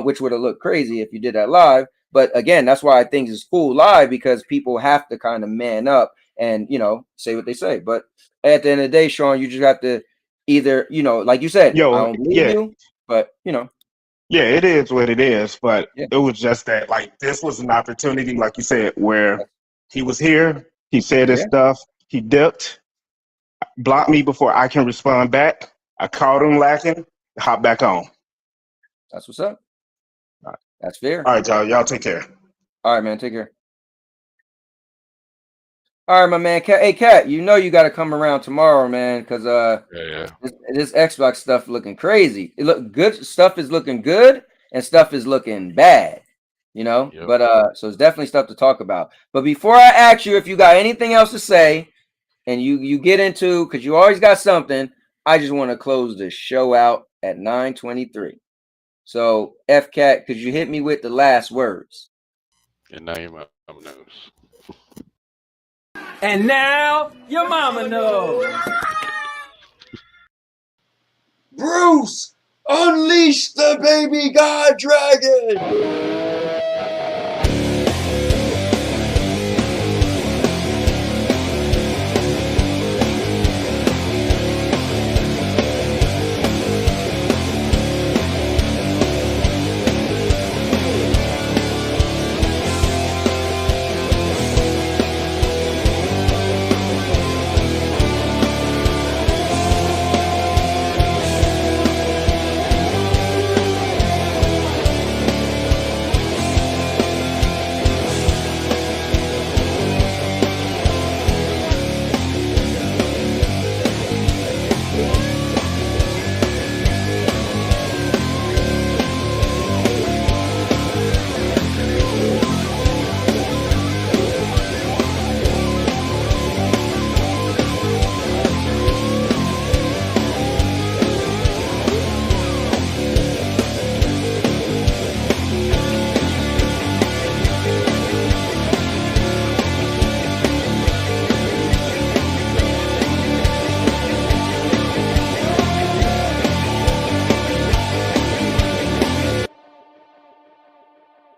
which would have looked crazy if you did that live. But again, that's why I think it's cool live because people have to kind of man up and, say what they say. But at the end of the day, Sean, you just have to either, like you said, I don't believe you, but, Yeah, it is what it is. But it was just that, like, this was an opportunity, like you said, where he was here, he said his stuff, he dipped, blocked me before I can respond back. I caught him lacking, hop back on. That's what's up. That's fair. All right, y'all. Y'all take care. All right, man. Take care. All right, my man. Hey, Cat, you got to come around tomorrow, man, because this Xbox stuff looking crazy. It look good. Stuff is looking good, and stuff is looking bad. But so it's definitely stuff to talk about. But before I ask you if you got anything else to say, and you get into because you always got something, I just want to close the show out at 9:23. So, F-Cat, could you hit me with the last words? And now your mama knows. And now your mama knows. Bruce, unleash the baby god dragon!